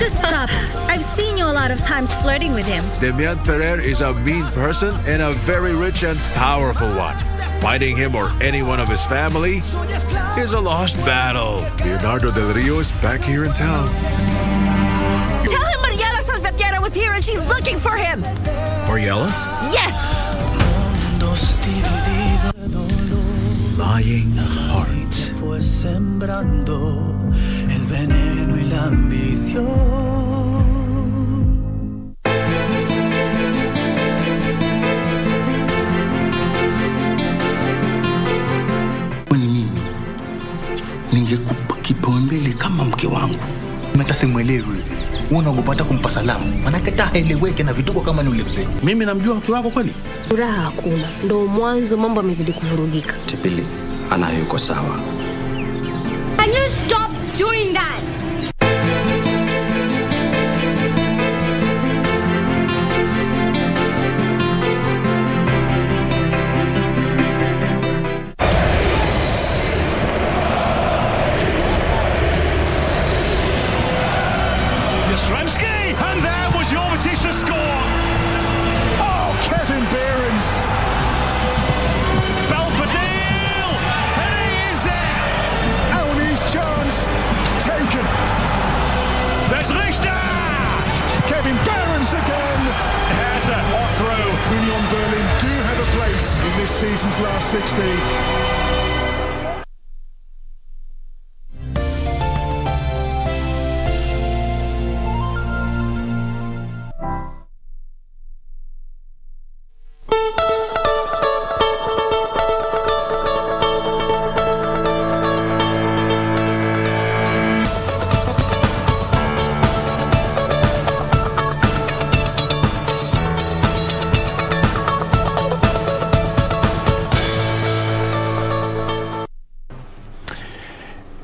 Just stop it. I've seen you a lot of times flirting with him. Demian Ferrer is a mean person and a very rich and powerful one. Fighting him or any one of his family is a lost battle. Leonardo Del Rio is back here in town. Tell him Mariela Salvatierra was here and she's looking for him. Mariela? Yes! Lying heart. Ningekupa kipaumbele kama mke wangu. Mata simwelewi. Unakupata kumpa salamu. Manake taeleweke na vituko kama ni ule mzee. Mimi namjua mke wako kweli? Furaha hakuna. Ndio mwanzo mambo yamezidi kuvurugika. Tipili anayuko sawa. Can you stop doing that? And there was Jovicic's score. Oh, Kevin Behrens. Belfodil, and he is there. Elney's chance taken. There's Richter. Kevin Behrens again. Hertha or through. Union Berlin do have a place in this season's last 16.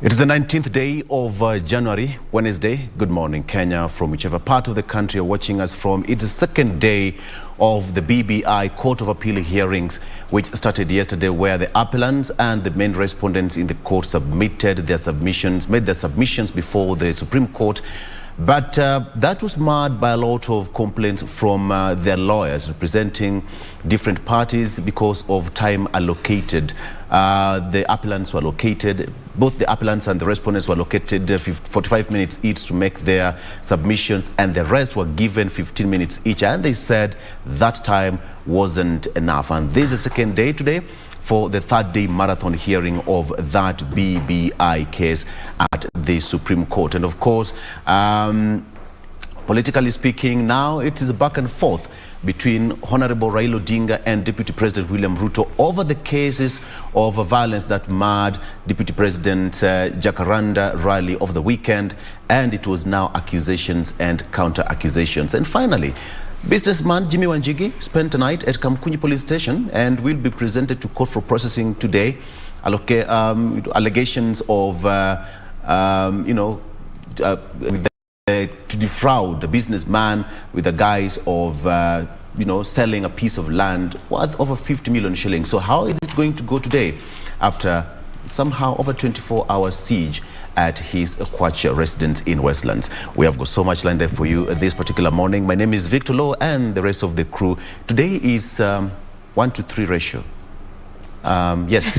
It is the 19th day of January, Wednesday. Good morning, Kenya, from whichever part of the country you're watching us from. It's the second day of the BBI Court of Appeal hearings, which started yesterday, where the appellants and the main respondents in the court submitted their submissions, made their submissions before the Supreme Court. But that was marred by a lot of complaints from their lawyers representing different parties because of time allocated. The appellants were allocated, both the appellants and the respondents were allocated 45 minutes each to make their submissions, and the rest were given 15 minutes each. And they said that time wasn't enough. And this is the second day today for the third day marathon hearing of that BBI case at the Supreme Court. And of course, politically speaking, now it is a back and forth between Honorable Raila Odinga and Deputy President William Ruto over the cases of violence that marred Deputy President Jacaranda rally over the weekend, and it was now accusations and counter-accusations. And finally, businessman Jimmy Wanjigi spent the night at Kamkunji Police Station and will be presented to court for processing today. Allegations of, to defraud a businessman with the guise of, selling a piece of land worth over 50 million shillings. So how is it going to go today after somehow over 24-hour siege at his Kwacha residence in Westlands? We have got so much lined up for you this particular morning. My name is Victor Lowe and the rest of the crew. Today is 1 to 3 ratio. Yes.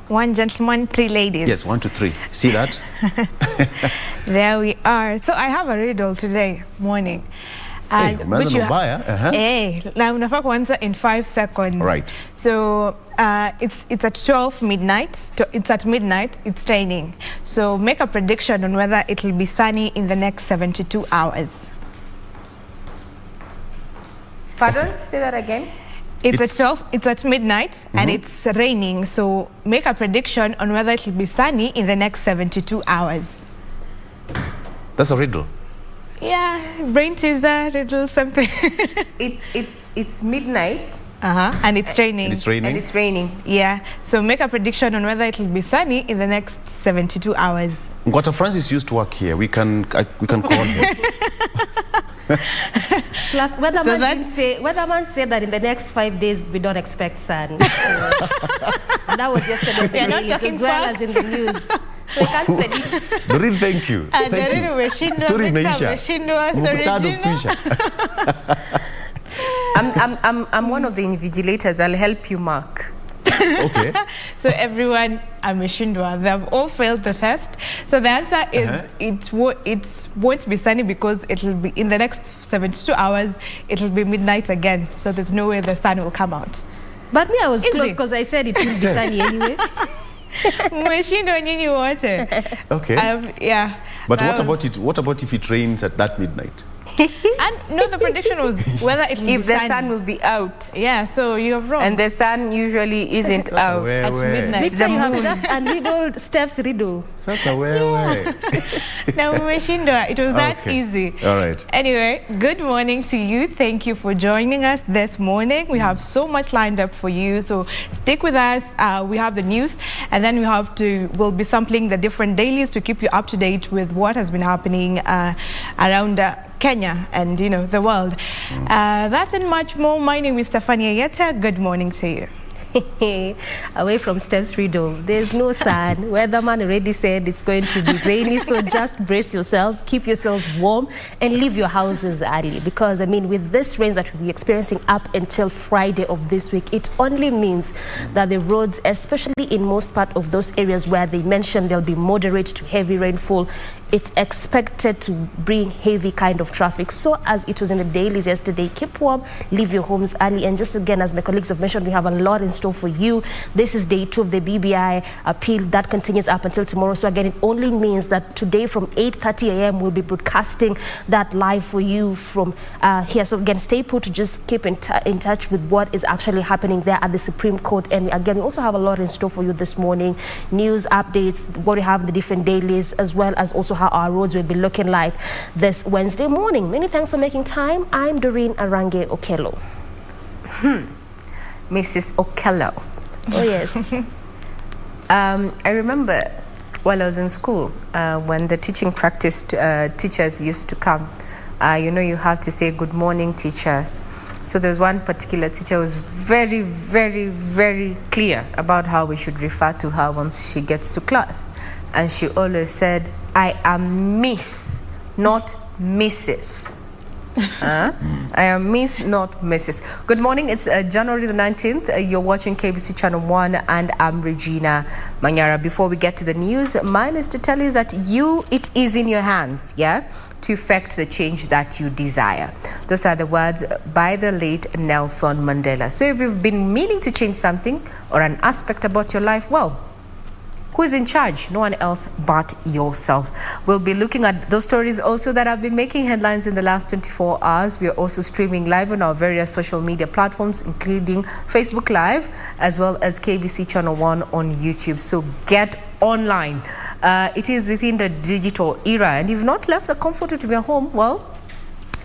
1 gentleman, 3 ladies. Yes, 1 to 3. See that? There we are. So I have a riddle today morning. Hey, which you now unafaa kuanza in 5 seconds. Right. So it's at 12 midnight. It's at midnight. It's raining. So make a prediction on whether it will be sunny in the next 72 hours. Pardon? Say that again. It's at 12, it's at midnight, and it's raining. So make a prediction on whether it will be sunny in the next 72 hours. That's a riddle. Yeah, brain teaser, riddle, something. It's midnight. And it's raining. And it's raining. And it's raining. Yeah. So make a prediction on whether it will be sunny in the next 72 hours. Ngwata Francis used to work here. We can call him. Plus, Weatherman said that in the next 5 days we don't expect sun. So, and that was yesterday, as well as in the news. I can't predict. Doreen, thank you. Doreen umeshindwa, Story Victor imeisha. umeshindwa, so Mkutano Regina. kwisha. I'm one of the invigilators. I'll help you, Mark. Okay. So everyone ameshindwa. They've all failed the test. So the answer is it won't be sunny because it'll be in the next 72 hours. It'll be midnight again. So there's no way the sun will come out. But me, I was Easy. close because I said it will be sunny anyway. Mmeshindwa nyinyi wote. Okay. Yeah. But what about if it rains at that midnight? And no, the prediction was whether it will be If the sunny. sun will be out. Yeah, so you're wrong. And the sun usually isn't out. At midnight. Victor, you have just unriddled Steph's riddle. Sasa wewe. No, umeshindwa. It was that easy. All right. Anyway, good morning to you. Thank you for joining us this morning. We have so much lined up for you, so stick with us. We have the news, and then we'll be sampling the different dailies to keep you up to date with what has been happening around Kenya and the world. That and much more. My name is Stephanie Ayeta. Good morning to you. Away from Steph's riddle, there's no sun. Weatherman already said it's going to be rainy, so just brace yourselves, keep yourselves warm, and leave your houses early. Because, I mean, with this rains that we'll be experiencing up until Friday of this week, it only means that the roads, especially in most part of those areas where they mentioned there'll be moderate to heavy rainfall, it's expected to bring heavy kind of traffic. So as it was in the dailies yesterday, keep warm, leave your homes early. And just again, as my colleagues have mentioned, we have a lot in store for you. This is day 2 of the BBI appeal that continues up until tomorrow. So again, it only means that today from 8:30 a.m. we'll be broadcasting that live for you from here. So again, stay put to just keep in touch with what is actually happening there at the Supreme Court. And again, we also have a lot in store for you this morning. News updates, what we have in the different dailies, as well as also how our roads will be looking like this Wednesday morning. Many thanks for making time. I'm Doreen Arange Okello. Mrs. Okello. Oh, yes. I remember while I was in school, when the teaching practice teachers used to come, you have to say, good morning, teacher. So there's one particular teacher who was very, very, very clear about how we should refer to her once she gets to class. And she always said, I am Miss, not Mrs. I am Miss, not Mrs. Good morning. It's January the 19th. You're watching KBC Channel 1, and I'm Regina Manyara. Before we get to the news, mine is to tell you that it is in your hands, to effect the change that you desire. Those are the words by the late Nelson Mandela. So if you've been meaning to change something or an aspect about your life, well, who is in charge? No one else but yourself. We'll be looking at those stories also that have been making headlines in the last 24 hours. We are also streaming live on our various social media platforms, including Facebook Live, as well as KBC Channel 1 on YouTube. So get online. It is within the digital era. And if you've not left the comfort of your home, well,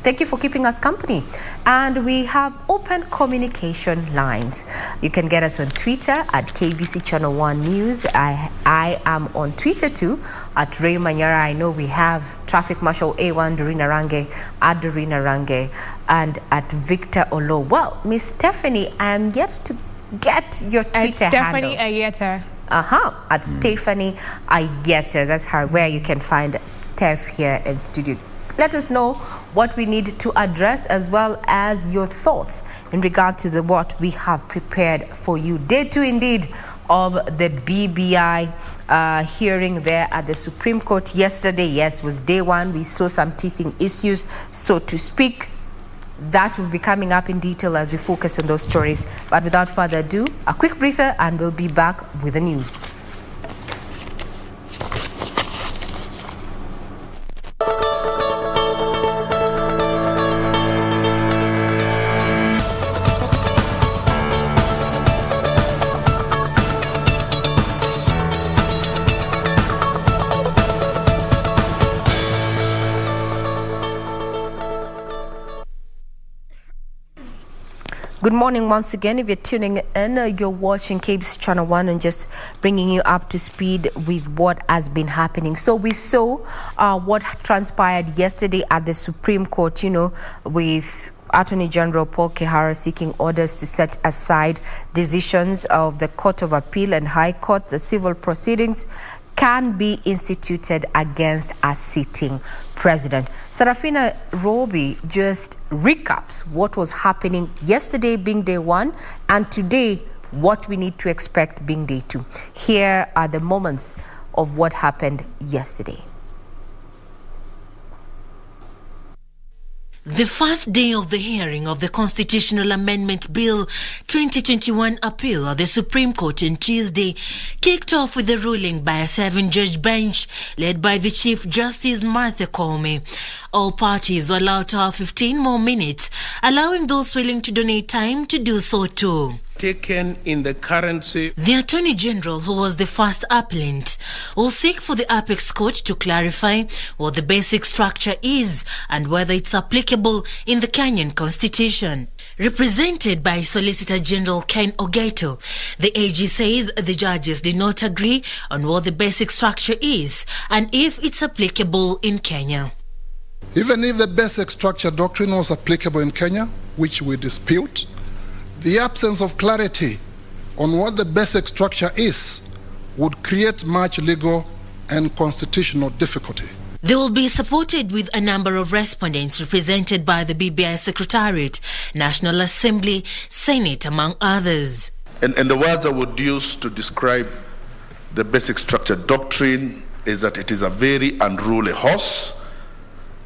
thank you for keeping us company. And we have open communication lines. You can get us on Twitter at KBC Channel 1 News. I am on Twitter too, at Ray Manyara. I know we have Traffic Marshal A1 Doreen Arange, at Doreen Arange, and at Victor Olo. Well, Miss Stephanie, I am yet to get your Twitter handle. Stephanie Ayeta. At Stephanie Ayeta. That's where you can find Steph here in studio. Let us know what we need to address, as well as your thoughts in regard to what we have prepared for you. Day 2 indeed of the BBI hearing there at the Supreme Court yesterday. Yes, was day 1. We saw some teething issues, so to speak. That will be coming up in detail as we focus on those stories. But without further ado, a quick breather and we'll be back with the news. Good morning once again. If you're tuning in, you're watching KBC Channel 1 and just bringing you up to speed with what has been happening. So we saw what transpired yesterday at the Supreme Court, with Attorney General Paul Kihara seeking orders to set aside decisions of the Court of Appeal and High Court, the civil proceedings, can be instituted against a sitting president. Sarafina Robi just recaps what was happening yesterday being day one and today what we need to expect being day two. Here are the moments of what happened yesterday. The first day of the hearing of the Constitutional Amendment Bill 2021 appeal at the Supreme Court on Tuesday kicked off with a ruling by a 7-judge bench led by the Chief Justice Martha Koome. All parties were allowed to have 15 more minutes, allowing those willing to donate time to do so too. Taken in the currency. The Attorney General, who was the first appellant, will seek for the Apex Court to clarify what the basic structure is and whether it's applicable in the Kenyan Constitution. Represented by Solicitor General Ken Ogeto, the AG says the judges did not agree on what the basic structure is and if it's applicable in Kenya. Even if the basic structure doctrine was applicable in Kenya, which we dispute, the absence of clarity on what the basic structure is would create much legal and constitutional difficulty. They will be supported with a number of respondents represented by the BBI Secretariat, National Assembly, Senate, among others. And the words I would use to describe the basic structure doctrine is that it is a very unruly horse,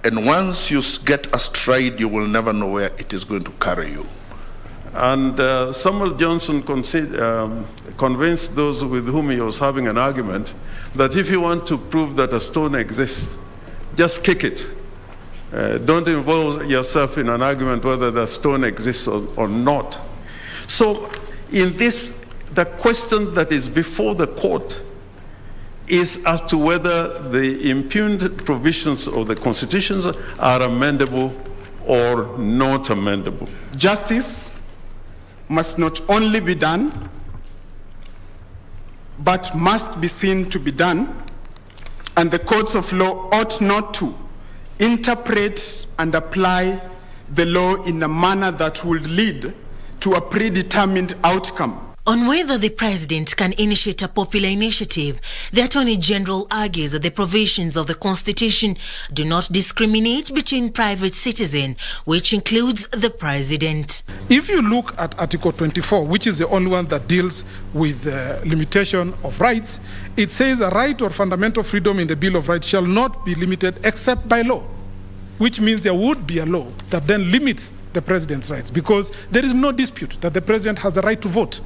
and once you get astride, you will never know where it is going to carry you. And Samuel Johnson convinced those with whom he was having an argument that if you want to prove that a stone exists, just kick it. Don't involve yourself in an argument whether the stone exists or not. So in this, the question that is before the court is as to whether the impugned provisions of the constitutions are amendable or not amendable. Justice must not only be done, but must be seen to be done, and the courts of law ought not to interpret and apply the law in a manner that would lead to a predetermined outcome. On whether the president can initiate a popular initiative, the Attorney General argues that the provisions of the Constitution do not discriminate between private citizens, which includes the president. If you look at Article 24, which is the only one that deals with limitation of rights, it says a right or fundamental freedom in the Bill of Rights shall not be limited except by law, which means there would be a law that then limits the president's rights, because there is no dispute that the president has the right to vote.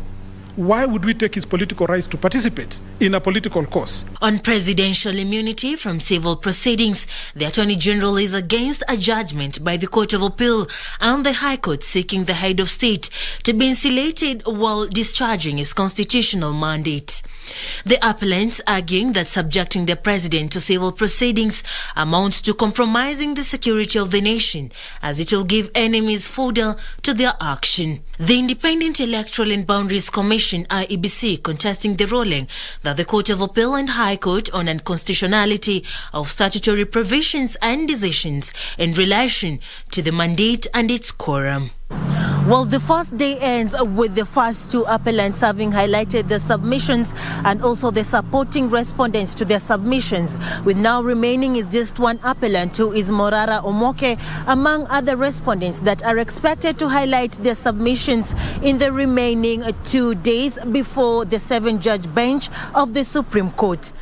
Why would we take his political rights to participate in a political cause? On presidential immunity from civil proceedings, the Attorney General is against a judgment by the Court of Appeal and the High Court seeking the head of state to be insulated while discharging his constitutional mandate. The appellants arguing that subjecting the president to civil proceedings amounts to compromising the security of the nation, as it will give enemies fodder to their action. The Independent Electoral and Boundaries Commission, IEBC, contesting the ruling that the Court of Appeal and High Court on unconstitutionality of statutory provisions and decisions in relation to the mandate and its quorum. Well, the first day ends with the first two appellants having highlighted their submissions and also the supporting respondents to their submissions, with now remaining is just one appellant, who is Morara Omoke, among other respondents that are expected to highlight their submissions in the remaining 2 days before the 7-judge bench of the Supreme Court.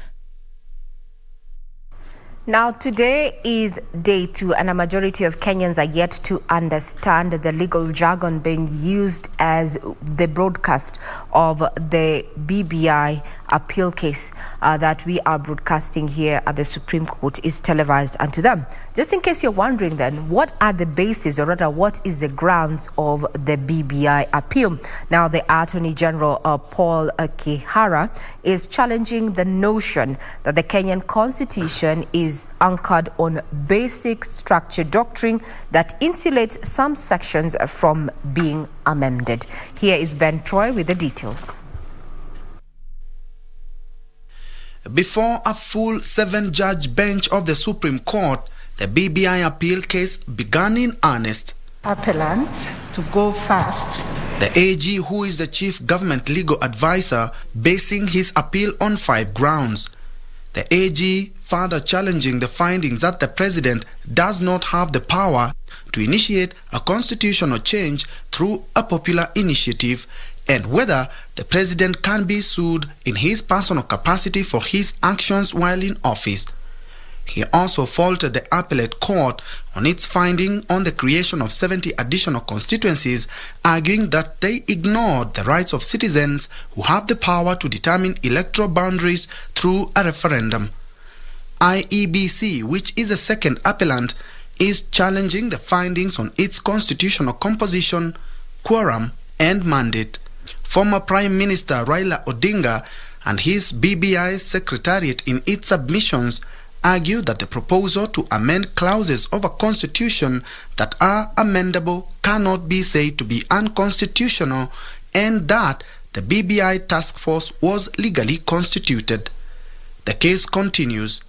Now, today is day 2, and a majority of Kenyans are yet to understand the legal jargon being used as the broadcast of the BBI appeal case that we are broadcasting here at the Supreme Court is televised unto them. Just in case you're wondering then, what are the bases, or rather what is the grounds of the BBI appeal? Now, the Attorney General Paul Kihara is challenging the notion that the Kenyan Constitution is anchored on basic structure doctrine that insulates some sections from being amended. Here is Ben Troy with the details. Before a full 7-judge bench of the Supreme Court, the BBI appeal case began in earnest. Appellant to go first. The AG, who is the chief government legal advisor, basing his appeal on 5 grounds. The AG further challenging the findings that the president does not have the power to initiate a constitutional change through a popular initiative, and whether the president can be sued in his personal capacity for his actions while in office. He also faulted the appellate court on its finding on the creation of 70 additional constituencies, arguing that they ignored the rights of citizens who have the power to determine electoral boundaries through a referendum. IEBC, which is the second appellant, is challenging the findings on its constitutional composition, quorum, and mandate. Former Prime Minister Raila Odinga and his BBI secretariat in its submissions argue that the proposal to amend clauses of a constitution that are amendable cannot be said to be unconstitutional, and that the BBI task force was legally constituted. The case continues.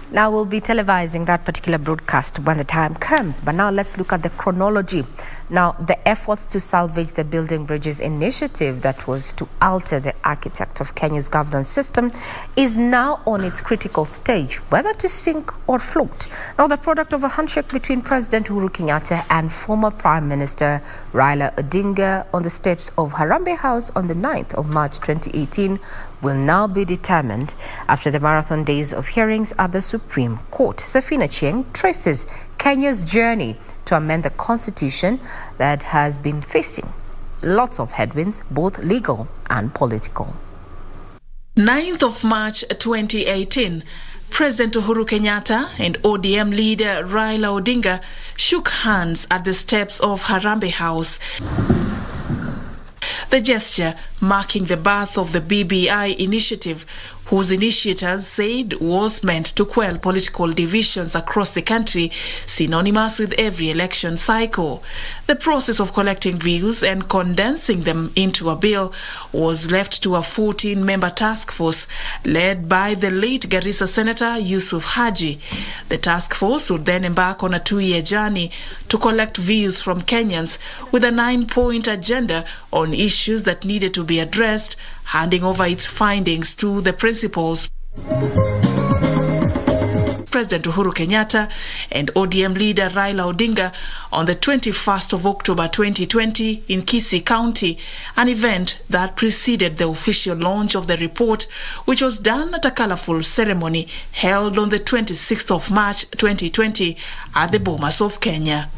Now we'll be televising that particular broadcast when the time comes. But now let's look at the chronology. Now, the efforts to salvage the Building Bridges initiative that was to alter the architect of Kenya's governance system is now on its critical stage, whether to sink or float. Now, the product of a handshake between President Uhuru Kenyatta and former Prime Minister Raila Odinga on the steps of Harambee House on the 9th of March 2018 will now be determined after the marathon days of hearings at the Supreme Court. Safina Chieng traces Kenya's journey to amend the constitution that has been facing lots of headwinds, both legal and political. 9th of March 2018, President Uhuru Kenyatta and ODM leader Raila Odinga shook hands at the steps of Harambee House. The gesture marking the birth of the BBI initiative, whose initiators said was meant to quell political divisions across the country, synonymous with every election cycle. The process of collecting views and condensing them into a bill was left to a 14-member task force led by the late Garissa Senator Yusuf Haji. The task force would then embark on a 2-year journey to collect views from Kenyans with a 9-point agenda on issues that needed to be addressed, handing over its findings to the principals. President Uhuru Kenyatta and ODM leader Raila Odinga on the 21st of October 2020 in Kisii County, an event that preceded the official launch of the report, which was done at a colorful ceremony held on the 26th of March 2020 at the Bomas of Kenya.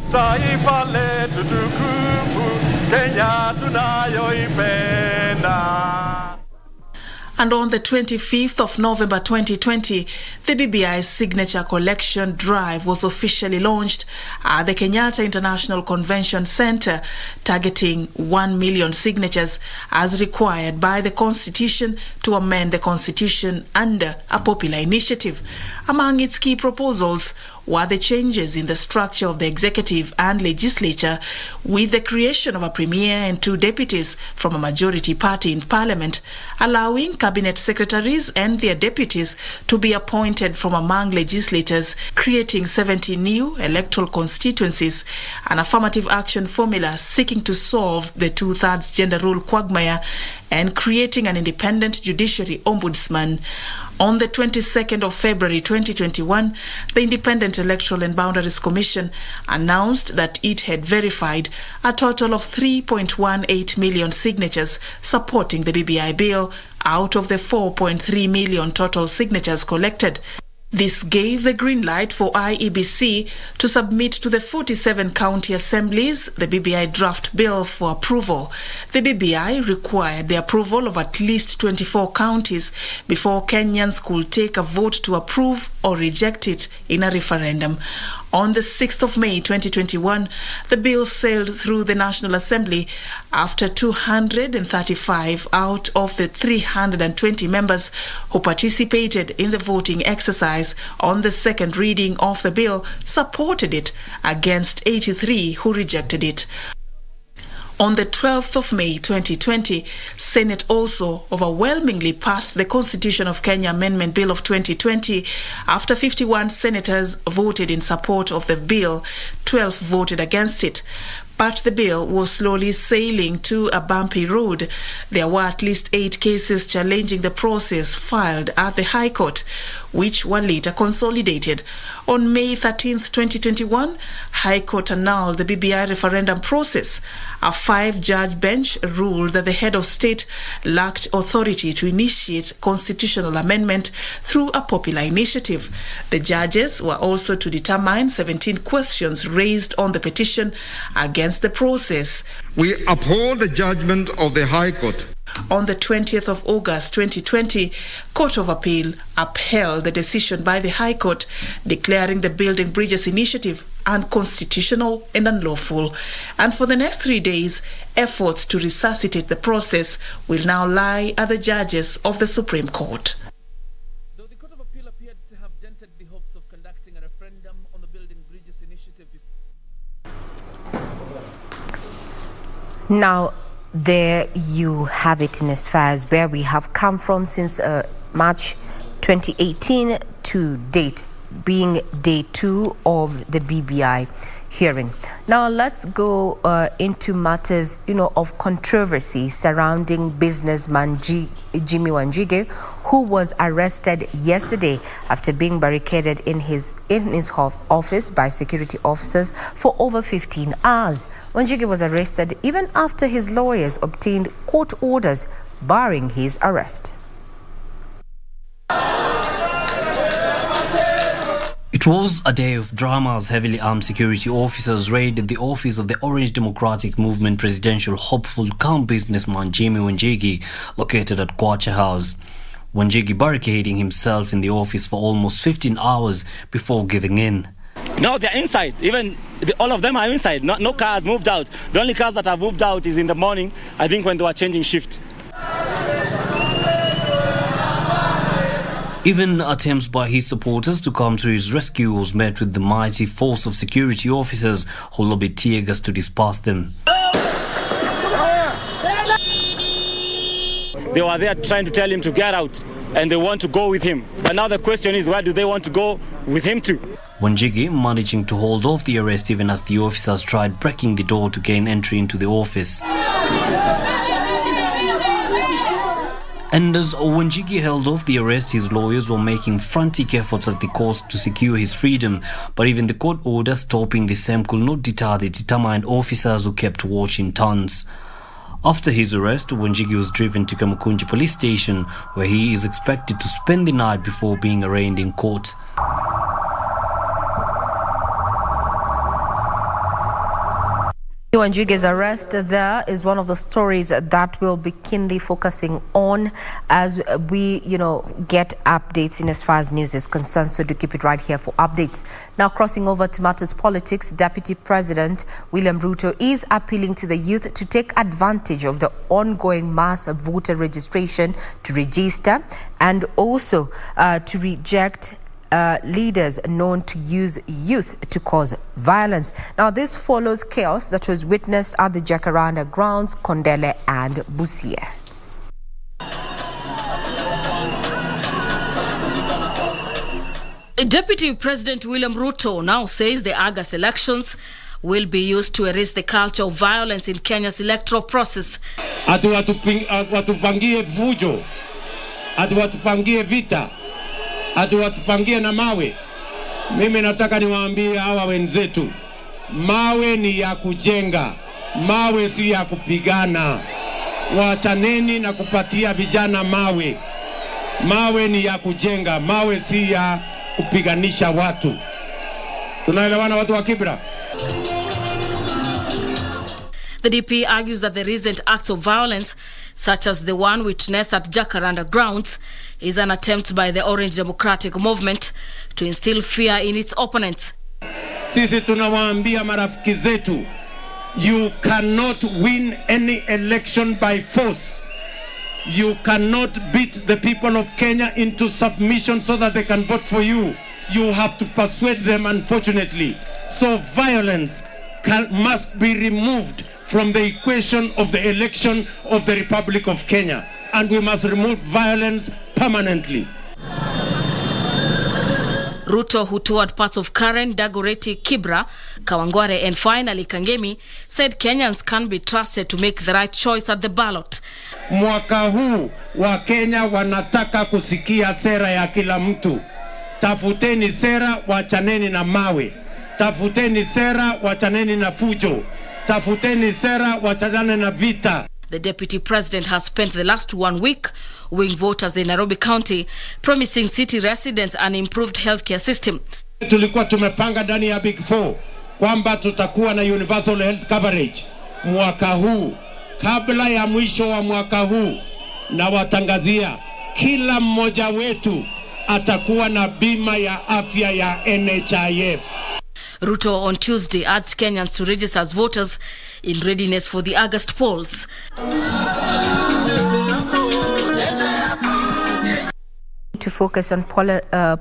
And on the 25th of November 2020, the BBI's signature collection drive was officially launched at the Kenyatta International Convention Center, targeting 1 million signatures as required by the Constitution to amend the Constitution under a popular initiative. Among its key proposals were the changes in the structure of the executive and legislature, with the creation of a premier and 2 deputies from a majority party in parliament, allowing cabinet secretaries and their deputies to be appointed from among legislators, creating 70 new electoral constituencies, an affirmative action formula seeking to solve the 2/3 gender rule quagmire, and creating an independent judiciary ombudsman. On the 22nd of February 2021, the Independent Electoral and Boundaries Commission announced that it had verified a total of 3.18 million signatures supporting the BBI bill out of the 4.3 million total signatures collected. This gave the green light for IEBC to submit to the 47 county assemblies the BBI draft bill for approval. The BBI required the approval of at least 24 counties before Kenyans could take a vote to approve or reject it in a referendum. On the 6th of May 2021, the bill sailed through the National Assembly after 235 out of the 320 members who participated in the voting exercise on the second reading of the bill supported it, against 83 who rejected it. On the 12th of May 2020, Senate also overwhelmingly passed the Constitution of Kenya Amendment Bill of 2020 after 51 senators voted in support of the bill, 12 voted against it. but the bill was slowly sailing to a bumpy road. There were at least 8 cases challenging the process filed at the High Court, which were later consolidated. On May 13, 2021, High Court annulled the BBI referendum process. A 5-judge bench ruled that the head of state lacked authority to initiate constitutional amendment through a popular initiative. The judges were also to determine 17 questions raised on the petition against the process. We uphold the judgment of the High Court. On the 20th of August 2020, Court of Appeal upheld the decision by the High Court declaring the Building Bridges initiative unconstitutional and unlawful. And for the next 3 days, efforts to resuscitate the process will now lie at the judges of the Supreme Court. Though the Court of Appeal appeared to have dented the hopes of conducting a referendum on the Building Bridges initiative. Now, there you have it in as far as where we have come from since March 2018 to date, being day 2 of the BBI hearing. Now let's go into matters, of controversy surrounding businessman Jimmy Wanjigi, who was arrested yesterday after being barricaded in his office by security officers for over 15 hours. Wanjigi was arrested even after his lawyers obtained court orders barring his arrest. It was a day of drama as heavily armed security officers raided the office of the Orange Democratic Movement presidential hopeful cum businessman Jimmy Wanjigi, located at Kwacha House. Wanjigi barricading himself in the office for almost 15 hours before giving in. No, they're inside. Even all of them are inside. No cars moved out. The only cars that have moved out is in the morning, I think, when they were changing shifts. Even attempts by his supporters to come to his rescue was met with the mighty force of security officers who lobbied tear gas to disperse them. They were there trying to tell him to get out, and they want to go with him. But now the question is, where do they want to go with him to? Wanjigi managing to hold off the arrest even as the officers tried breaking the door to gain entry into the office. And as Wanjigi held off the arrest, his lawyers were making frantic efforts at the courts to secure his freedom. But even the court order stopping the same could not deter the determined officers who kept watch in turns. After his arrest, Wanjigi was driven to Kamukunji police station, where he is expected to spend the night before being arraigned in court. Wanjigi's arrest there is one of the stories that we'll be keenly focusing on as we, get updates in as far as news is concerned. So do keep it right here for updates. Now, crossing over to matters politics, Deputy President William Ruto is appealing to the youth to take advantage of the ongoing mass voter registration to register and also to reject leaders known to use youth to cause violence. Now, this follows chaos that was witnessed at the Jacaranda grounds, Kondele and Busia. Deputy President William Ruto now says the August elections will be used to erase the culture of violence in Kenya's electoral process. Ati watupangie fujo, ati watupangie vita, ati watupangie na mawe. Mimi nataka niwaambie hawa wenzetu, mawe ni ya kujenga, mawe si ya kupigana. Waachaneni na kupatia vijana mawe. Mawe ni ya kujenga, mawe si ya kupiganisha watu. Tunaelewana watu wa Kibra? The DP argues that the recent acts of violence, such as the one witnessed at Jacaranda grounds, is an attempt by the Orange Democratic Movement to instill fear in its opponents. Sisi tunawaambia marafiki zetu, you cannot win any election by force. You cannot beat the people of Kenya into submission so that they can vote for you. You have to persuade them, unfortunately. So violence must be removed from the equation of the election of the Republic of Kenya. And we must remove violence permanently. Ruto, who toured parts of Karen, Dagoretti, Kibra, Kawangware and finally Kangemi, said Kenyans can be trusted to make the right choice at the ballot. Mwaka huu wa Kenya wanataka kusikia sera ya kila mtu. Tafuteni sera, wachaneni na mawe. Tafuteni sera, wachaneni na fujo. Tafuteni sera, wachane na vita. The deputy president has spent the last 1 week wooing voters in Nairobi County, promising city residents an improved healthcare system. Tulikuwa tumepanga ndani ya Big Four kwamba tutakuwa na universal health coverage mwaka huu. Kabla ya mwisho wa mwaka huu, na watangazia kila mmoja wetu atakuwa na bima ya afya ya NHIF. Ruto on Tuesday urged Kenyans to register as voters in readiness for the August polls. To focus on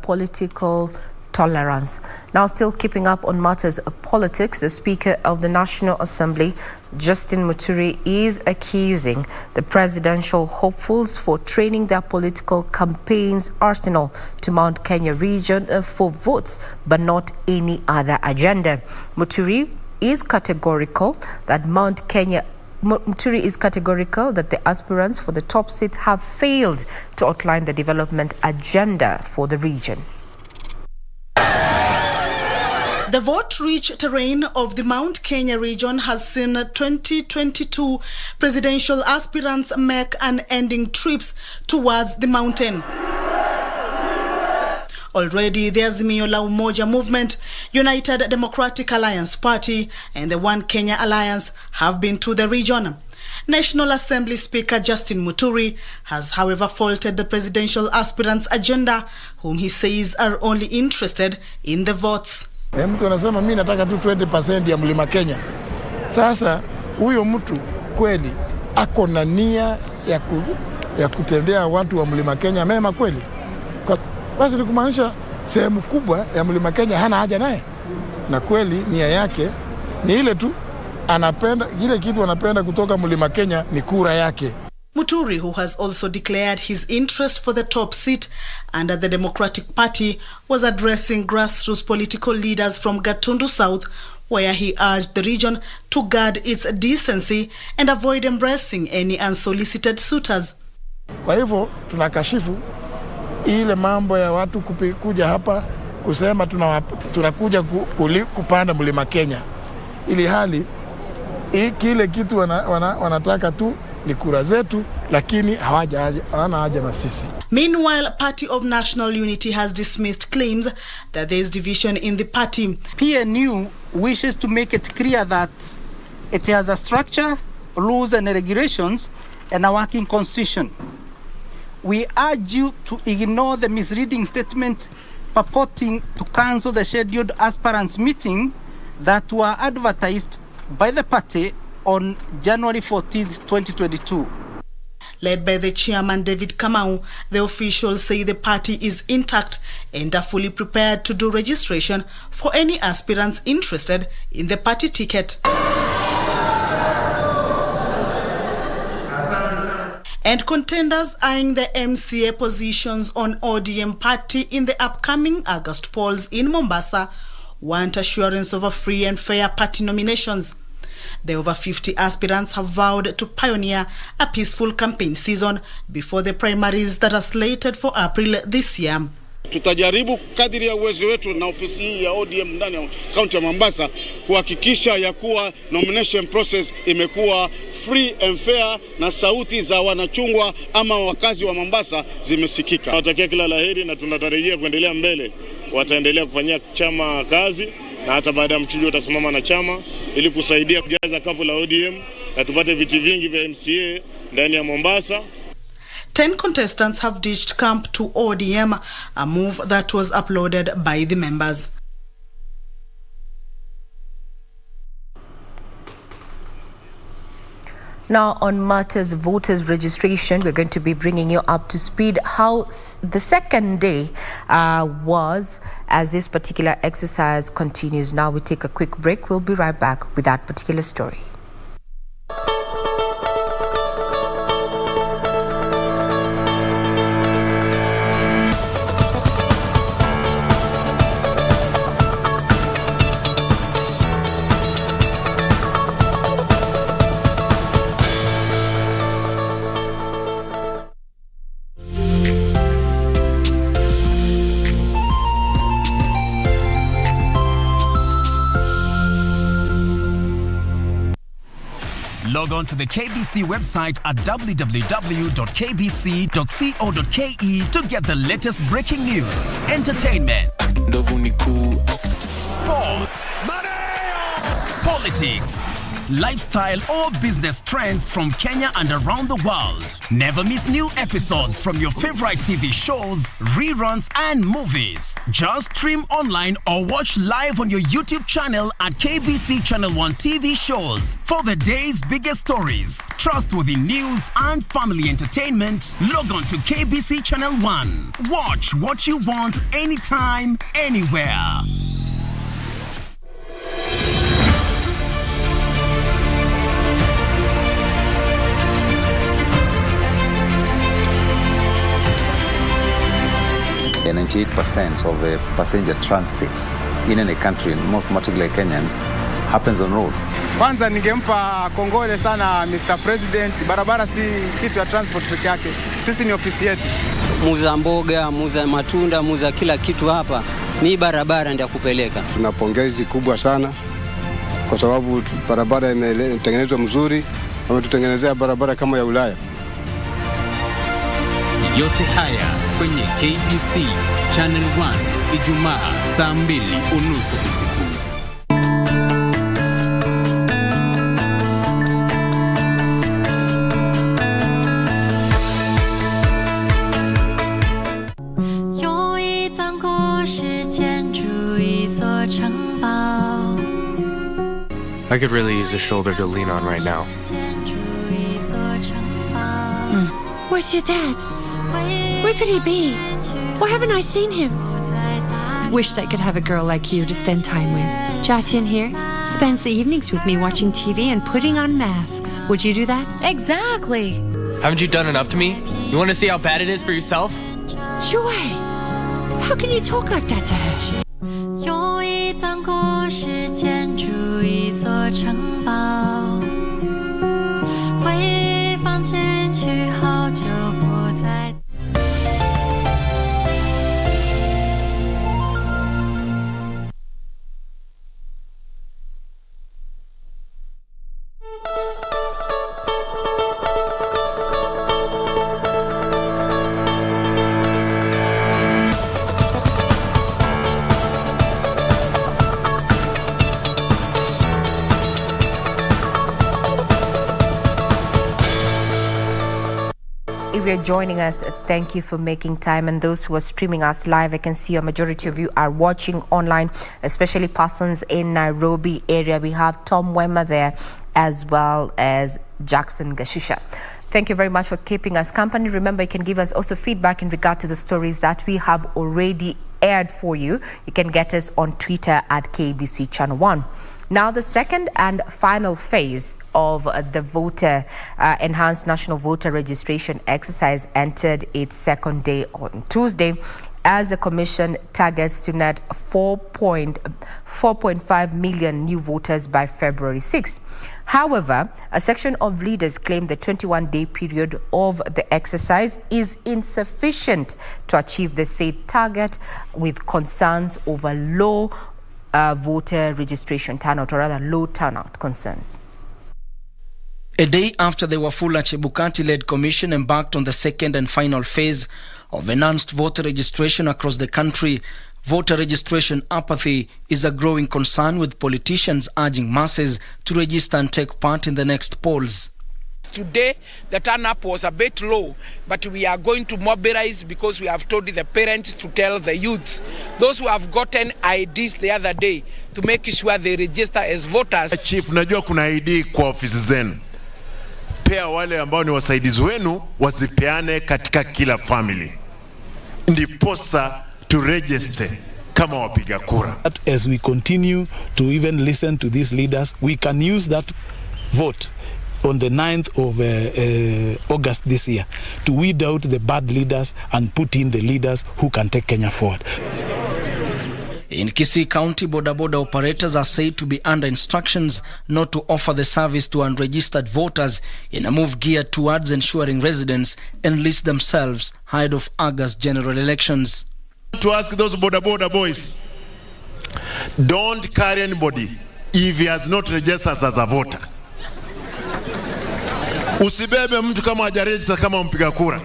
political tolerance. Now, still keeping up on matters of politics, the Speaker of the National Assembly, Justin Muturi, is accusing the presidential hopefuls for training their political campaigns arsenal to Mount Kenya region for votes, but not any other agenda. Muturi is categorical that the aspirants for the top seat have failed to outline the development agenda for the region. The vote-rich terrain of the Mount Kenya region has seen 2022 presidential aspirants make unending trips towards the mountain. Already, the Azimio la Umoja movement, United Democratic Alliance Party, and the One Kenya Alliance have been to the region. National Assembly Speaker Justin Muturi has, however, faulted the presidential aspirants' agenda, whom he says are only interested in the votes. Mtu anasema mimi nataka tu 20% ya Mlima Kenya. Sasa huyo mtu kweli ako na nia ya kutendea watu wa Mlima Kenya mema kweli? Basi ni kumaanisha sehemu kubwa ya Mlima Kenya hana haja naye. Na kweli nia yake ni ile tu, anapenda ile kitu anapenda kutoka Mlima Kenya ni kura yake. Muturi, who has also declared his interest for the top seat under the Democratic Party, was addressing grassroots political leaders from Gatundu South, where he urged the region to guard its decency and avoid embracing any unsolicited suitors. Kwa hivyo tunakashifu ile mambo ya watu kuja hapa kusema tunakuja kupanda Mlima Kenya, ili hali kile kitu wanataka tu ni kura zetu, lakini hawana haja na sisi. Meanwhile, Party of National Unity has dismissed claims that there is division in the party. PNU wishes to make it clear that it has a structure, rules and regulations, and a working constitution. We urge you to ignore the misleading statement purporting to cancel the scheduled aspirants meeting that were advertised by the party on January 14th, 2022. Led by the chairman David Kamau, the officials say the party is intact and are fully prepared to do registration for any aspirants interested in the party ticket. And contenders eyeing the MCA positions on ODM party in the upcoming August polls in Mombasa want assurance of a free and fair party nominations. The over 50 aspirants have vowed to pioneer a peaceful campaign season before the primaries that are slated for April this year. Tutajaribu kadiri ya uwezo wetu na ofisi hii ya ODM ndani ya kaunti ya Mombasa kuhakikisha ya kuwa nomination process imekuwa free and fair na sauti za wanachungwa ama wakazi wa Mombasa zimesikika. Natakia kila laheri na tunatarajia kuendelea mbele. Wataendelea kufanyia chama kazi na hata baada ya mchujo utasimama na chama ili kusaidia kujaza kapu la ODM na tupate viti vingi vya MCA ndani ya Mombasa. 10 contestants have ditched camp to ODM, a move that was uploaded by the members. Now, on matters of voters registration, we're going to be bringing you up to speed how the second day was as this particular exercise continues. Now we take a quick break. We'll be right back with that particular story. Log on to the KBC website at www.kbc.co.ke to get the latest breaking news, entertainment, sports, politics, lifestyle or business trends from Kenya and around the world. Never miss new episodes from your favorite TV shows, reruns and movies. Just stream online or watch live on your YouTube channel at KBC Channel 1 TV shows. For the day's biggest stories, trustworthy news and family entertainment, log on to KBC Channel 1. Watch what you want anytime, anywhere. Yeah, 98% of the passenger transit in any country, most particularly Kenyans, happens on roads. Kwanza ningempa kongole sana Mr. President. Barabara si kitu ya transport peke yake. Sisi ni ofisi yetu. Muuza mboga, muuza matunda, muuza kila kitu hapa. Ni barabara ndio kupeleka. Tuna pongezi kubwa sana kwa sababu barabara imetengenezwa mzuri. Wametutengenezea barabara kama ya Ulaya. Yote haya kwenye KBC Channel 1 Ijumaa saa 2:30 usiku. I could really use a shoulder to lean on right now. Where's your dad? Where could he be? Why haven't I seen him? Wished I could have a girl like you to spend time with. Jiaxian here spends the evenings with me watching TV and putting on masks. Would you do that? Exactly. Haven't you done enough to me? You want to see how bad it is for yourself? Joy, how can you talk like that to her? 有一段故事建筑一座城堡，回放进去好久不再。If you're joining us, thank you for making time. And those who are streaming us live, I can see a majority of you are watching online, especially persons in Nairobi area. We have Tom Wema there as well as Jackson Gashusha. Thank you very much for keeping us company. Remember, you can give us also feedback in regard to the stories that we have already aired for you. You can get us on Twitter at KBC Channel 1. Now, the second and final phase of the enhanced national voter registration exercise entered its second day on Tuesday, as the commission targets to net 4.5 million new voters by February 6. However, a section of leaders claim the 21-day period of the exercise is insufficient to achieve the said target, with concerns over low voter registration turnout, or rather low turnout concerns. A day after the Wafula Chebukati-led commission embarked on the second and final phase of enhanced voter registration across the country, voter registration apathy is a growing concern, with politicians urging masses to register and take part in the next polls. Today, the turn-up was a bit low, but we are going to mobilize because we have told the parents to tell the youths, those who have gotten IDs the other day, to make sure they register as voters. Chief, najua kuna ID kwa ofisi zenu. Pea wale ambao ni wasaidizi wenu wazipeane katika kila family. Ndiposa to register kama wapiga kura. As we continue to even listen to these leaders, we can use that vote on the 9th of August this year to weed out the bad leaders and put in the leaders who can take Kenya forward. In Kisii County, boda operators are said to be under instructions not to offer the service to unregistered voters in a move geared towards ensuring residents enlist themselves ahead of August general elections. To ask those boda boys, don't carry anybody if he has not registered as a voter. Usibebe mtu kama hajarejista kama mpiga kura.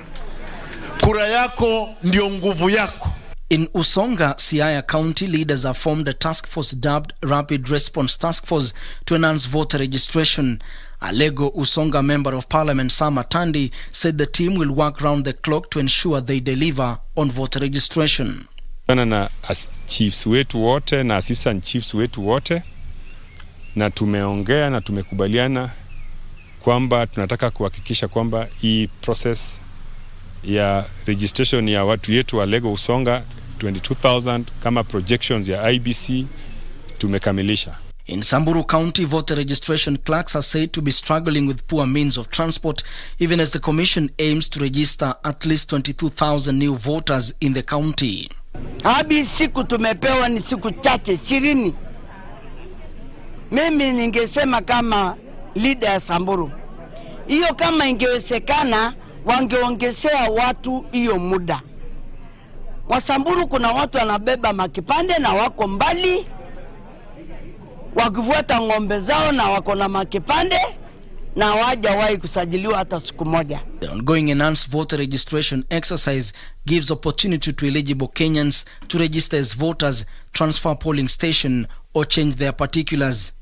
Kura yako ndio nguvu yako. In Usonga, Siaya County, leaders have formed a task force dubbed Rapid Response Task Force to enhance voter registration. A Lego Usonga Member of Parliament, Sam Atandi, said the team will work round the clock to ensure they deliver on voter registration. Na chiefs wetu wote na assistant chiefs wetu wote, na tumeongea na tumekubaliana kwamba tunataka kuhakikisha kwamba hii process ya registration ya watu yetu wa Lego Usonga 22,000 kama projections ya IBC tumekamilisha. In Samburu County, voter registration clerks are said to be struggling with poor means of transport, even as the commission aims to register at least 22,000 new voters in the county. Hadi siku tumepewa ni siku chache 20. Mimi ningesema kama leader ya Samburu, hiyo kama ingewezekana wangeongezea watu hiyo muda. Kwa Samburu kuna watu wanabeba makipande na wako mbali, wakifuata ng'ombe zao na wako na makipande na hawajawahi kusajiliwa hata siku moja. The ongoing enhanced voter registration exercise gives opportunity to eligible Kenyans to register as voters, transfer polling station or change their particulars.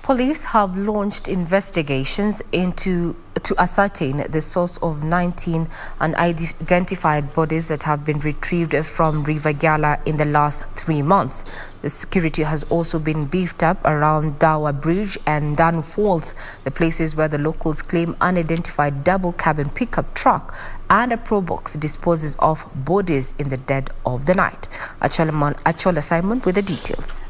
Police have launched investigations to ascertain the source of 19 unidentified bodies that have been retrieved from River Gala in the last 3 months. The security has also been beefed up around Dawa Bridge and Dan Falls, the places where the locals claim unidentified double-cabin pickup truck and a probox disposes of bodies in the dead of the night. Achola Simon with the details.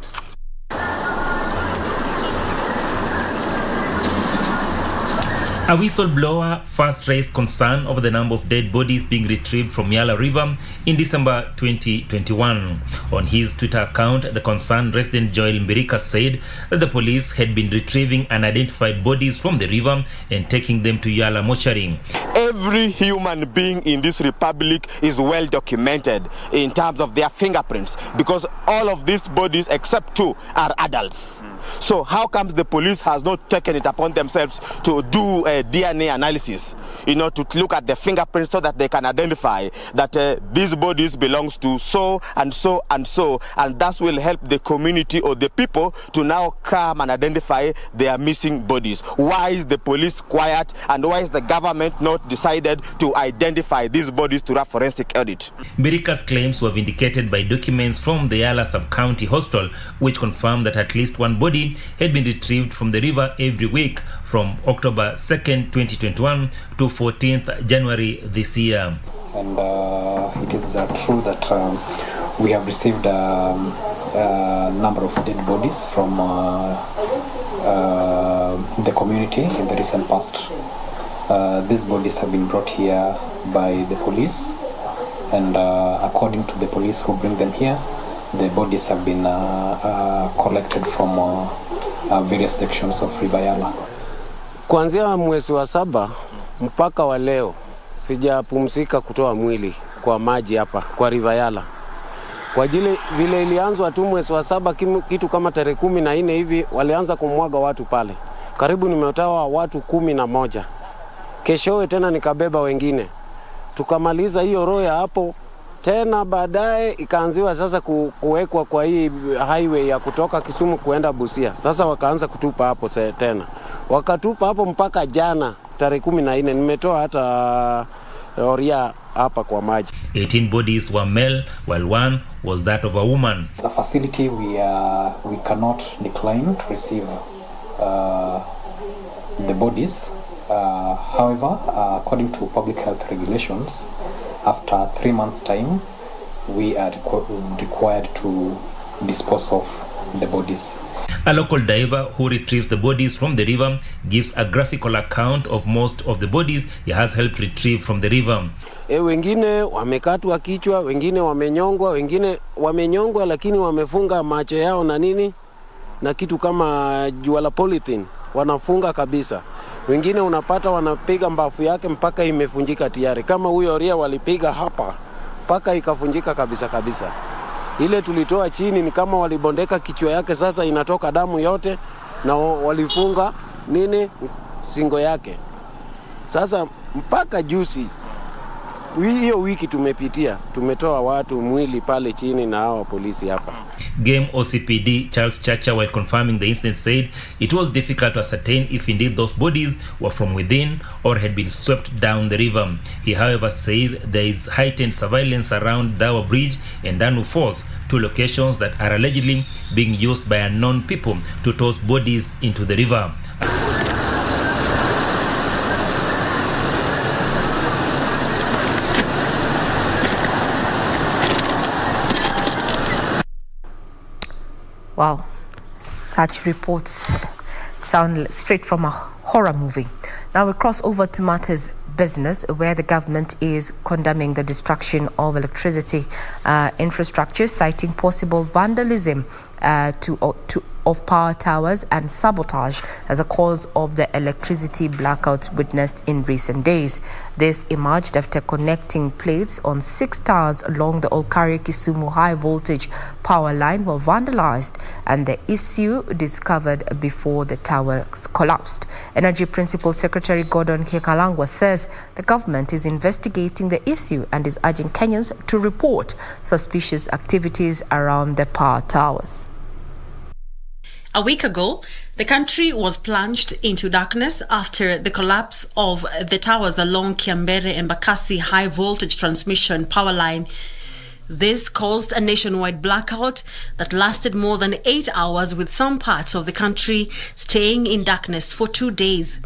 A whistleblower first raised concern over the number of dead bodies being retrieved from Yala River in December 2021. On his Twitter account, the concerned resident Joel Mbirika said that the police had been retrieving unidentified bodies from the river and taking them to Yala mortuary. Every human being in this republic is well documented in terms of their fingerprints, because all of these bodies except 2 are adults. So how comes the police has not taken it upon themselves to do a DNA analysis, to look at the fingerprints so that they can identify that these bodies belongs to so and so and so, and that will help the community or the people to now come and identify their missing bodies. Why is the police quiet, and why is the government not decided to identify these bodies to a forensic audit? Mbirika's claims were vindicated by documents from the Yala Sub-County Hospital, which confirmed that at least 1 body had been retrieved from the river every week from October 2nd, 2021 to 14th January this year. And it is true that we have received a number of dead bodies from the community in the recent past. These bodies have been brought here by the police, and according to the police who bring them here, the bodies have been collected from various sections of River Yala. Kuanzia mwezi wa 7 mpaka wa leo sijapumzika kutoa mwili kwa maji hapa kwa River Yala. Kwa vile ilianzwa tu mwezi wa 7 kitu kama tarehe 14 hivi walianza kumwaga watu pale. Karibu nimetoa watu 11. Keshowe tena nikabeba wengine. Tukamaliza hiyo roho ya hapo. Tena baadaye ikaanziwa sasa kuwekwa kwa hii highway ya kutoka Kisumu kuenda Busia. Sasa wakaanza kutupa hapo tena. Wakatupa hapo mpaka jana tarehe 14 nimetoa hata oria hapa kwa maji. 18 bodies were male while 1 was that of a woman. As a facility we cannot decline to receive the bodies. However, according to public health regulations, after 3 months' time, we are required to dispose of the bodies. A local diver who retrieves the bodies from the river gives a graphical account of most of the bodies he has helped retrieve from the river. Wengine wamekatwa kichwa, wengine wamenyongwa lakini wamefunga macho yao na nini na kitu kama jua la polythene wanafunga kabisa. Wengine unapata wanapiga mbafu yake mpaka imefunjika tayari. Kama huyo oria walipiga hapa mpaka ikafunjika kabisa. Ile tulitoa chini ni kama walibondeka kichwa yake, sasa inatoka damu yote, na walifunga singo yake. Sasa mpaka juzi hiyo wiki tumetoa watu mwili pale chini na hao polisi hapa. Game OCPD Charles Chacha, while confirming the incident, said it was difficult to ascertain if indeed those bodies were from within or had been swept down the river. He, however, says there is heightened surveillance around Dawa Bridge and Danu Falls, two locations that are allegedly being used by unknown people to toss bodies into the river. Wow, such reports sound straight from a horror movie. Now we cross over to matters business, where the government is condemning the destruction of electricity infrastructure, citing possible vandalism of power towers and sabotage as a cause of the electricity blackouts witnessed in recent days. This emerged after connecting plates on 6 towers along the Olkaria-Kisumu high voltage power line were vandalized, and the issue discovered before the towers collapsed. Energy Principal Secretary Gordon Kihalangwa says the government is investigating the issue and is urging Kenyans to report suspicious activities around the power towers. A week ago, the country was plunged into darkness after the collapse of the towers along Kiambere and Bakasi high voltage transmission power line. This caused a nationwide blackout that lasted more than 8 hours, with some parts of the country staying in darkness for 2 days.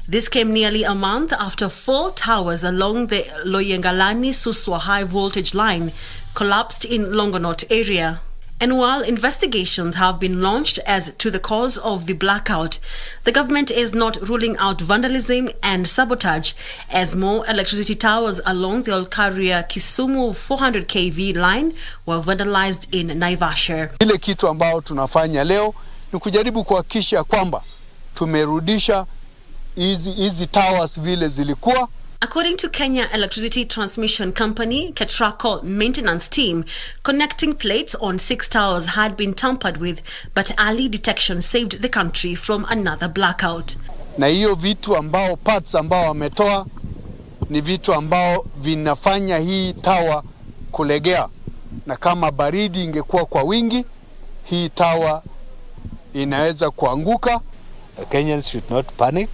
This came nearly a month after 4 towers along the Loyengalani-Suswa high voltage line collapsed in Longonot area. And while investigations have been launched as to the cause of the blackout, the government is not ruling out vandalism and sabotage, as more electricity towers along the Olkaria-Kisumu 400 kV line were vandalized in Naivasha. Ile kitu ambao tunafanya leo ni kujaribu kuhakikisha kwamba tumerudisha hizi towers vile zilikuwa. According to Kenya Electricity Transmission Company, KETRACO maintenance team, connecting plates on 6 towers had been tampered with, but early detection saved the country from another blackout. Na hiyo vitu ambao parts ambao wametoa ni vitu ambao vinafanya hii tower kulegea, na kama baridi ingekuwa kwa wingi, hii tower inaweza kuanguka. Kenyans should not panic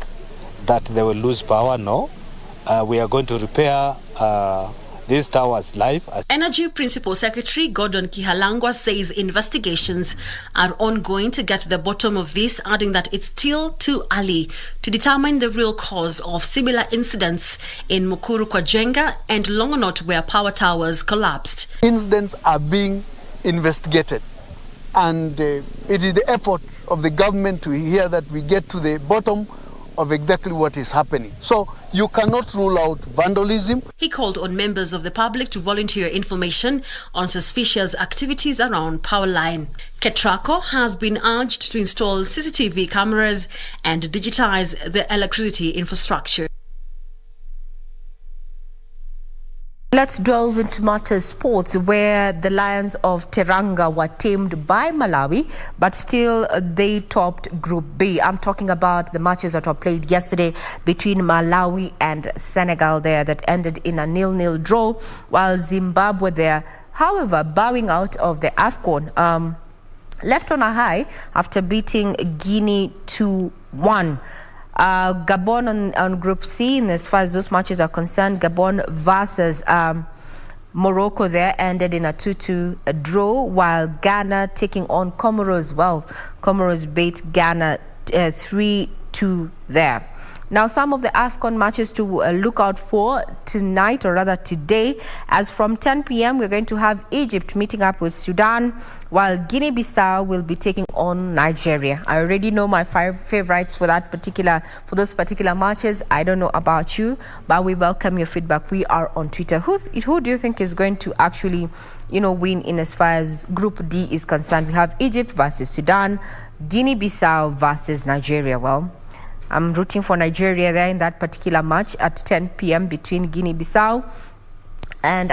that they will lose power. No. We are going to repair these towers live. Energy Principal Secretary Gordon Kihalangwa says investigations are ongoing to get to the bottom of this, adding that it's still too early to determine the real cause of similar incidents in Mukuru kwa Jenga and Longonot, where power towers collapsed. Incidents are being investigated, and it is the effort of the government to hear that we get to the bottom of exactly what is happening. So you cannot rule out vandalism. He called on members of the public to volunteer information on suspicious activities around power line. KETRACO has been urged to install CCTV cameras and digitize the electricity infrastructure. Let's delve into matters sports, where the Lions of Teranga were tamed by Malawi, but still they topped Group B. I'm talking about the matches that were played yesterday between Malawi and Senegal there, that ended in a 0-0 draw, while Zimbabwe there, however, bowing out of the AFCON, left on a high after beating Guinea 2-1. Gabon on Group C, and as far as those matches are concerned, Gabon versus Morocco there ended in a 2-2 draw, while Ghana taking on Comoros. Well, Comoros beat Ghana 3-2 there. Now, some of the AFCON matches to look out for tonight, or rather today, as from 10 p.m. we're going to have Egypt meeting up with Sudan, while Guinea-Bissau will be taking on Nigeria. I already know my 5 favorites for those particular matches. I don't know about you, but we welcome your feedback. We are on Twitter. Who do you think is going to actually, win in as far as Group D is concerned? We have Egypt versus Sudan, Guinea-Bissau versus Nigeria. Well, I'm rooting for Nigeria there in that particular match at 10 p.m. between Guinea-Bissau and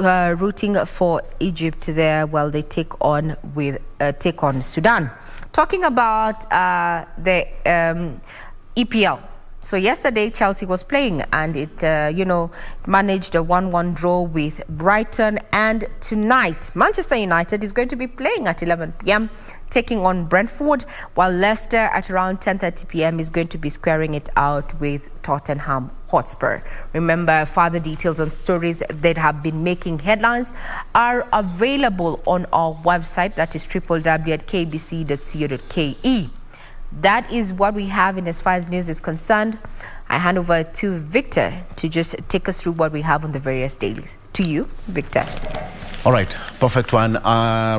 rooting for Egypt there while they take on Sudan. Talking about the EPL. So yesterday Chelsea was playing and it managed a 1-1 draw with Brighton, and tonight Manchester United is going to be playing at 11 p.m. taking on Brentford, while Leicester at around 10:30 p.m. is going to be squaring it out with Tottenham Hotspur. Remember, further details on stories that have been making headlines are available on our website, that is www.kbc.co.ke. That is what we have in as far as news is concerned. I hand over to Victor to just take us through what we have on the various dailies. To you, Victor. All right, perfect one.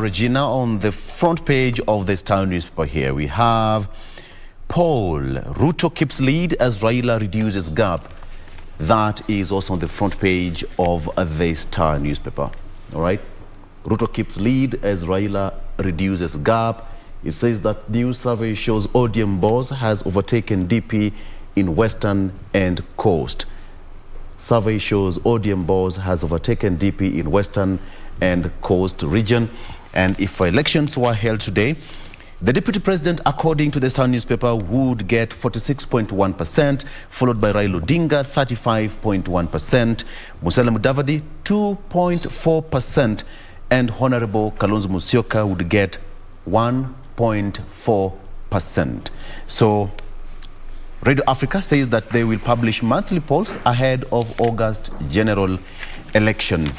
Regina, on the front page of the Star newspaper here, we have poll. Ruto keeps lead as Raila reduces gap. That is also on the front page of the Star newspaper. All right, Ruto keeps lead as Raila reduces gap. It says that new survey shows ODM boss has overtaken DP in Western and Coast. Survey shows ODM boss has overtaken DP in Western and Coast region. And if elections were held today, the deputy president, according to the Star newspaper, would get 46.1%, followed by Raila Odinga, 35.1%, Musalia Mudavadi, 2.4%, and Honorable Kalonzo Musyoka would get 1.4%. So Radio Africa says that they will publish monthly polls ahead of August general election.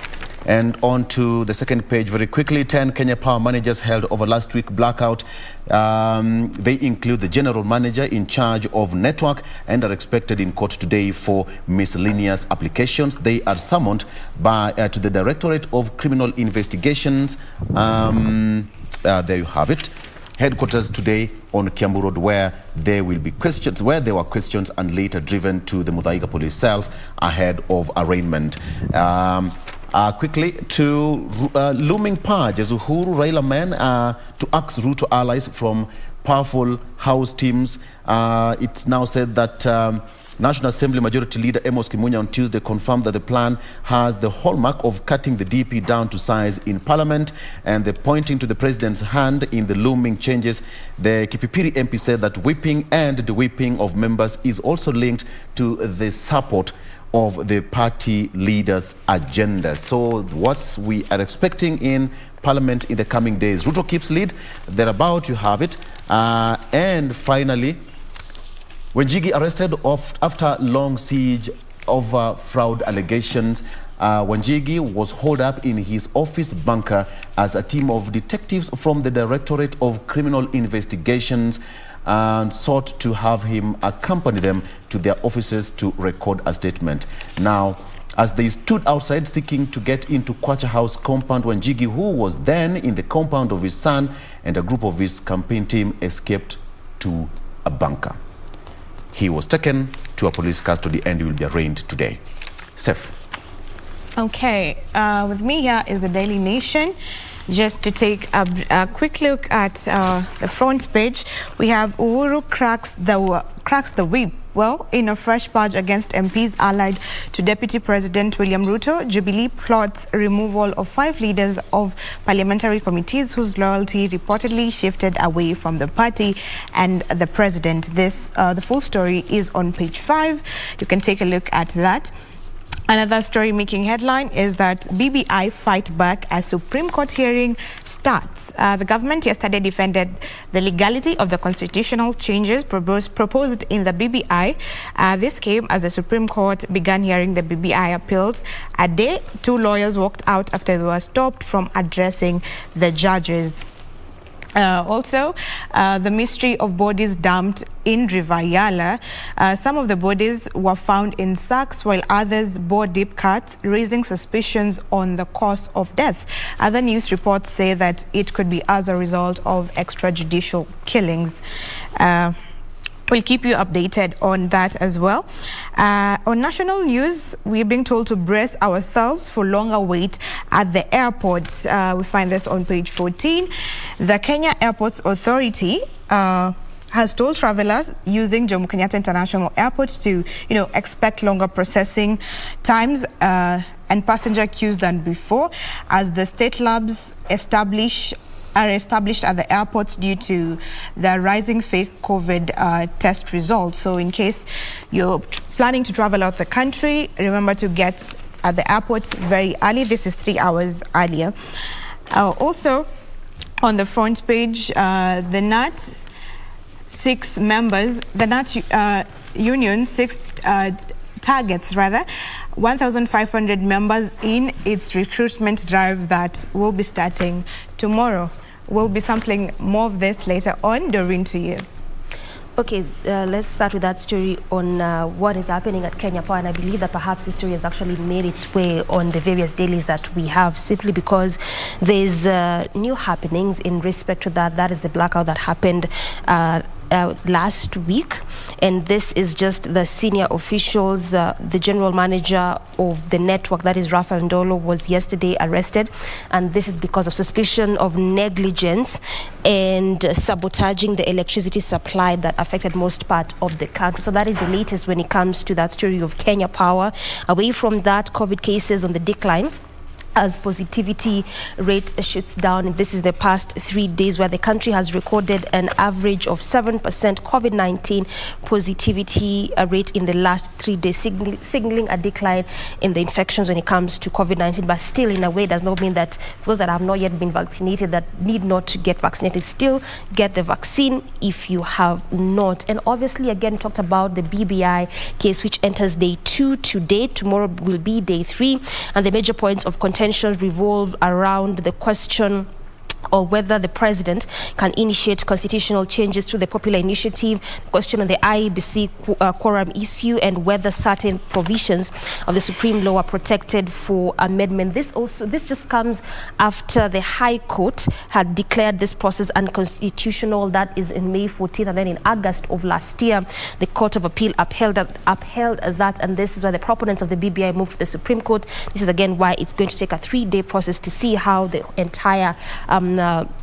And on to the second page very quickly. 10 Kenya Power managers held over last week blackout. They include the general manager in charge of network and are expected in court today for miscellaneous applications. They are summoned to the Directorate of Criminal Investigations. There you have it. Headquarters today on Kiambu Road, where there were questions and later driven to the Muthaiga police cells ahead of arraignment. Quickly to looming purge as Uhuru Raila men to axe Ruto allies from powerful House teams. It's now said that National Assembly Majority Leader Amos Kimunya on Tuesday confirmed that the plan has the hallmark of cutting the DP down to size in Parliament, and they're pointing to the President's hand in the looming changes. The Kipipiri MP said that whipping and the whipping of members is also linked to the support of the party leaders' agenda. So what we are expecting in Parliament in the coming days, Ruto keeps lead, thereabout you have it. And finally, Wanjigi arrested after long siege over fraud allegations. Wanjigi was holed up in his office bunker as a team of detectives from the Directorate of Criminal Investigations sought to have him accompany them to their offices to record a statement. Now, as they stood outside seeking to get into Kwacha House compound, Wanjigi, who was then in the compound of his son and a group of his campaign team, escaped to a bunker. He was taken to a police custody and he will be arraigned today. Steph. Okay, with me here is the Daily Nation. Just to take a quick look at the front page, we have Uhuru cracks the whip. Well, in a fresh purge against MPs allied to Deputy President William Ruto, Jubilee plots removal of 5 leaders of parliamentary committees whose loyalty reportedly shifted away from the party and the president. The full story is on page 5. You can take a look at that. Another story making headline is that BBI fight back as Supreme Court hearing starts. The government yesterday defended the legality of the constitutional changes proposed in the BBI. This came as the Supreme Court began hearing the BBI appeals. A day, 2 lawyers walked out after they were stopped from addressing the judges. Also, the mystery of bodies dumped in River Yala. Some of the bodies were found in sacks while others bore deep cuts, raising suspicions on the cause of death. Other news reports say that it could be as a result of extrajudicial killings. We'll keep you updated on that as well. On national news, we're being told to brace ourselves for longer wait at the airport. We find this on page 14. The Kenya Airports Authority has told travelers using Jomo Kenyatta International Airport to, expect longer processing times and passenger queues than before, as the state labs are established at the airports due to the rising fake COVID test results. So in case you're planning to travel out the country, remember to get at the airports very early. This is 3 hours earlier. Also, on the front page, the NAT union targets 1,500 members in its recruitment drive that will be starting tomorrow. We'll be sampling more of this later on. Doreen, to you. Okay, let's start with that story on what is happening at Kenya Power, and I believe that perhaps this story has actually made its way on the various dailies that we have, simply because there's new happenings in respect to that. That is the blackout that happened last week, and this is just the senior officials. The general manager of the network, that is Rafael Ndolo, was yesterday arrested, and this is because of suspicion of negligence and sabotaging the electricity supply that affected most part of the country. So that is the latest when it comes to that story of Kenya Power. Away from that, COVID cases on the decline as positivity rate shoots down. And this is the past 3 days where the country has recorded an average of 7% COVID-19 positivity rate in the last 3 days, signaling a decline in the infections when it comes to COVID-19. But still, in a way, does not mean that for those that have not yet been vaccinated, that need not to get vaccinated, still get the vaccine if you have not. And obviously, again, talked about the BBI case, which enters day 2 today. Tomorrow will be day 3. And the major points of contention revolve around the question or whether the president can initiate constitutional changes through the popular initiative, question on the IEBC quorum issue, and whether certain provisions of the Supreme Law are protected for amendment. This just comes after the High Court had declared this process unconstitutional. That is in May 14th, and then in August of last year, the Court of Appeal upheld that, and this is why the proponents of the BBI moved to the Supreme Court. This is again why it's going to take a 3-day process to see how the entire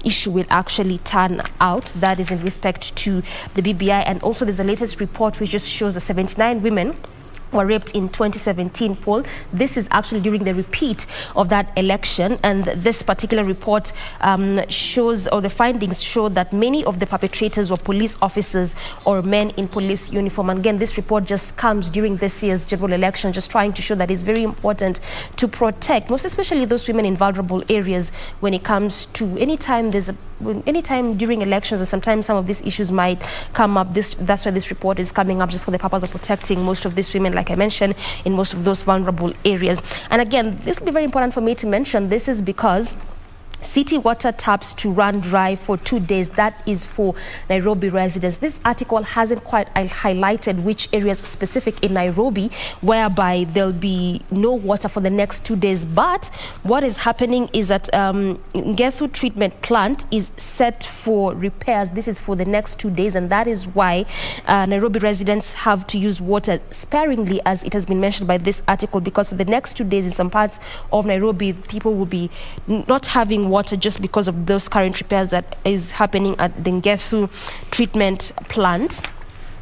issue will actually turn out. That is in respect to the BBI. And also there's a latest report which just shows that 79 women were raped in 2017 poll. This is actually during the repeat of that election, and this particular report shows, or the findings show, that many of the perpetrators were police officers or men in police uniform. And again, this report just comes during this year's general election, just trying to show that it's very important to protect, most especially those women in vulnerable areas, when it comes to anytime during elections, and sometimes some of these issues might come up. That's why this report is coming up, just for the purpose of protecting most of these women, like I mentioned, in most of those vulnerable areas. And again, this will be very important for me to mention. This is because city water taps to run dry for 2 days. That is for Nairobi residents. This article hasn't quite highlighted which areas specific in Nairobi whereby there'll be no water for the next 2 days. But what is happening is that Ngethu treatment plant is set for repairs. This is for the next 2 days, and that is why Nairobi residents have to use water sparingly, as it has been mentioned by this article, because for the next 2 days in some parts of Nairobi, people will be not having water just because of those current repairs that is happening at the Ngethu treatment plant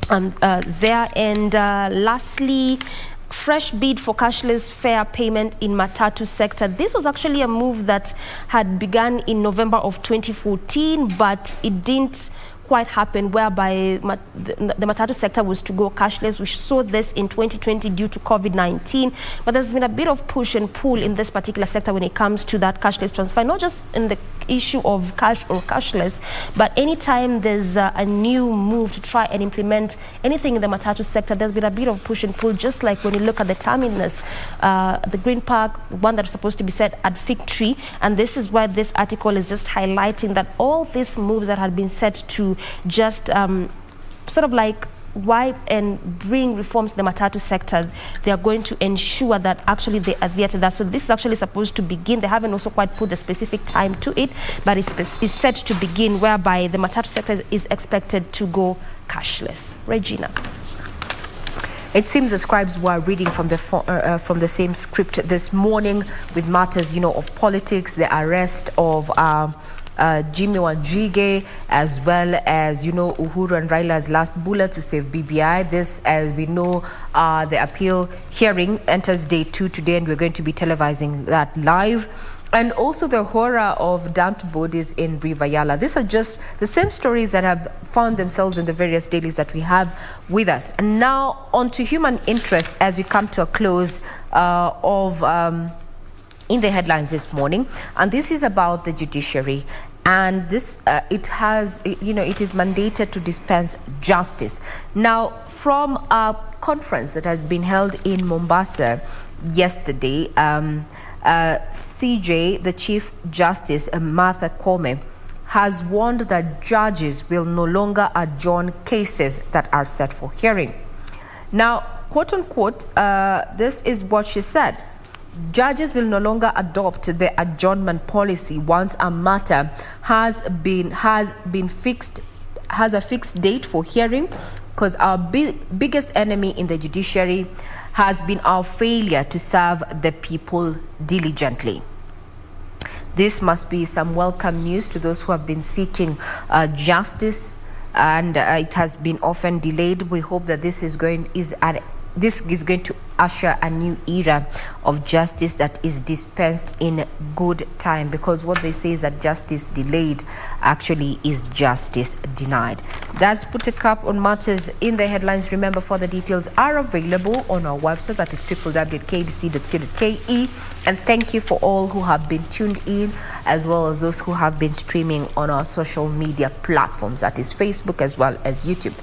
there. And lastly, fresh bid for cashless fare payment in Matatu sector. This was actually a move that had begun in November of 2014, but it didn't quite happen, whereby the Matatu sector was to go cashless. We saw this in 2020 due to COVID-19, but there's been a bit of push and pull in this particular sector when it comes to that cashless transfer, not just in the issue of cash or cashless, but anytime there's a new move to try and implement anything in the Matatu sector, there's been a bit of push and pull, just like when you look at the terminus, the Green Park, one that's supposed to be set at Fig Tree. And this is why this article is just highlighting that all these moves that had been set to just sort of like wipe and bring reforms to the Matatu sector, they are going to ensure that actually they adhere to that. So this is actually supposed to begin. They haven't also quite put a specific time to it, but it's set to begin, whereby the Matatu sector is expected to go cashless. Regina. It seems the scribes were reading from the same script this morning with matters, of politics, the arrest of Jimmy Wanjige, as well as, Uhuru and Raila's last bullet to save BBI. This, as we know, the appeal hearing enters day 2 today, and we're going to be televising that live. And also the horror of dumped bodies in River Yala. These are just the same stories that have found themselves in the various dailies that we have with us. And now on to human interest as we come to a close in the headlines this morning. And this is about the judiciary. And this, it is mandated to dispense justice. Now, from a conference that has been held in Mombasa yesterday, CJ, the Chief Justice, Martha Koome, has warned that judges will no longer adjourn cases that are set for hearing. Now, quote unquote, this is what she said. Judges will no longer adopt the adjournment policy once a matter has a fixed date for hearing, because our biggest enemy in the judiciary has been our failure to serve the people diligently. This must be some welcome news to those who have been seeking justice, and it has been often delayed. We hope that this is going to usher a new era of justice that is dispensed in good time, because what they say is that justice delayed actually is justice denied. That's put a cap on matters in the headlines. Remember, further details are available on our website, that is www.kbc.co.ke. And thank you for all who have been tuned in, as well as those who have been streaming on our social media platforms, that is Facebook as well as YouTube.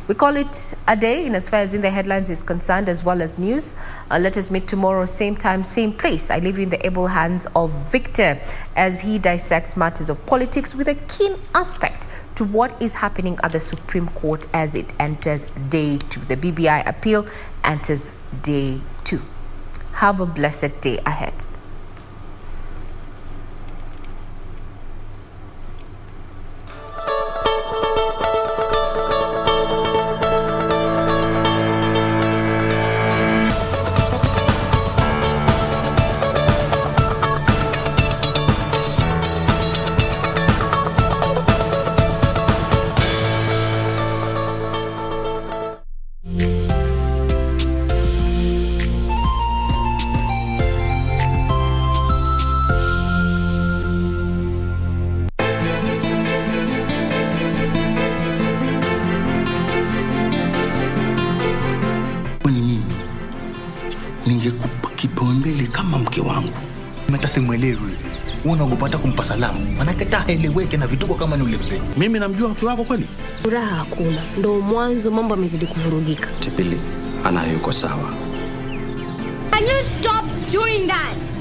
We call it a day in as far as in the headlines is concerned, as well as news. Let us meet tomorrow, same time, same place. I leave you in the able hands of Victor as he dissects matters of politics with a keen aspect to what is happening at the Supreme Court as it enters day 2. The BBI appeal enters day 2. Have a blessed day ahead. Unagopata kumpa salamu. Manake taeleweke na vituko kama ni ule mzee. Mimi namjua mke wako kweli? Furaha hakuna. Ndio mwanzo mambo yamezidi kuvurugika. Tipili anayuko sawa. Can you stop doing that?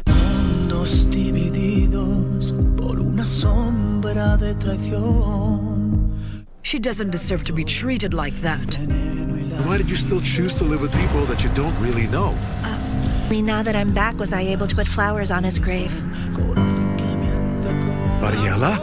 Mundos divididos por una sombra de traición. She doesn't deserve to be treated like that. Why did you still choose to live with people that you don't really know? Now that I'm back, was I able to put flowers on his grave? Mariela?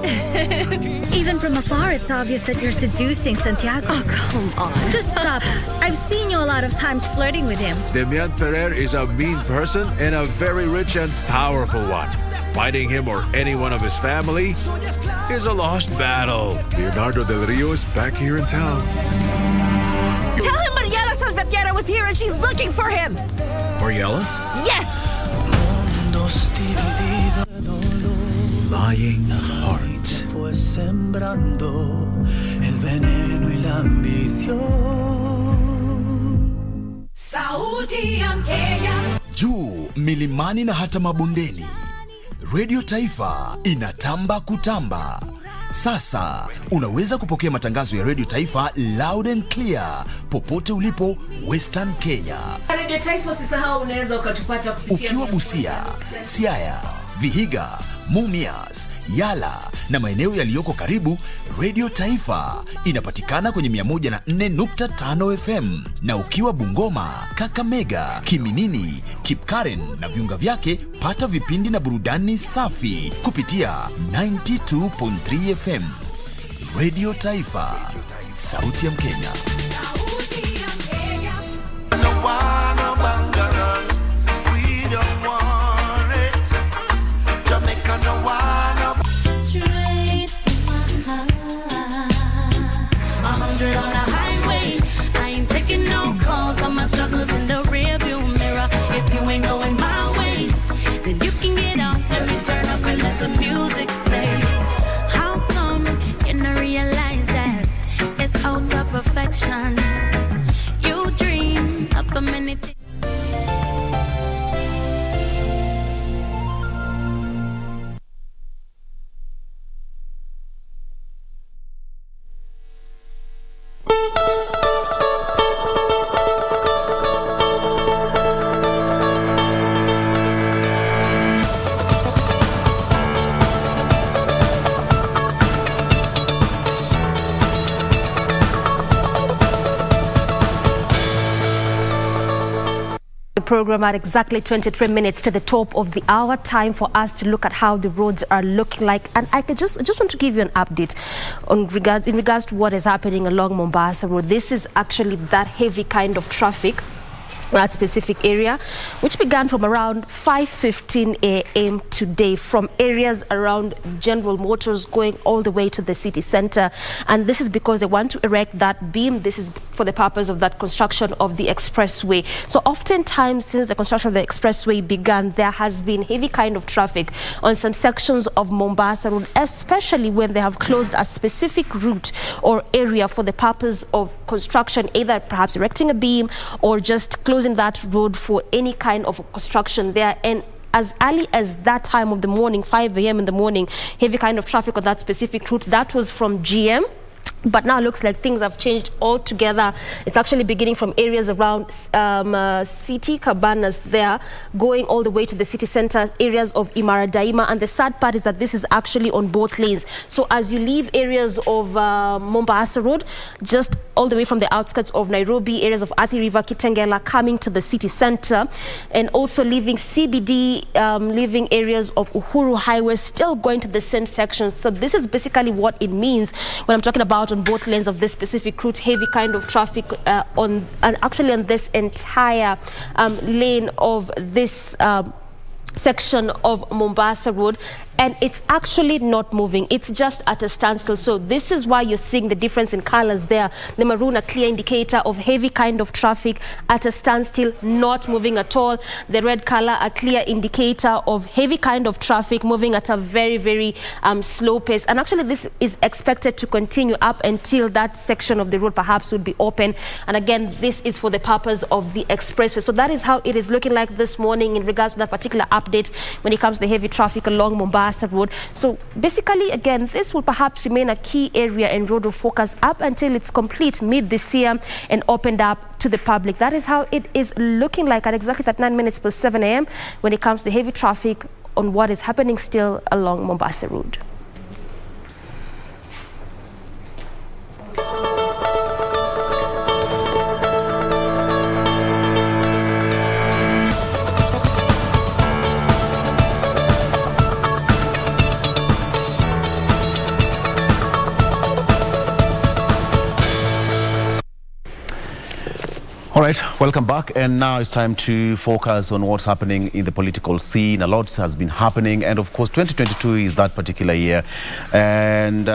Even from afar, it's obvious that you're seducing Santiago. Oh, come on. Just stop it. I've seen you a lot of times flirting with him. Demian Ferrer is a mean person and a very rich and powerful one. Fighting him or any one of his family is a lost battle. Leonardo Del Rio is back here in town. Tell him Mariela Salvatierra was here and she's looking for him. Mariela? Yes! Lying heart. Juu milimani na hata mabondeni, Radio Taifa inatamba kutamba. Sasa unaweza kupokea matangazo ya Radio Taifa loud and clear popote ulipo Western Kenya. Radio Taifa usisahau, unaweza ukatupata kupitia ukiwa Busia, Siaya, Vihiga, Mumias, Yala na maeneo yaliyoko karibu. Radio Taifa inapatikana kwenye 104.5 FM, na ukiwa Bungoma, Kakamega, Kiminini, Kipkaren na viunga vyake, pata vipindi na burudani safi kupitia 92.3 FM. Radio Taifa, sauti ya Mkenya. program at exactly 23 minutes to the top of the hour. Time for us to look at how the roads are looking like. And I could just want to give you an update in regards to what is happening along Mombasa Road. This is actually that heavy kind of traffic, that specific area, which began from around 5:15 a.m. today from areas around General Motors going all the way to the city center. And this is because they want to erect that beam. This is for the purpose of that construction of the expressway. So oftentimes since the construction of the expressway began, there has been heavy kind of traffic on some sections of Mombasa Road, especially when they have closed a specific route or area for the purpose of construction, either perhaps erecting a beam or just closing that road for any kind of construction there. And as early as that time of the morning, 5 a.m. in the morning, heavy kind of traffic on that specific route. That was from GM. But now it looks like things have changed altogether. It's actually beginning from areas around city cabanas there, going all the way to the city center, areas of Imara Daima. And the sad part is that this is actually on both lanes. So as you leave areas of Mombasa Road, just all the way from the outskirts of Nairobi, areas of Athi River, Kitengela, coming to the city center, and also leaving CBD, leaving areas of Uhuru Highway, still going to the same sections. So this is basically what it means when I'm talking about on both lanes of this specific route, heavy kind of traffic on this entire lane of this section of Mombasa Road. And it's actually not moving. It's just at a standstill. So this is why you're seeing the difference in colors there. The maroon, a clear indicator of heavy kind of traffic at a standstill, not moving at all. The red color, a clear indicator of heavy kind of traffic moving at a very, very slow pace. And actually this is expected to continue up until that section of the road perhaps would be open. And again, this is for the purpose of the expressway. So that is how it is looking like this morning in regards to that particular update when it comes to the heavy traffic along Mombasa Road. So basically, again, this will perhaps remain a key area and road of focus up until it's complete mid this year and opened up to the public. That is how it is looking like at exactly 39 minutes past 7 a.m. when it comes to heavy traffic on what is happening still along Mombasa Road. All right, welcome back. And now it's time to focus on what's happening in the political scene. A lot has been happening. And of course, 2022 is that particular year. And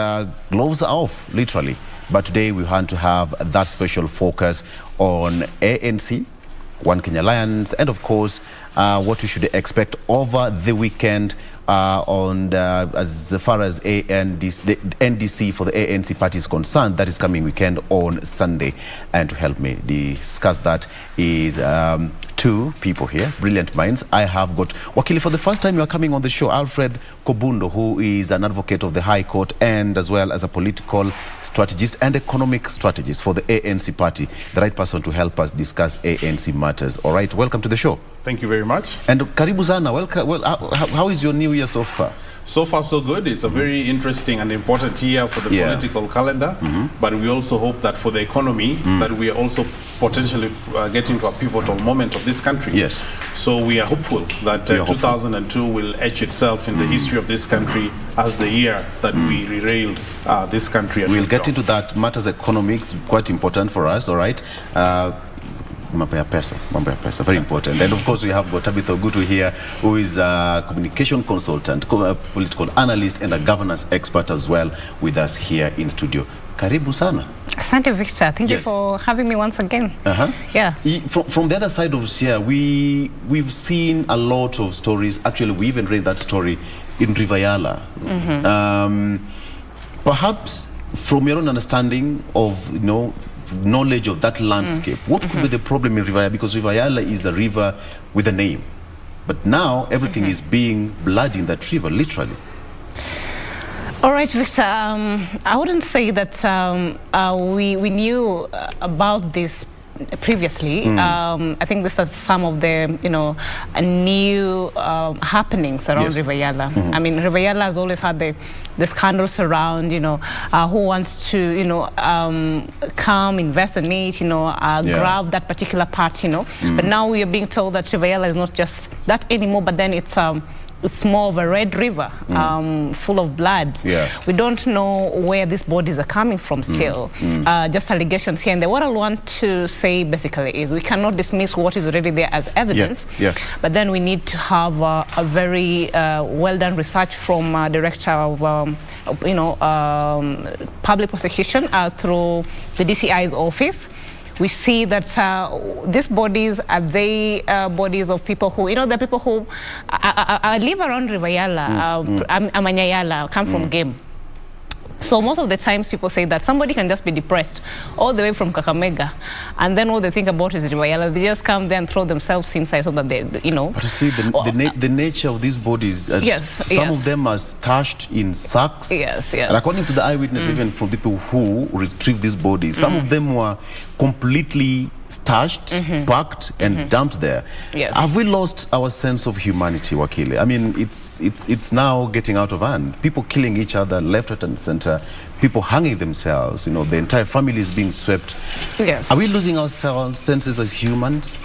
gloves are off, literally. But today we want to have that special focus on ANC, One Kenya Alliance, and of course, what we should expect over the weekend as far as the NDC for the ANC party is concerned. That is coming weekend on Sunday. And to help me discuss that is two people here, brilliant minds. I have got Wakili, for the first time you are coming on the show, Alfred Kobundo, who is an advocate of the High Court and as well as a political strategist and economic strategist for the ANC party. The right person to help us discuss ANC matters. All right, welcome to the show. Thank you very much. And karibu sana. Welcome. Well, how is your new year so far? So far, so good. It's a very interesting and important year for the political calendar, but we also hope that for the economy, that we are also potentially getting to a pivotal moment of this country. Yes. So we are hopeful that 2002 will etch itself in the history of this country as the year that we derailed this country. We'll get into that. Matters economics, quite important for us, all right? Mambo ya pesa, very important. And of course we have got Tabitha Ogutu here, who is a communication consultant, a political analyst and a governance expert as well with us here in studio. Karibu sana. Asante Victor, thank you for having me once again. Yeah. From the other side of Sia, we've seen a lot of stories. Actually, we even read that story in Rivayala. Perhaps from your own understanding of, knowledge of that landscape, what could be the problem in Rivayala? Because Rivayala is a river with a name, but now everything is being bloody in that river, literally. All right, Victor, I wouldn't say that we knew about this previously. I think this is some of the, new happenings around River Yala. I mean, River Yala has always had the scandals around, who wants to, come, invest in it, grab that particular part, But now we are being told that River Yala is not just that anymore, but then it's more of a red river, full of blood. We don't know where these bodies are coming from still. Just allegations here and there. What I want to say basically is we cannot dismiss what is already there as evidence, but then we need to have a very well done research from Director of Public Prosecution through the DCI's office. We see that these bodies are bodies of people who, there are people who live around River Yala, Amanyayala, come from game. So most of the times people say that somebody can just be depressed all the way from Kakamega, and then all they think about is River Yala. They just come there and throw themselves inside so that they, But you see, the nature of these bodies, some of them are stashed in sacks. And according to the eyewitness, even from people who retrieved these bodies, some of them were completely stashed, packed, and dumped there. Have we lost our sense of humanity, Wakili? I mean, it's now getting out of hand. People killing each other left, right, and center. People hanging themselves. The entire family is being swept. Are we losing our senses as humans?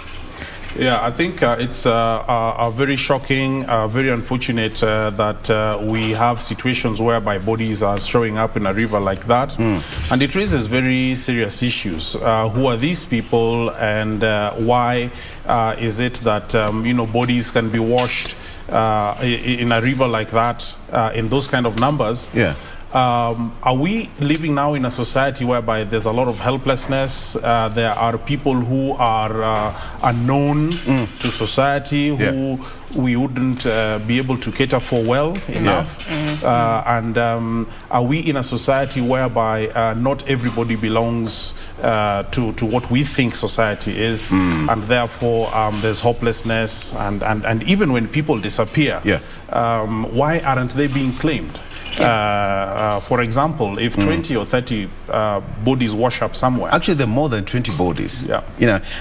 Yeah, I think it's very shocking, very unfortunate that we have situations whereby bodies are showing up in a river like that. And it raises very serious issues. Who are these people, and why is it that, bodies can be washed in a river like that in those kind of numbers? Are we living now in a society whereby there's a lot of helplessness? There are people who are unknown to society, who we wouldn't be able to cater for well enough. And are we in a society whereby not everybody belongs to what we think society is, and therefore there's hopelessness, and even when people disappear, why aren't they being claimed? For example, if 20 or 30 bodies wash up somewhere. Actually, there are more than 20 bodies.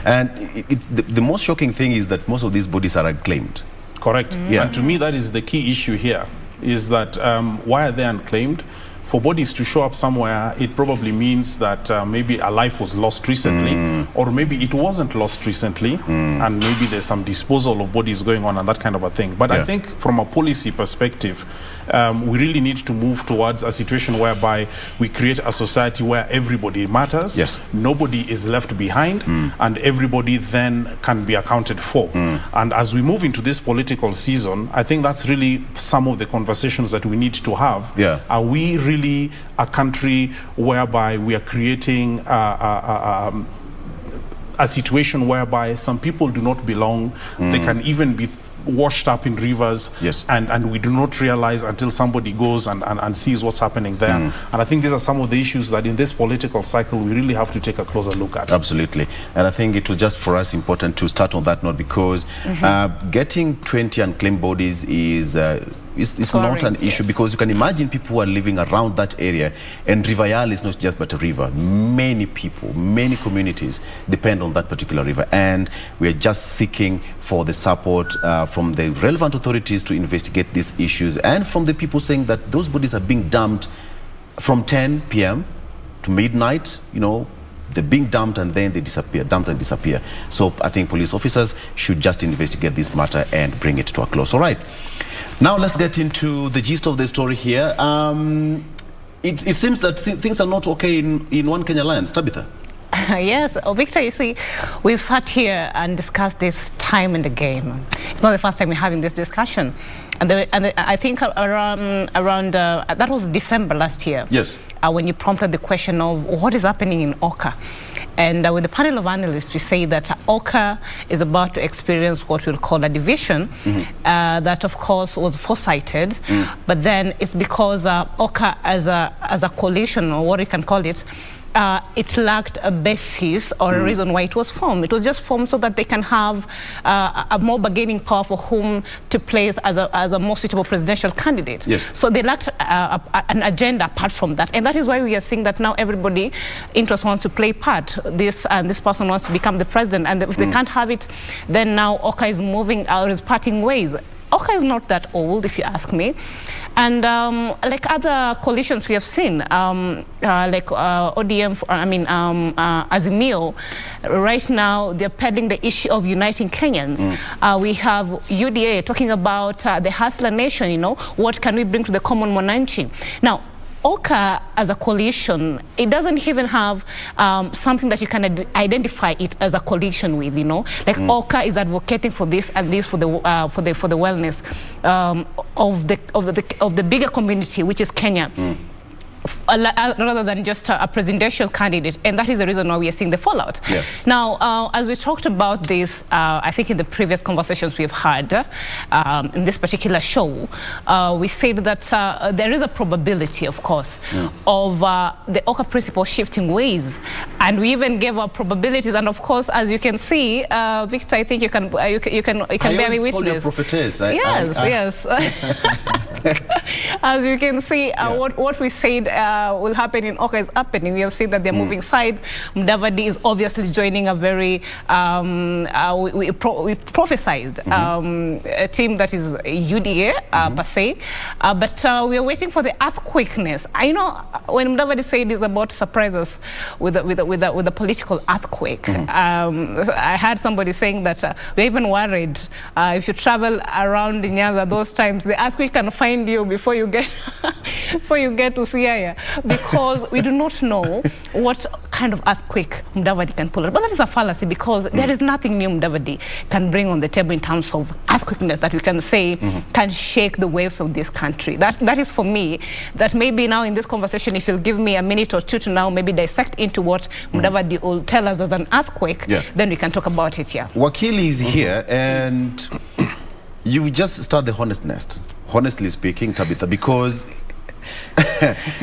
And it's the most shocking thing is that most of these bodies are unclaimed. Correct. And to me, that is the key issue here, is that why are they unclaimed? For bodies to show up somewhere, it probably means that maybe a life was lost recently, or maybe it wasn't lost recently, and maybe there's some disposal of bodies going on and that kind of a thing. But I think from a policy perspective, we really need to move towards a situation whereby we create a society where everybody matters, nobody is left behind, and everybody then can be accounted for. And as we move into this political season, I think that's really some of the conversations that we need to have. Are we really a country whereby we are creating a situation whereby some people do not belong? They can even be washed up in rivers, and we do not realize until somebody goes and sees what's happening there. And I think these are some of the issues that in this political cycle we really have to take a closer look at. Absolutely. And I think it was just for us important to start on that note, because getting 20 unclaimed bodies is not an issue, because you can imagine people who are living around that area, and River Yala is not just but a river. Many people, many communities depend on that particular river, and we are just seeking for the support from the relevant authorities to investigate these issues, and from the people saying that those bodies are being dumped from 10 p.m. to midnight, they're being dumped and then they disappear, dumped and disappear. So I think police officers should just investigate this matter and bring it to a close. All right. Now let's get into the gist of the story here. It seems that things are not okay in One Kenya lands. Tabitha? Yes, Victor, you see, we've sat here and discussed this time and again. It's not the first time we're having this discussion. And I think around that was December last year. Yes. When you prompted the question of what is happening in Oka. And with the panel of analysts, we say that Oka is about to experience what we'll call a division that, of course, was foresighted. But then it's because Oka as a coalition, or what you can call it, it lacked a basis or a reason why it was formed. It was just formed so that they can have a more bargaining power for whom to place as a more suitable presidential candidate. Yes. So they lacked an agenda apart from that. And that is why we are seeing that now everybody interest wants to play part. This person wants to become the president. And if they can't have it, then now Oka is moving out, is parting ways. Oka is not that old, if you ask me. And like other coalitions we have seen, like ODM, Azimio, right now they're peddling the issue of uniting Kenyans. We have UDA talking about the Hustler Nation, you know, what can we bring to the common Mwananchi? Now, Oka as a coalition, it doesn't even have something that you can identify it as a coalition with, you know. Like Oka is advocating for this and this for the wellness of the bigger community, which is Kenya. Rather than just a presidential candidate, and that is the reason why we are seeing the fallout. Yeah. Now, as we talked about this, I think in the previous conversations we've had in this particular show, we said that there is a probability, of course, of the Oka principle shifting ways, and we even gave our probabilities. And of course, as you can see, Victor, I think you can bear me witness. Prophetess. Yes. As you can see, what we said will happen in Oka is happening. We have seen that they're moving sides. Mudavadi is obviously joining a very, we prophesied a team that is UDA per se, but we are waiting for the earthquakeness. I know when Mudavadi said it's about to surprise us with a political earthquake. I had somebody saying that we're even worried if you travel around Nyanza those times, the earthquake can find you before you get to Siaya, because we do not know what kind of earthquake Mudavadi can pull out. But that is a fallacy, because there is nothing new Mudavadi can bring on the table in terms of earthquakeness that we can say can shake the waves of this country. That is for me, that maybe now in this conversation, if you'll give me a minute or two to now maybe dissect into what Mudavadi will tell us as an earthquake, then we can talk about it here. Wakili is here, and you've just started the hornet's nest, honestly speaking, Tabitha, because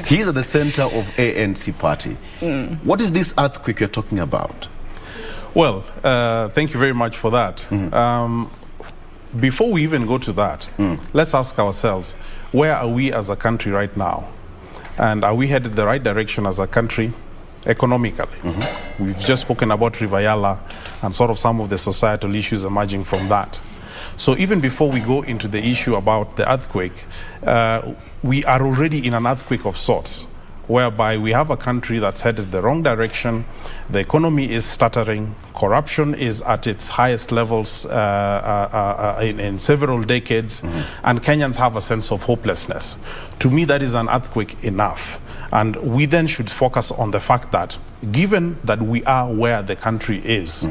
he's at the center of ANC party. What is this earthquake you're talking about? Well, thank you very much for that. Before we even go to that, let's ask ourselves, where are we as a country right now? And are we headed the right direction as a country economically? We've just spoken about River Yala and sort of some of the societal issues emerging from that. So even before we go into the issue about the earthquake, we are already in an earthquake of sorts, whereby we have a country that's headed the wrong direction, the economy is stuttering, corruption is at its highest levels in several decades, and Kenyans have a sense of hopelessness. To me, that is an earthquake enough. And we then should focus on the fact that, given that we are where the country is,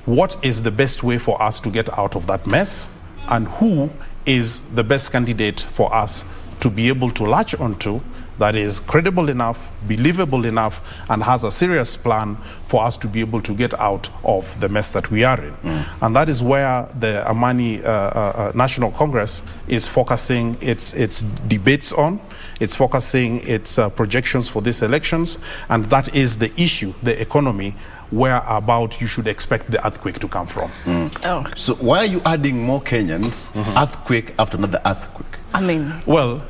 what is the best way for us to get out of that mess, and who is the best candidate for us to be able to latch onto that is credible enough, believable enough, and has a serious plan for us to be able to get out of the mess that we are in. And that is where the Amani National Congress is focusing its debates on. It's focusing its projections for these elections, and that is the issue, the economy, where about you should expect the earthquake to come from. So why are you adding more Kenyans, earthquake after another earthquake? Well,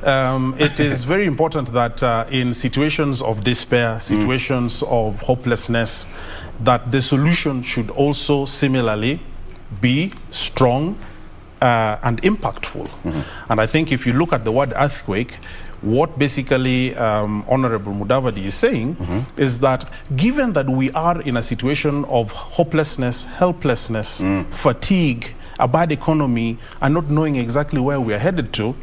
it is very important that in situations of despair, situations of hopelessness, that the solution should also similarly be strong and impactful. And I think if you look at the word earthquake, what basically Honorable Mudavadi is saying is that given that we are in a situation of hopelessness, helplessness, fatigue, a bad economy, and not knowing exactly where we are headed to,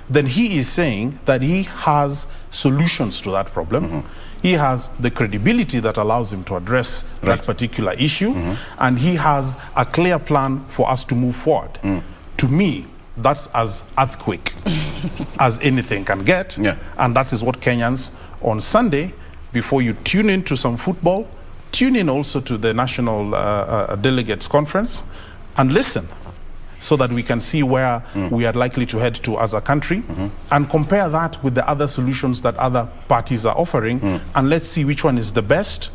then he is saying that he has solutions to that problem. He has the credibility that allows him to address that particular issue, and he has a clear plan for us to move forward. To me, that's as earthquake as anything can get, and that is what Kenyans on Sunday, before you tune into some football, tune in also to the National Delegates Conference and listen. so that we can see where we are likely to head to as a country, and compare that with the other solutions that other parties are offering, and let's see which one is the best,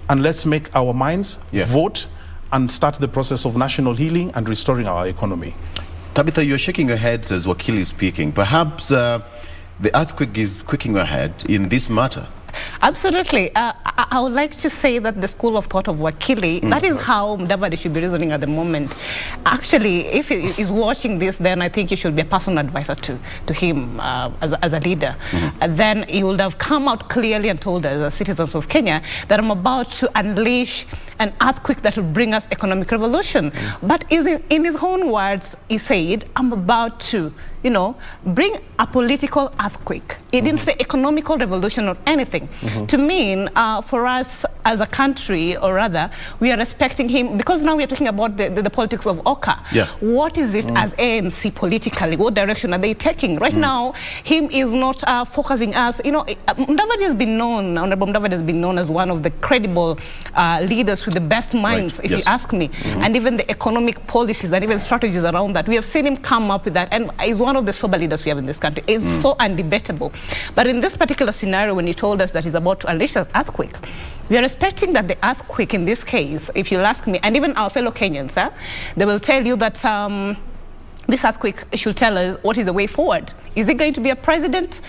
and let's make our minds, vote, and start the process of national healing and restoring our economy. Tabitha, you're shaking your head as Wakili is speaking. Perhaps the earthquake is quaking your head in this matter. Absolutely. I would like to say that the school of thought of Wakili, that is how Mudavadi should be reasoning at the moment. Actually, if he is watching this, then I think he should be a personal advisor to him as a leader. And then he would have come out clearly and told us, as citizens of Kenya, that I'm about to unleash an earthquake that will bring us economic revolution. But in his own words, he said, I'm about to, bring a political earthquake. He didn't say economical revolution or anything. To mean, for us as a country, or rather, we are respecting him, because now we are talking about the politics of Oka. What is it as ANC politically? What direction are they taking? Right now, him is not focusing us. Mudavadi has been known, Honorable Mudavadi has been known as one of the credible leaders with the best minds, if you ask me. And even the economic policies and even strategies around that, we have seen him come up with that, and is one of the sober leaders we have in this country. It's so undebatable. But in this particular scenario, when he told us that he's about to unleash an earthquake, we are expecting that the earthquake in this case, if you'll ask me, and even our fellow Kenyans, they will tell you that this earthquake should tell us what is the way forward. Is it going to be a president,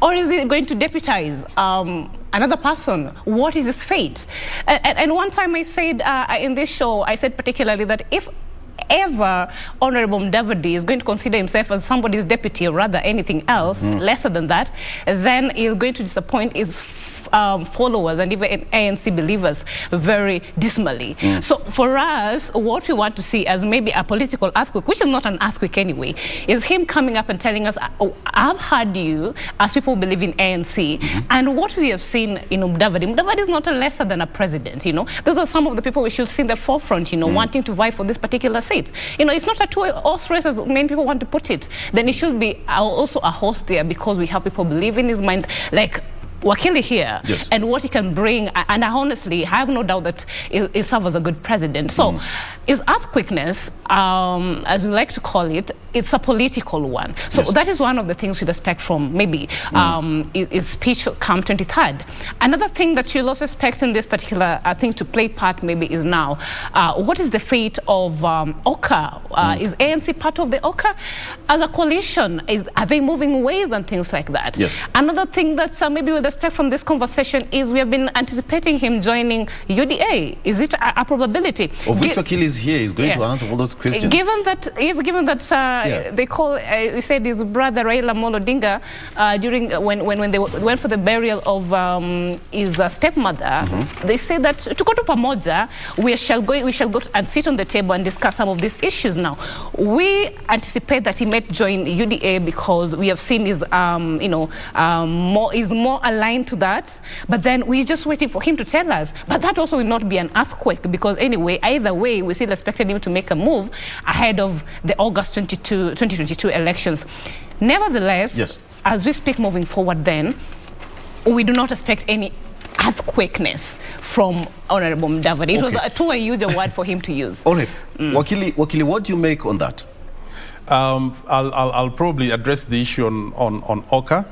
or is it going to deputize another person? What is his fate? And one time I said in this show, I said particularly that if ever Honorable Mudavadi is going to consider himself as somebody's deputy, or rather anything else lesser than that, then he's going to disappoint his followers and even ANC believers very dismally. So for us, what we want to see as maybe a political earthquake, which is not an earthquake anyway, is him coming up and telling us, I've heard you as people who believe in ANC, and what we have seen in Mudavadi is not a lesser than a president. Those are some of the people we should see in the forefront, wanting to vie for this particular seat. It's not a two-horse race as many people want to put it. Then it should be also a horse there, because we have people believe in his mind, like Wakili here, and what he can bring, and I honestly have no doubt that he'll serve as a good president. So his earthquakeness, as we like to call it, it's a political one. So that is one of the things we'd expect from maybe his speech come 23rd. Another thing that you'll also expect in this particular thing to play part maybe is now, what is the fate of Oka? Is ANC part of the Oka? As a coalition, are they moving ways and things like that? Another thing that maybe we'll expect from this conversation is we have been anticipating him joining UDA. Is it a probability? Of which Wakili is here is going to answer all those questions. Given that they call, he said his brother Raila Amolo Odinga during when they went for the burial of his stepmother, they say that to go to pamoja, we shall go and sit on the table and discuss some of these issues. Now, we anticipate that he might join UDA because we have seen his is more aligned to that. But then we're just waiting for him to tell us. But that also will not be an earthquake, because anyway, either way, we still expected him to make a move ahead of the August 2022 elections. Nevertheless, as we speak moving forward, then we do not expect any earthquakeness from Honorable Mudavadi. It was too huge a word for him to use. All right. Wakili, what do you make on that? I'll probably address the issue on Oka,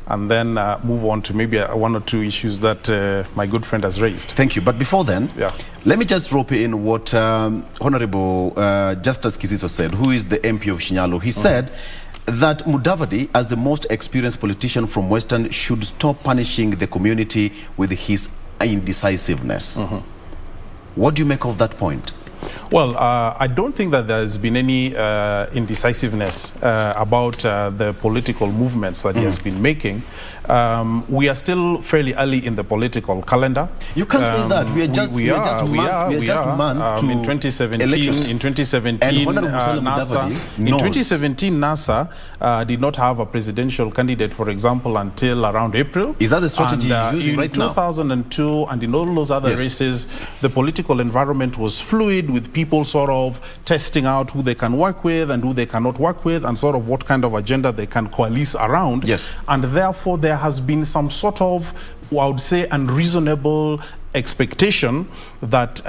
and then move on to maybe one or two issues that my good friend has raised. Thank you. But before then, let me just rope in what Honorable Justice Kizizo said, who is the MP of Shinyalo. He said that Mudavadi, as the most experienced politician from Western, should stop punishing the community with his indecisiveness. What do you make of that point? Well, I don't think that there's been any indecisiveness about the political movements that he has been making. We are still fairly early in the political calendar. You can't say that. We are just months to in 2017, NASA did not have a presidential candidate, for example, until around April. Is that the strategy you're using right now? In 2002 and in all those other races, the political environment was fluid, with people sort of testing out who they can work with and who they cannot work with, and sort of what kind of agenda they can coalesce around. And therefore, there has been some sort of, I would say, unreasonable expectation that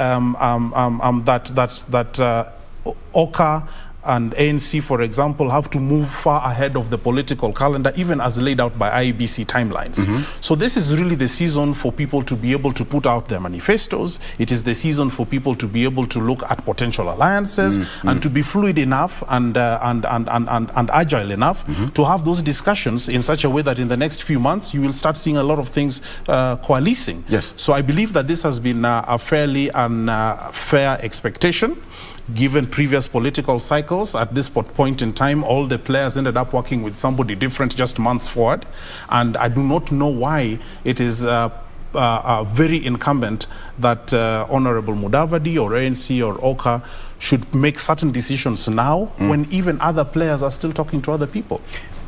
Oka and ANC, for example, have to move far ahead of the political calendar, even as laid out by IEBC timelines. So this is really the season for people to be able to put out their manifestos. It is the season for people to be able to look at potential alliances and to be fluid enough and agile enough to have those discussions in such a way that in the next few months you will start seeing a lot of things coalescing. Yes. So I believe that this has been a fairly fair expectation. Given previous political cycles, at this point in time, all the players ended up working with somebody different just months forward. And I do not know why it is very incumbent that Honorable Mudavadi or ANC or Oka should make certain decisions now when even other players are still talking to other people.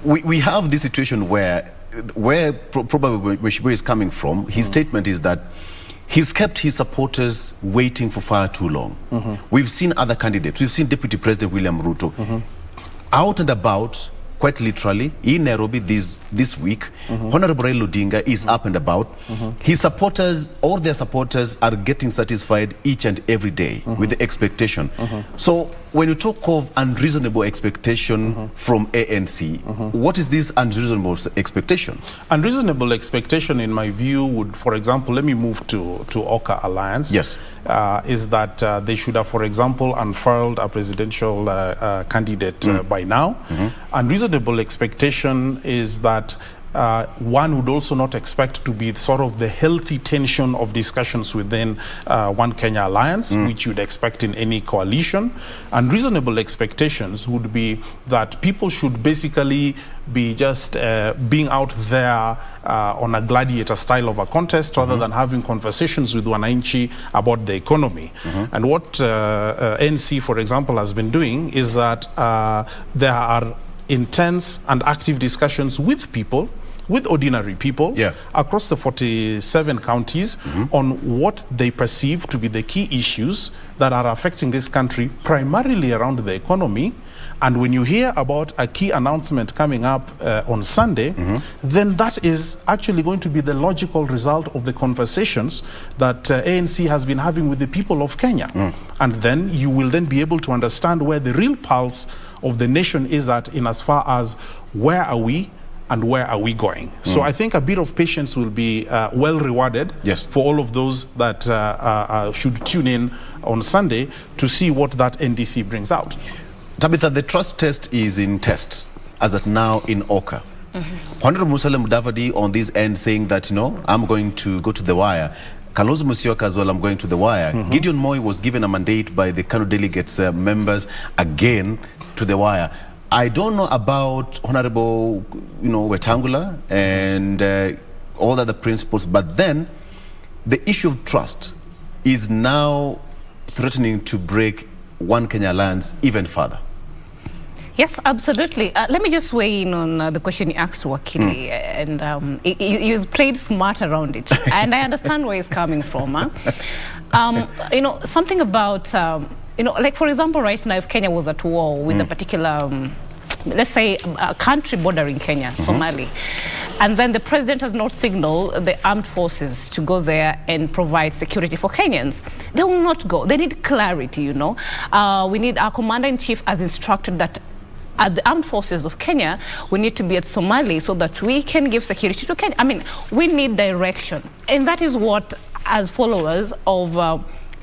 We have this situation where probably where is coming from, his statement is that he's kept his supporters waiting for far too long. We've seen other candidates. We've seen Deputy President William Ruto out and about, quite literally, in Nairobi this week. Honorable Raila Odinga is up and about. His supporters, all their supporters, are getting satisfied each and every day with the expectation. So when you talk of unreasonable expectation from ANC, what is this unreasonable expectation? Unreasonable expectation, in my view, would, for example, let me move to Oka Alliance. Yes. Is that they should have, for example, unfurled a presidential candidate by now. Unreasonable expectation is that one would also not expect to be sort of the healthy tension of discussions within One Kenya Alliance, which you'd expect in any coalition. Unreasonable expectations would be that people should basically be just being out there on a gladiator style of a contest rather than having conversations with wananchi about the economy. And what NC, for example, has been doing is that there are intense and active discussions with people, with ordinary people across the 47 counties on what they perceive to be the key issues that are affecting this country, primarily around the economy. And when you hear about a key announcement coming up on Sunday, then that is actually going to be the logical result of the conversations that ANC has been having with the people of Kenya. And then you will then be able to understand where the real pulse of the nation is at, in as far as where are we and where are we going. So I think a bit of patience will be well rewarded for all of those that should tune in on Sunday to see what that NDC brings out. Tabitha, the trust test is in test as at now in Oka. Honorable Musalia Mudavadi on this end saying that, you know, I'm going to go to the wire. Kalonzo Musyoka as well, I'm going to the wire. Gideon Moi was given a mandate by the Kanu delegates members again to the wire. I don't know about Honorable, Wetangula and all other principles, but then the issue of trust is now threatening to break One Kenya Alliance even further. Yes, absolutely. Let me just weigh in on the question you asked Wakili, and you played smart around it, and I understand where it's coming from. Something about, like for example, right now, if Kenya was at war with a particular, let's say, a country bordering Kenya, Somali, and then the president has not signaled the armed forces to go there and provide security for Kenyans, they will not go. They need clarity, We need our commander-in-chief has instructed that at the armed forces of Kenya, we need to be at Somali so that we can give security to Kenya. I mean, we need direction. And that is what, as followers of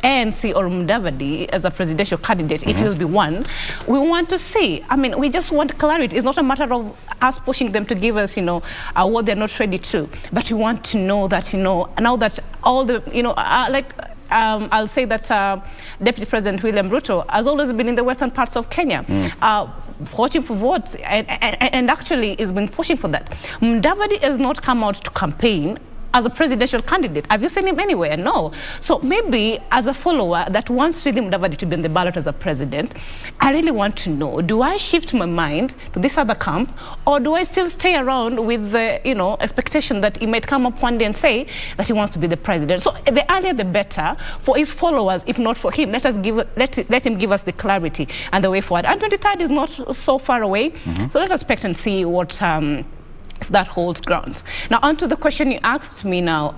ANC or Mudavadi as a presidential candidate, if he will be one, we want to see. I mean, we just want clarity. It's not a matter of us pushing them to give us, what they're not ready to. But we want to know that, now that all the, I'll say that Deputy President William Ruto has always been in the western parts of Kenya, voting for votes, and actually has been pushing for that. Mudavadi has not come out to campaign as a presidential candidate. Have you seen him anywhere? No. So maybe as a follower that wants really Mudavadi to be in the ballot as a president, I really want to know, do I shift my mind to this other camp, or do I still stay around with the, expectation that he might come up one day and say that he wants to be the president? So the earlier the better for his followers, if not for him. Let him give us the clarity and the way forward. And 23rd is not so far away. So let us expect and see what if that holds grounds. Now, on to the question you asked me now.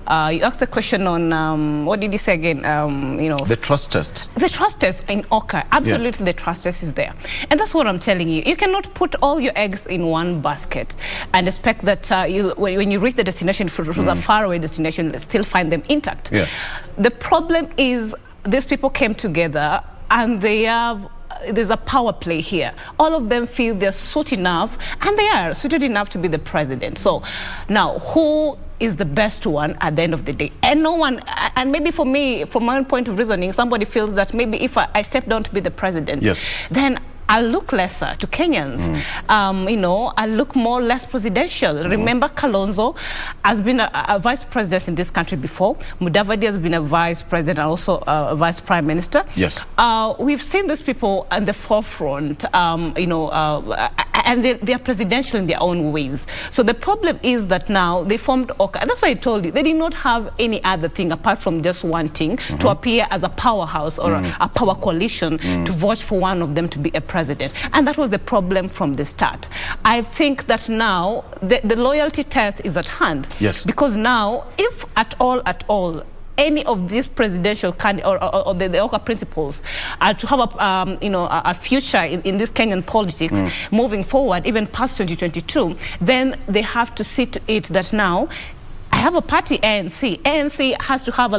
You asked the question on, what did you say again? The trust test. The trust test in Oka. Absolutely, the trust test is there. And that's what I'm telling you. You cannot put all your eggs in one basket and expect that when you reach the destination, if it was a faraway destination, you'll still find them intact. Yeah. The problem is these people came together and there's a power play here. All of them feel they're suited enough, and they are suited enough to be the president. So now, who is the best one at the end of the day? And no one, and maybe for me, from my own point of reasoning, somebody feels that maybe if I step down to be the president, then I'll look lesser to Kenyans. I'll look less presidential. Remember, Kalonzo has been a vice president in this country before. Mudavadi has been a vice president and also a vice prime minister. Yes. We've seen these people at the forefront, and they are presidential in their own ways. So the problem is that now they formed Oka. And that's why I told you, they did not have any other thing apart from just wanting to appear as a powerhouse or a power coalition to vote for one of them to be a president. And that was the problem from the start. I think that now the loyalty test is at hand. Yes. Because now, if at all, any of these presidential or the Oka principles are to have a future in this Kenyan politics moving forward, even past 2022, then they have to see to it that now I have a party, ANC. ANC has to have a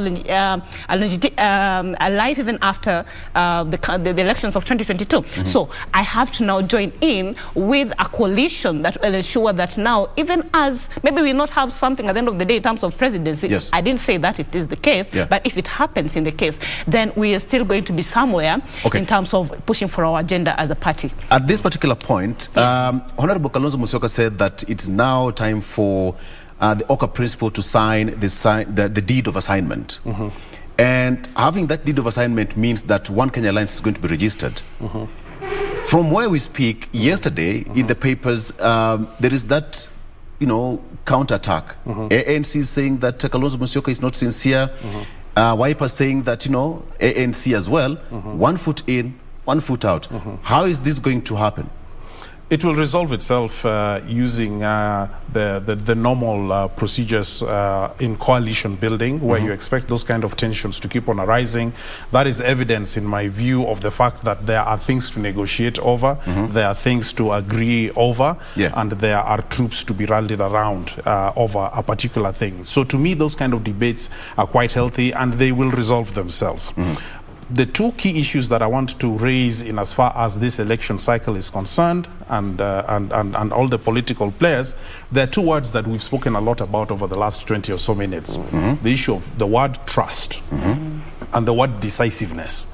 life even after the elections of 2022. So I have to now join in with a coalition that will ensure that now, even as maybe we not have something at the end of the day in terms of presidency, I didn't say that it is the case, but if it happens in the case, then we are still going to be somewhere in terms of pushing for our agenda as a party. At this particular point, Honorable Kalonzo Musyoka said that it's now time for the Oka principal to sign the deed of assignment. And having that deed of assignment means that One Kenya Alliance is going to be registered. From where we speak, yesterday in the papers, there is that, counterattack. ANC is saying that Kalonzo Musyoka is not sincere. Wiper saying that, ANC as well, 1 foot in, 1 foot out. How is this going to happen? It will resolve itself using the normal procedures in coalition building, where you expect those kind of tensions to keep on arising. That is evidence, in my view, of the fact that there are things to negotiate over, there are things to agree over, and there are troops to be rallied around over a particular thing. So to me, those kind of debates are quite healthy, and they will resolve themselves. The two key issues that I want to raise in as far as this election cycle is concerned, and all the political players, there are two words that we've spoken a lot about over the last 20 or so minutes. The issue of the word trust and the word decisiveness.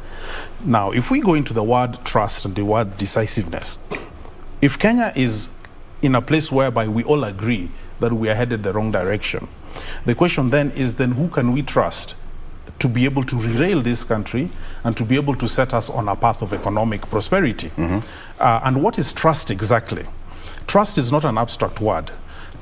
Now, if we go into the word trust and the word decisiveness, if Kenya is in a place whereby we all agree that we are headed the wrong direction, the question then is, who can we trust to be able to derail this country and to be able to set us on a path of economic prosperity? And what is trust exactly? Trust is not an abstract word.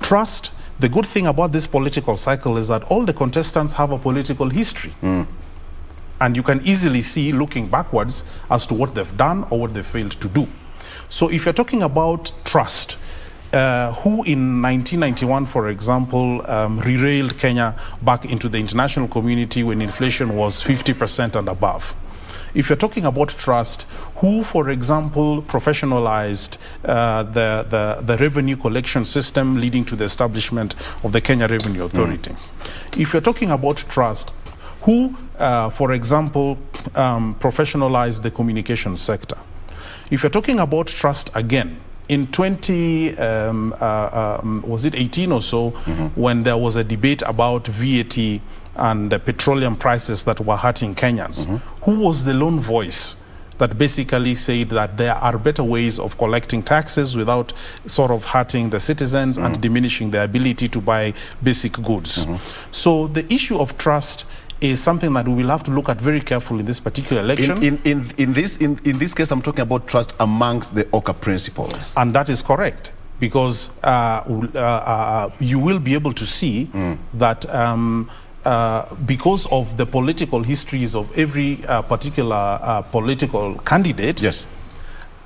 Trust, the good thing about this political cycle is that all the contestants have a political history. And you can easily see, looking backwards, as to what they've done or what they failed to do. So if you're talking about trust, who in 1991, for example, derailed Kenya back into the international community when inflation was 50% and above? If you're talking about trust, who, for example, professionalized the revenue collection system leading to the establishment of the Kenya Revenue Authority? If you're talking about trust, who, for example, professionalized the communication sector? If you're talking about trust again, in 2018 or so, when there was a debate about VAT and the petroleum prices that were hurting Kenyans, who was the lone voice that basically said that there are better ways of collecting taxes without sort of hurting the citizens and diminishing their ability to buy basic goods? So the issue of trust is something that we will have to look at very carefully in this particular election. In this case, I'm talking about trust amongst the Oka principles. And that is correct, because you will be able to see that because of the political histories of every particular political candidate,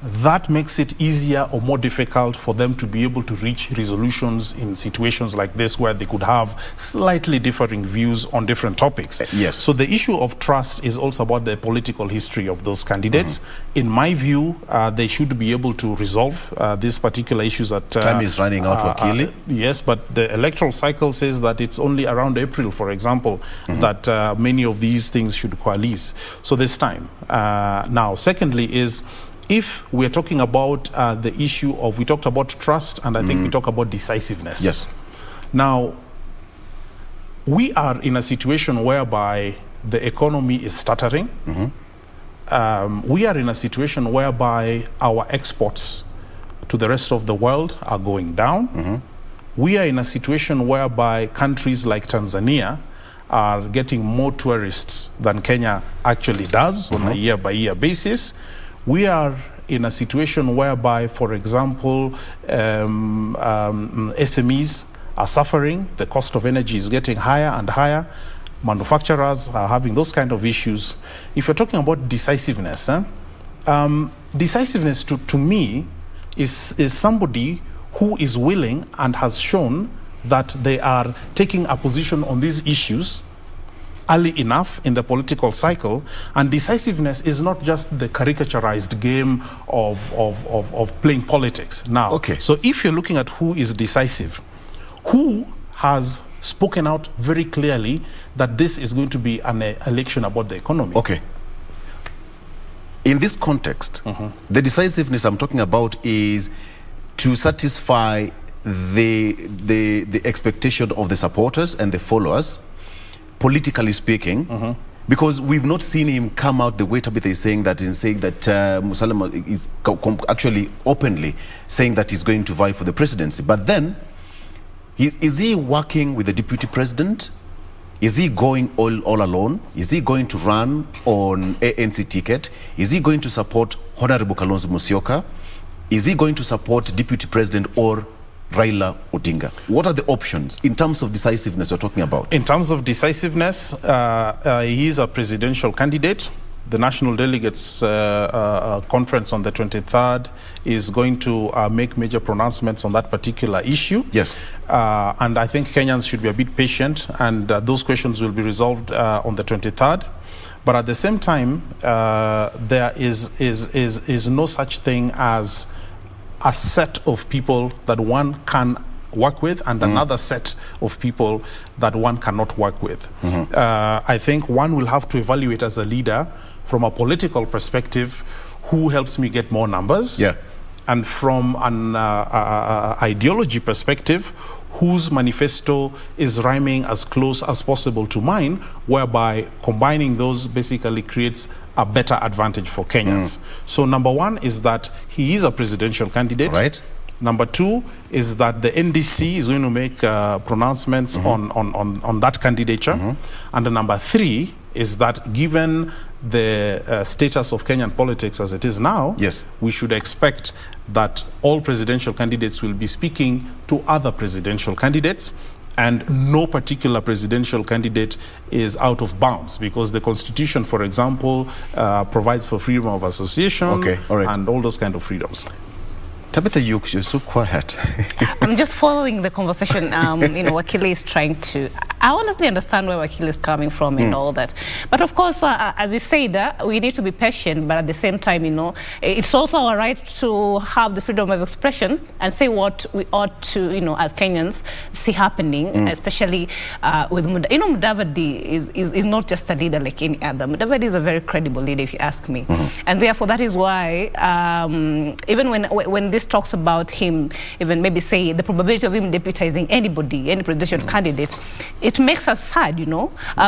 that makes it easier or more difficult for them to be able to reach resolutions in situations like this where they could have slightly differing views on different topics. Yes. So the issue of trust is also about the political history of those candidates. In my view, they should be able to resolve these particular issues at... Time is running out, Wakili. Yes, but the electoral cycle says that it's only around April, for example, that many of these things should coalesce. So there's time. Now, secondly is, if we're talking about the issue of, we talked about trust, and I think we talk about decisiveness. Yes. Now, we are in a situation whereby the economy is stuttering. We are in a situation whereby our exports to the rest of the world are going down. We are in a situation whereby countries like Tanzania are getting more tourists than Kenya actually does on a year-by-year basis. We are in a situation whereby, for example, SMEs are suffering. The cost of energy is getting higher and higher. Manufacturers are having those kind of issues. If you're talking about decisiveness, decisiveness to me is somebody who is willing and has shown that they are taking a position on these issues early enough in the political cycle. And decisiveness is not just the caricaturized game of playing politics. Now, so if you're looking at who is decisive, who has spoken out very clearly that this is going to be an election about the economy? Okay. In this context, the decisiveness I'm talking about is to satisfy the expectation of the supporters and the followers, politically speaking, because we've not seen him come out the way Tabitha is saying that, Musalia is actually openly saying that he's going to vie for the presidency. But then, is he working with the deputy president? Is he going all alone? Is he going to run on ANC ticket? Is he going to support Honorable Kalonzo Musyoka? Is he going to support deputy president or Raila Odinga? What are the options in terms of decisiveness you're talking about? In terms of decisiveness, he is a presidential candidate. The National Delegates Conference on the 23rd is going to make major pronouncements on that particular issue. Yes. And I think Kenyans should be a bit patient, and those questions will be resolved on the 23rd. But at the same time, there is no such thing as a set of people that one can work with and another set of people that one cannot work with. I think one will have to evaluate as a leader from a political perspective who helps me get more numbers, and from an ideology perspective, whose manifesto is rhyming as close as possible to mine, whereby combining those basically creates a better advantage for Kenyans. So number one is that he is a presidential candidate. Right. Number two is that the NDC is going to make pronouncements on that candidature. And the number three is that given the status of Kenyan politics as it is now, we should expect that all presidential candidates will be speaking to other presidential candidates, and no particular presidential candidate is out of bounds, because the Constitution, for example, provides for freedom of association and all those kind of freedoms. Tabitha, you're so quiet. I'm just following the conversation. Wakili is trying to... I honestly understand where Wakili is coming from and all that. But of course, as you said, we need to be patient, but at the same time, it's also our right to have the freedom of expression and say what we ought to, as Kenyans, see happening, especially with Mudavadi is not just a leader like any other. Mudavadi is a very credible leader, if you ask me. And therefore, that is why, even when this talks about him, even maybe say the probability of him deputizing anybody, any presidential candidate, it makes us sad,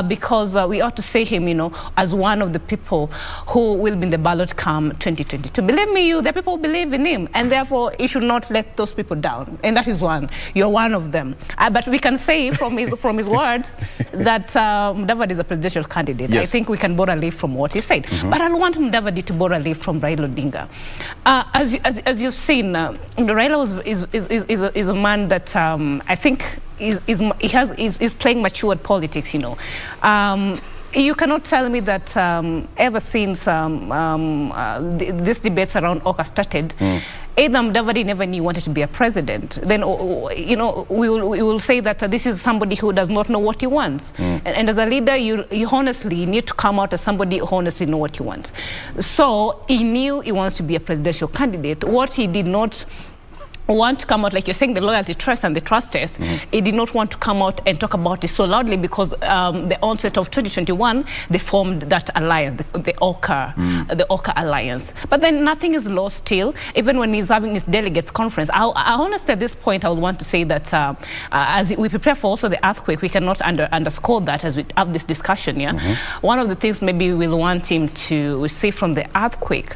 because we ought to say him, as one of the people who will be in the ballot come 2022. Believe me, the people believe in him, and therefore he should not let those people down. And that is one. You're one of them. But we can say from his words that Mudavadi is a presidential candidate. I think we can borrow a leaf from what he said. But I want Mudavadi to borrow a leaf from Raila Odinga. As you've seen, Raila is a man that I think is playing matured politics. You cannot tell me that ever since these debates around Oka started, either Mudavadi never knew he wanted to be a president. Then, you know, we will say that this is somebody who does not know what he wants. And as a leader, you honestly need to come out as somebody who honestly know what he wants. So he knew he wants to be a presidential candidate. What he did not want to come out, like you're saying, the loyalty trust and the trust test, he did not want to come out and talk about it so loudly because the onset of 2021, they formed that alliance, the Oka alliance. But then nothing is lost still, even when he's having his delegates conference. I honestly, at this point, I would want to say that as we prepare for also the earthquake, we cannot underscore that as we have this discussion, One of the things maybe we'll want him to see from the earthquake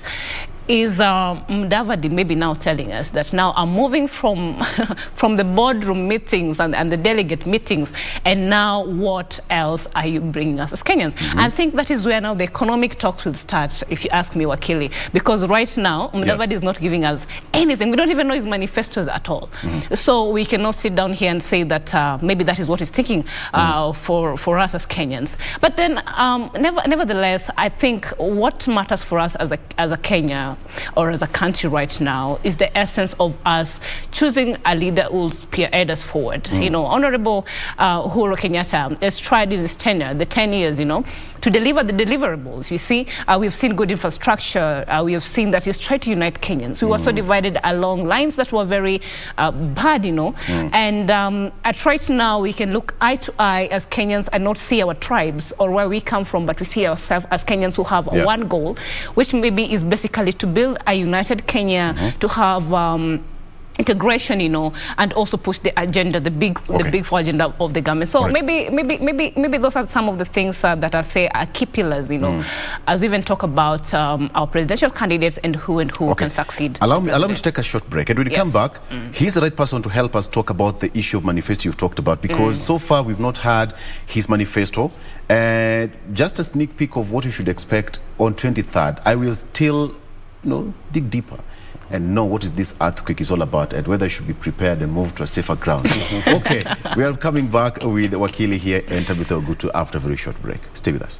is Mudavadi maybe now telling us that now I'm moving from from the boardroom meetings and the delegate meetings, and now what else are you bringing us as Kenyans? I think that is where now the economic talks will start, if you ask me, Wakili, because right now Mudavadi is not giving us anything. We don't even know his manifestos at all. So we cannot sit down here and say that maybe that is what he's thinking for us as Kenyans. But then nevertheless, I think what matters for us as a Kenya or as a country right now is the essence of us choosing a leader who will spearhead us forward. You know, Honorable Uhuru Kenyatta has tried in his tenure, the 10 years, you know, to deliver the deliverables. You see, we've seen good infrastructure. We have seen that he's tried to unite Kenyans. We were so divided along lines that were very bad, you know. And at right now, we can look eye to eye as Kenyans and not see our tribes or where we come from, but we see ourselves as Kenyans who have one goal, which maybe is basically to build a united Kenya, to have integration, you know, and also push the agenda, the big four agenda of the government. So maybe those are some of the things that I say are key pillars, you know, as we even talk about our presidential candidates and who can succeed. Allow me to take a short break, and when we come back, he's the right person to help us talk about the issue of manifesto you've talked about, because so far we've not had his manifesto. Just a sneak peek of what you should expect on 23rd. I will still, you know, dig deeper and know what is this earthquake is all about and whether I should be prepared and move to a safer ground. Okay, we are coming back with Wakili here and Tabitha Ogutu after a very short break. Stay with us.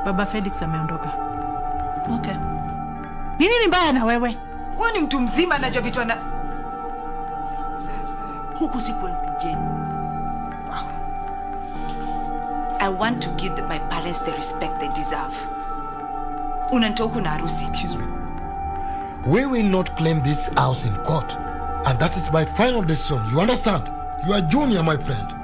Baba Felix ameondoka. Okay. Nini mbaya na wewe? Wewe ni mtu mzima, anajua vitu ana huku siku mjeni. Wow. I want to give my parents the respect they deserve. Unanitoa huku na harusi. Excuse me. We will not claim this house in court, and that is my final decision. You understand? You are junior, my friend.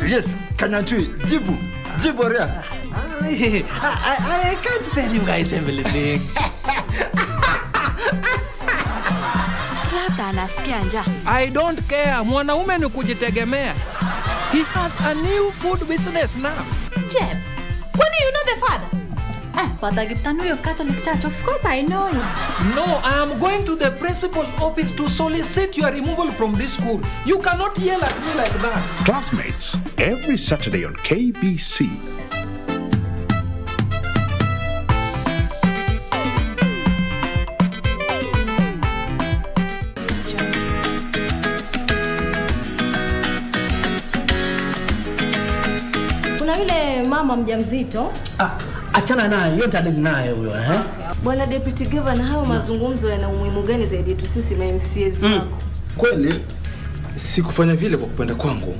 Yes, Kanyantui, Jibu, Jiboria. I can't tell you guys everything. I don't care. Mwanaume ni kujitegemea. He has a new food business now. Jeb, when you know the father? Father Gitanu of Catholic Church, of course I know him. No, I am going to the principal's office to solicit your removal from this school. You cannot yell at me like that. Classmates, every Saturday on KBC. Kuna yule mama mjamzito Achana naye, hiyo nitadili naye huyo Bwana Deputy Governor, hao mazungumzo yana umuhimu gani zaidi yetu sisi MCAs wako? Kweli sikufanya vile kwa kupenda kwangu,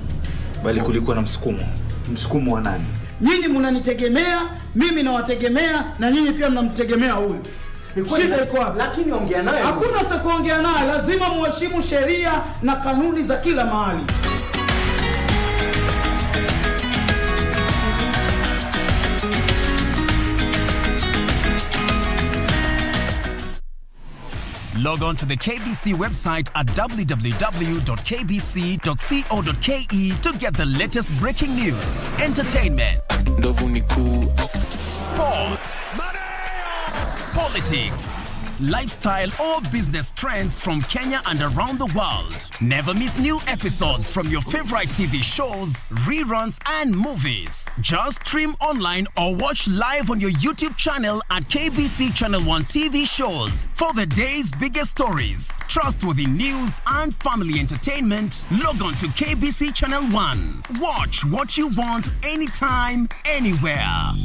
bali kulikuwa na msukumo. Msukumo wa nani? Nyinyi mnanitegemea, mimi nawategemea, na nyinyi pia mnamtegemea huyu. Shida iko wapi? Lakini ongea naye. Hakuna cha kuongea naye, lazima muheshimu sheria na kanuni za kila mahali. Log on to the KBC website at www.kbc.co.ke to get the latest breaking news, entertainment, sports, politics, lifestyle or business trends from Kenya and around the world. Never miss new episodes from your favorite TV shows, reruns and movies. Just stream online or watch live on your YouTube channel at KBC Channel 1 TV shows. For the day's biggest stories, trustworthy news and family entertainment, log on to KBC Channel 1. Watch what you want anytime, anywhere.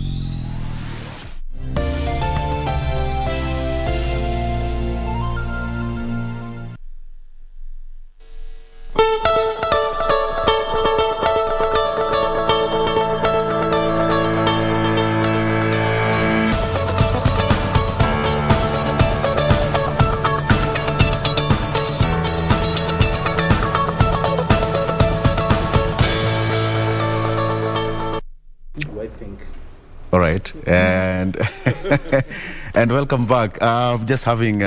All right, and and welcome back. Just having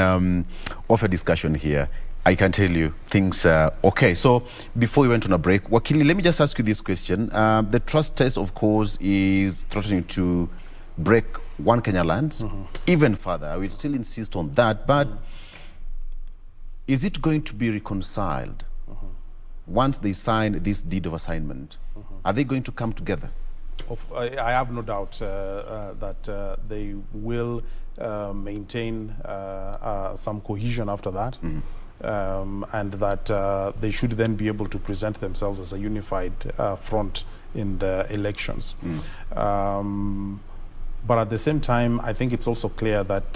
off a discussion here. I can tell you things okay. So before we went on a break, Wakili, let me just ask you this question. The trust test, of course, is threatening to break One Kenya lands even further. I will still insist on that, but is it going to be reconciled once they sign this deed of assignment? Are they going to come together? I have no doubt that they will maintain some cohesion after that, and that they should then be able to present themselves as a unified front in the elections. But at the same time, I think it's also clear that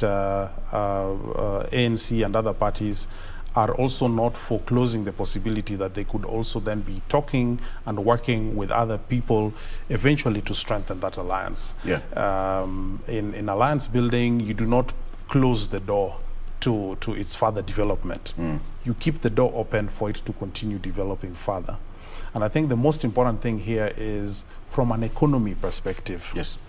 ANC and other parties are also not foreclosing the possibility that they could also then be talking and working with other people eventually to strengthen that alliance. Yeah. In alliance building, you do not close the door to its further development. You keep the door open for it to continue developing further. And I think the most important thing here is from an economy perspective. Yes.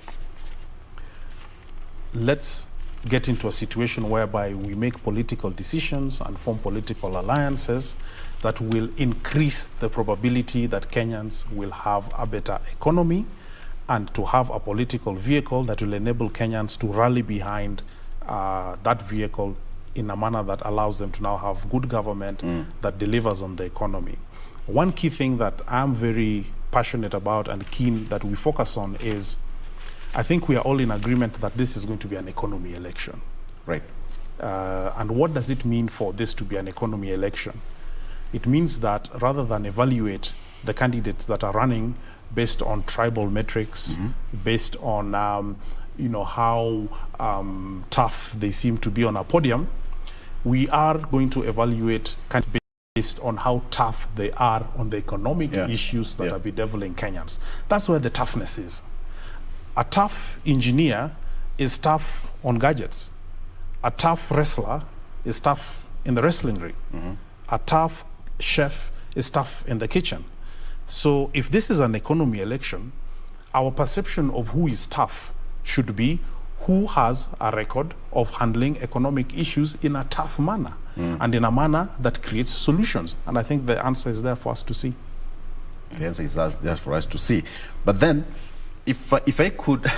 Let's get into a situation whereby we make political decisions and form political alliances that will increase the probability that Kenyans will have a better economy and to have a political vehicle that will enable Kenyans to rally behind that vehicle in a manner that allows them to now have good government that delivers on the economy. One key thing that I'm very passionate about and keen that we focus on is I think we are all in agreement that this is going to be an economy election. Right. And what does it mean for this to be an economy election? It means that rather than evaluate the candidates that are running based on tribal metrics, based on how tough they seem to be on a podium, we are going to evaluate candidates based on how tough they are on the economic issues that are bedeviling Kenyans. That's where the toughness is. A tough engineer is tough on gadgets. A tough wrestler is tough in the wrestling ring. A tough chef is tough in the kitchen. So if this is an economy election, our perception of who is tough should be who has a record of handling economic issues in a tough manner and in a manner that creates solutions. And I think the answer is there for us to see. The answer is there for us to see. But then, if I could,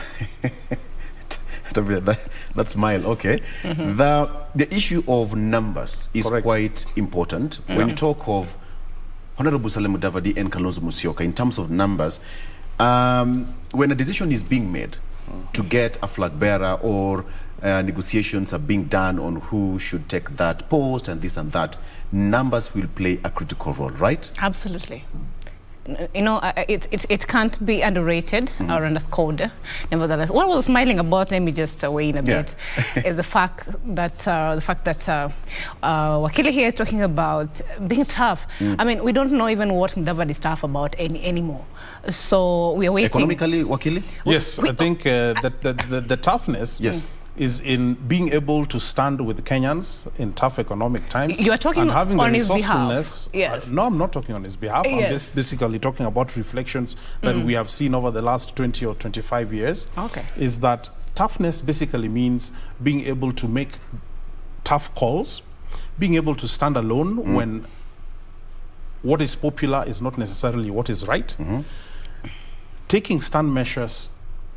that smile, okay. The issue of numbers is quite important. When you talk of Honorable Salim Mudavadi and Kalonzo Musyoka, in terms of numbers, when a decision is being made to get a flag bearer or negotiations are being done on who should take that post and this and that, numbers will play a critical role, right? Absolutely. you know, it can't be underrated or underscored. Nevertheless, what I was smiling about, let me just weigh in a bit, is the fact that Wakili here is talking about being tough. I mean, we don't know even what Mudavadi is tough about anymore. So we are waiting. Economically, Wakili? Yes, I think that the toughness is in being able to stand with Kenyans in tough economic times. You are talking and having on the his resourcefulness. behalf. Yes. No, I'm not talking on his behalf. I'm just basically talking about reflections that we have seen over the last 20 or 25 years. Okay. Is that toughness basically means being able to make tough calls, being able to stand alone when what is popular is not necessarily what is right, taking stand measures,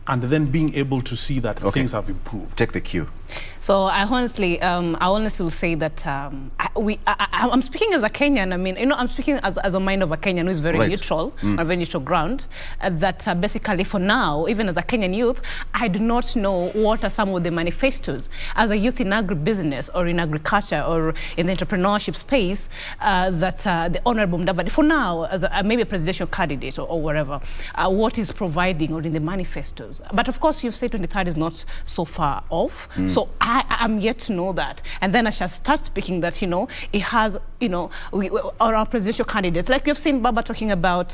and then being able to see that things have improved. Take the cue. So I honestly will say that I'm speaking as a Kenyan. I mean, you know, I'm speaking as a mind of a Kenyan who is very neutral, on a very neutral ground. That basically for now, even as a Kenyan youth, I do not know what are some of the manifestos as a youth in agribusiness or in agriculture or in the entrepreneurship space that the Honorable Mudavadi, for now, as maybe a presidential candidate or whatever, what is providing or in the manifestos. But of course, you've said 23rd is not so far off. So I'm yet to know that. And then I shall start speaking that, you know, it has, you know, or our presidential candidates, like we've seen Baba talking about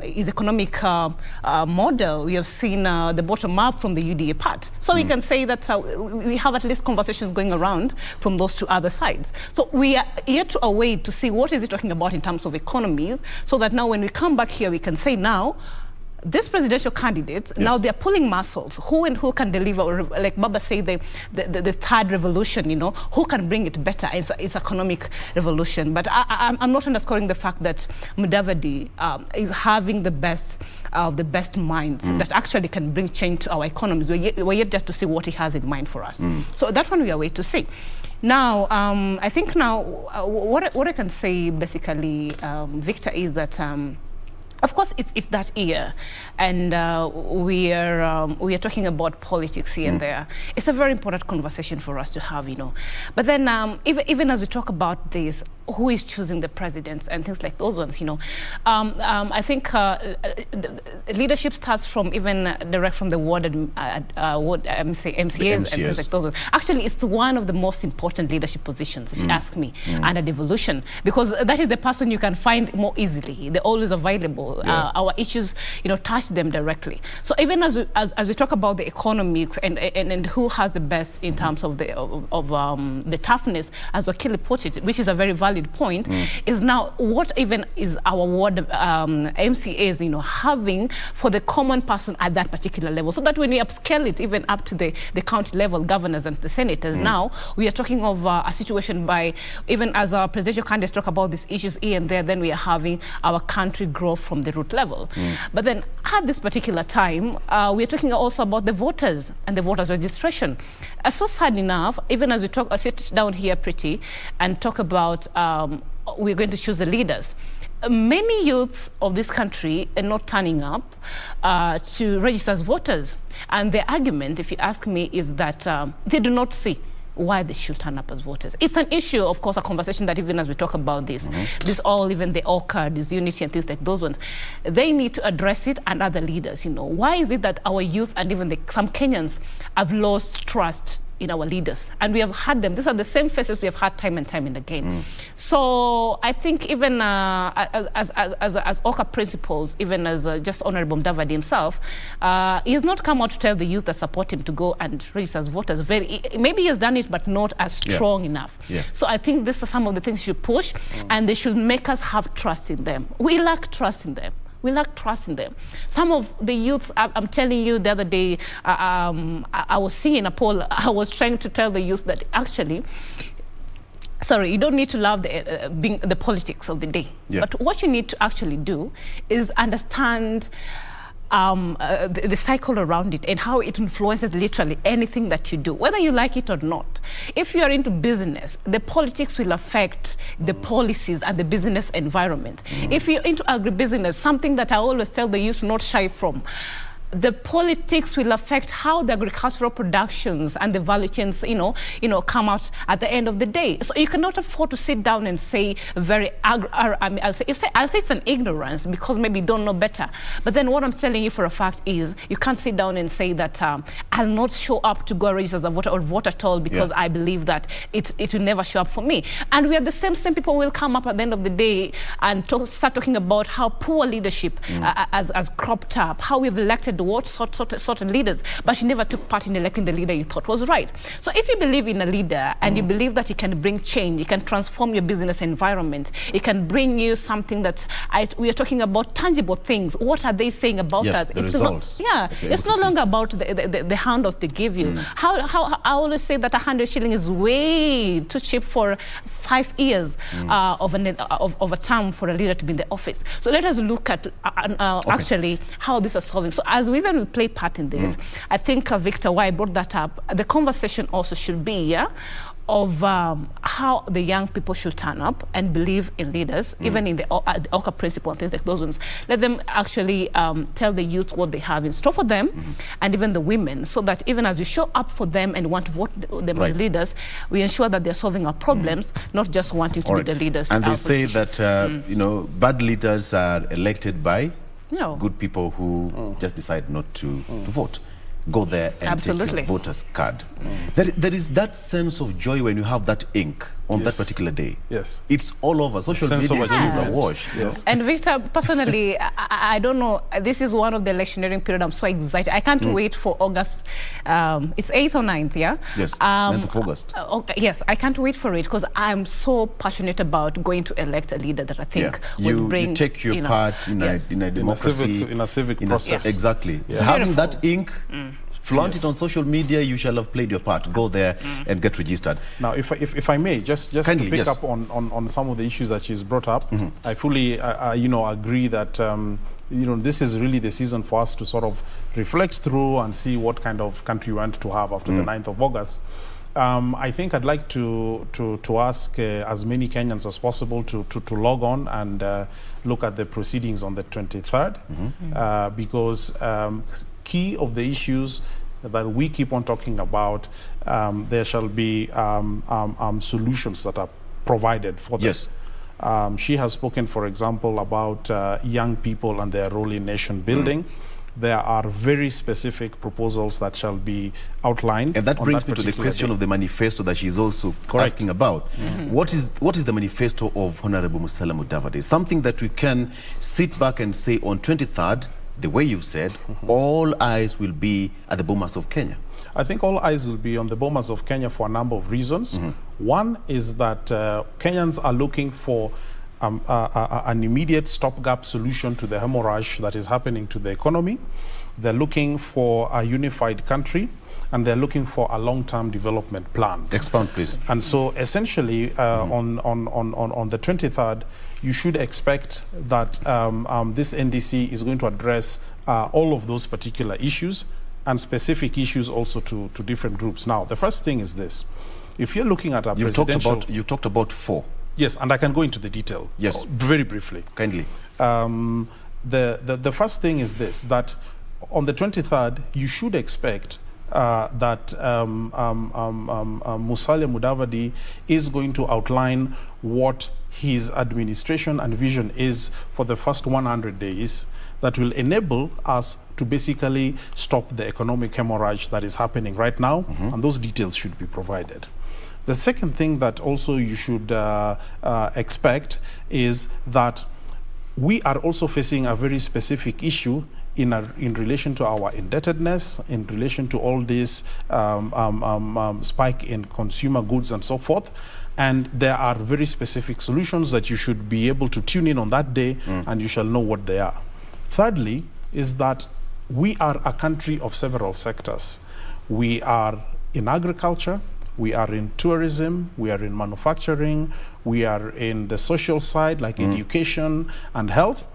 his economic model. We have seen the bottom up from the UDA part. So we can say that we have at least conversations going around from those two other sides. So we are yet to await to see what is he talking about in terms of economies, so that now when we come back here, we can say now, these presidential candidates, now they're pulling muscles. Who and who can deliver, or like Baba said, the third revolution, you know, who can bring it better? It's economic revolution. But I'm not underscoring the fact that Mudavadi is having the best of the best minds that actually can bring change to our economies. We're yet just to see what he has in mind for us. So that one we are waiting to see. Now, I think now, what I can say basically, Victor, is that of course, it's that year, and we are talking about politics here and there. It's a very important conversation for us to have, you know. But then, even as we talk about this, who is choosing the presidents and things like those ones, you know, I think leadership starts from even direct from the ward MCAs and things like those ones. Actually, it's one of the most important leadership positions, if you ask me, under devolution, because that is the person you can find more easily. They're always available. Our issues, you know, touch them directly. So even as we talk about the economics and who has the best in terms of the toughness, as Wakili put it, which is a very valid point, is now what even is our ward MCAs, you know, having for the common person at that particular level, so that when we upscale it even up to the county level governors and the senators, now we are talking of a situation by, even as our presidential candidates talk about these issues here and there, then we are having our country grow from the root level. But then at this particular time, we're talking also about the voters and the voters registration. So sad enough, even as we talk, sit down here pretty and talk about we're going to choose the leaders. Many youths of this country are not turning up to register as voters. And the argument, if you ask me, is that they do not see why they should turn up as voters. It's an issue, of course, a conversation that even as we talk about this, even the OCA, this unity and things like those ones, they need to address it, and other leaders, you know. Why is it that our youth and even some Kenyans have lost trust in our leaders? And we have had them. These are the same faces we have had time and time and again. So I think even as OCA principles, even as just Honorable Mudavadi himself, he has not come out to tell the youth that support him to go and register as voters. Maybe he has done it, but not as strong enough. So I think these are some of the things you push, and they should make us have trust in them. We lack trust in them. We lack trust in them. Some of the youths, I'm telling you, the other day, I was seeing a poll. I was trying to tell the youth that actually, sorry, you don't need to love the politics of the day. But what you need to actually do is understand the cycle around it and how it influences literally anything that you do, whether you like it or not. If you are into business, the politics will affect the policies and the business environment. If you're into agribusiness, something that I always tell the youth not shy from, the politics will affect how the agricultural productions and the value chains, come out at the end of the day. So you cannot afford to sit down and say I'll say it's an ignorance because maybe you don't know better. But then what I'm telling you for a fact is you can't sit down and say that I'll not show up to go register as a voter or vote at all because I believe that it will never show up for me. And we are the same people will come up at the end of the day and start talking about how poor leadership has cropped up, how we've elected what sort of leaders, but you never took part in electing the leader you thought was right. So if you believe in a leader and you believe that he can bring change, he can transform your business environment, it can bring you something that we are talking about tangible things. What are they saying about us? The results. It's no longer about the handouts they give you. How I always say that 100 shilling is way too cheap for 5 years of a term for a leader to be in the office. So let us look at actually how this is solving. So as we even play part in this, I think, Victor, why I brought that up, the conversation also should be, of how the young people should turn up and believe in leaders, even in the Oka principle and things like those ones. Let them actually tell the youth what they have in store for them, and even the women, so that even as we show up for them and want to vote them as leaders, we ensure that they're solving our problems, not just wanting to be the leaders. And they say that bad leaders are elected by good people who just decide not to vote. Go there and take your voter's card. There is that sense of joy when you have that ink on that particular day. Yes. It's all over. Social media is a wash. Yes. And Victor, personally, I don't know, this is one of the electioneering period I'm so excited. I can't wait for August. It's 8th or 9th, yeah? Yes, 9th of August. Yes, I can't wait for it because I'm so passionate about going to elect a leader that I think will bring... You take your part in a democracy. In a civic process. Exactly. So having that ink... Flaunt it on social media, you shall have played your part. Go there and get registered. Now, if I may, just kindly, to pick up on some of the issues that she's brought up, I fully, agree that, this is really the season for us to sort of reflect through and see what kind of country we want to have after the 9th of August. I think I'd like to ask as many Kenyans as possible to log on and look at the proceedings on the 23rd, because key of the issues that we keep on talking about, there shall be solutions that are provided for them. Yes. She has spoken, for example, about young people and their role in nation building. There are very specific proposals that shall be outlined. And that brings me to the question of the manifesto that she's also asking about. What is the manifesto of Honorable Musalia Mudavadi? Something that we can sit back and say on 23rd, the way you've said, all eyes will be at the Bomas of Kenya. I think all eyes will be on the Bomas of Kenya for a number of reasons. One is that Kenyans are looking for an immediate stopgap solution to the hemorrhage that is happening to the economy. They're looking for a unified country, and they're looking for a long-term development plan. Expound, please. And so essentially on the 23rd, you should expect that this NDC is going to address all of those particular issues and specific issues also to different groups. Now, the first thing is this. If you're looking at a presidential... You talked about 4. Yes, and I can go into the detail. Yes. Very briefly. Kindly. The first thing is this, that on the 23rd, you should expect that Musalia Mudavadi is going to outline what his administration and vision is for the first 100 days that will enable us to basically stop the economic hemorrhage that is happening right now, and those details should be provided. The second thing that also you should expect is that we are also facing a very specific issue in relation to our indebtedness, in relation to all this spike in consumer goods and so forth. And there are very specific solutions that you should be able to tune in on that day, and you shall know what they are. Thirdly, is that we are a country of several sectors. We are in agriculture, we are in tourism, we are in manufacturing, we are in the social side like education and health.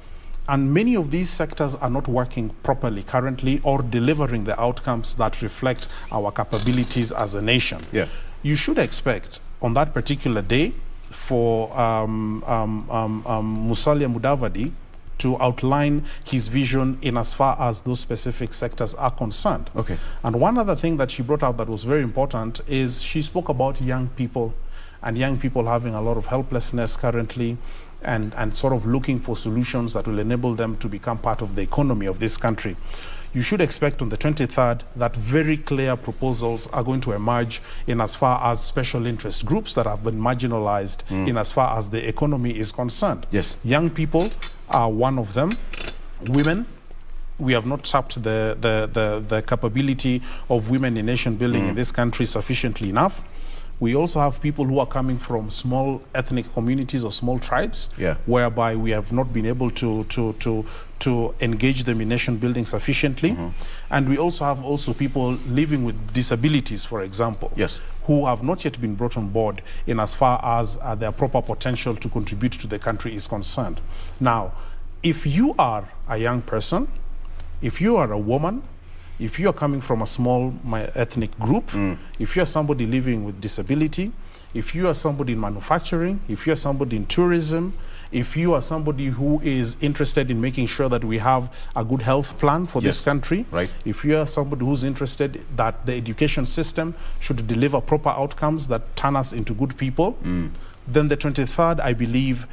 And many of these sectors are not working properly currently or delivering the outcomes that reflect our capabilities as a nation. Yeah. You should expect on that particular day for Musalia Mudavadi to outline his vision in as far as those specific sectors are concerned. Okay. And one other thing that she brought out that was very important is she spoke about young people and young people having a lot of helplessness currently and sort of looking for solutions that will enable them to become part of the economy of this country. You should expect on the 23rd that very clear proposals are going to emerge in as far as special interest groups that have been marginalized in as far as the economy is concerned. Yes. Young people are one of them. Women, we have not tapped the capability of women in nation building in this country sufficiently enough. We also have people who are coming from small ethnic communities or small tribes, whereby we have not been able to engage them in nation building sufficiently. And we also have people living with disabilities, for example, who have not yet been brought on board in as far as their proper potential to contribute to the country is concerned. Now, if you are a young person, if you are a woman, if you are coming from a small ethnic group, if you are somebody living with disability, if you are somebody in manufacturing, if you are somebody in tourism, if you are somebody who is interested in making sure that we have a good health plan for this country, if you are somebody who's interested that the education system should deliver proper outcomes that turn us into good people, then the 23rd, I believe,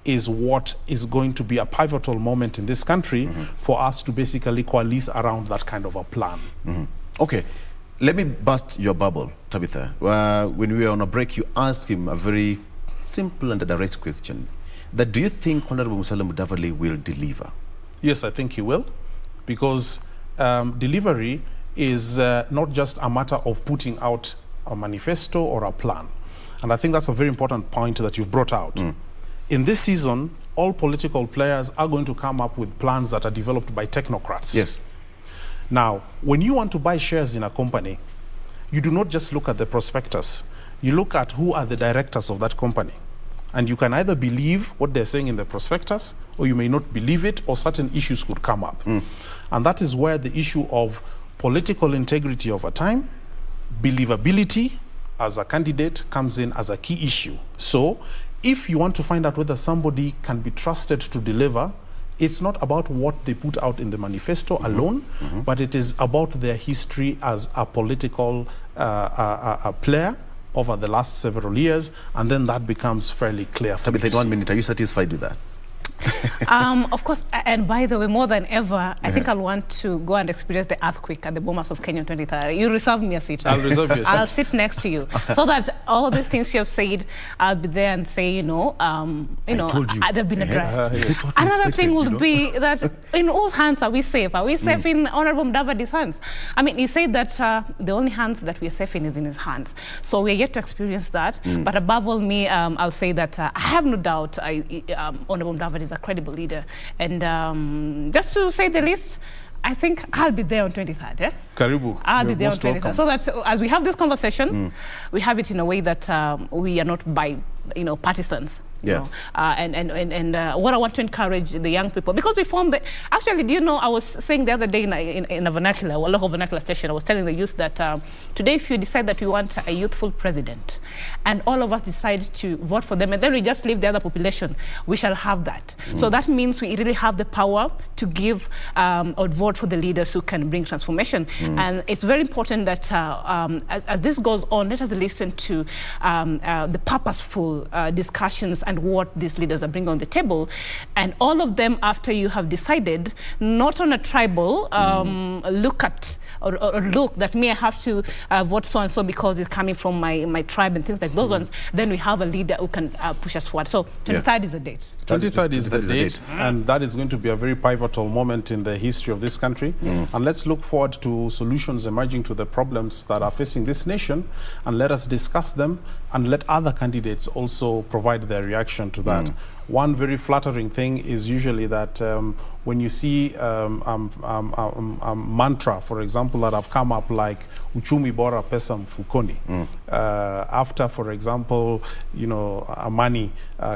is what is going to be a pivotal moment in this country for us to basically coalesce around that kind of a plan. Okay, let me burst your bubble, Tabitha. When we were on a break, you asked him a very simple and direct question. That do you think Honorable Musalia Mudavadi will deliver? Yes, I think he will, because delivery is not just a matter of putting out a manifesto or a plan. And I think that's a very important point that you've brought out. In this season, all political players are going to come up with plans that are developed by technocrats. Yes. Now, when you want to buy shares in a company, you do not just look at the prospectus. You look at who are the directors of that company. And you can either believe what they're saying in the prospectus, or you may not believe it, or certain issues could come up. And that is where the issue of political integrity over time, believability as a candidate comes in as a key issue. So, if you want to find out whether somebody can be trusted to deliver, it's not about what they put out in the manifesto alone, but it is about their history as a political player over the last several years, and then that becomes fairly clear. Tabitha, in 1 minute, are you satisfied with that? Of course, and by the way, more than ever, I think I'll want to go and experience the earthquake at the Bomas of Kenya 23rd. You reserve me a seat. I'll reserve you a seat. I'll sit next to you, so that all these things you have said, I'll be there and say, they've been addressed. Another thing would be that in whose hands are we safe? Are we safe in Honorable Mudavadi's hands? I mean, he said that the only hands that we're safe in is in his hands. So we're yet to experience that. But above all, I'll say that I have no doubt Honorable Mudavadi is a credible leader, and just to say the least, I think I'll be there on 23rd. Karibu. I'll be there on 23rd. So that as we have this conversation, we have it in a way that we are not by partisans. And what I want to encourage the young people, because we formed actually, do you know, I was saying the other day in a vernacular, a local vernacular station, I was telling the youth that today if you decide that we want a youthful president and all of us decide to vote for them and then we just leave the other population, we shall have that. So that means we really have the power to give or vote for the leaders who can bring transformation. And it's very important that as this goes on, let us listen to the purposeful discussions and what these leaders are bringing on the table, and all of them after you have decided, not on a tribal look at or look that I have to vote so and so because it's coming from my tribe and things like those ones. Then we have a leader who can push us forward. So 23rd is the date. 23rd is the date, and that is going to be a very pivotal moment in the history of this country. And let's look forward to solutions emerging to the problems that are facing this nation, and let us discuss them and let other candidates also provide their reaction to that. One very flattering thing is usually that when you see mantra, for example, that have come up like uchumi bora pesa mfukoni. After, for example, Amani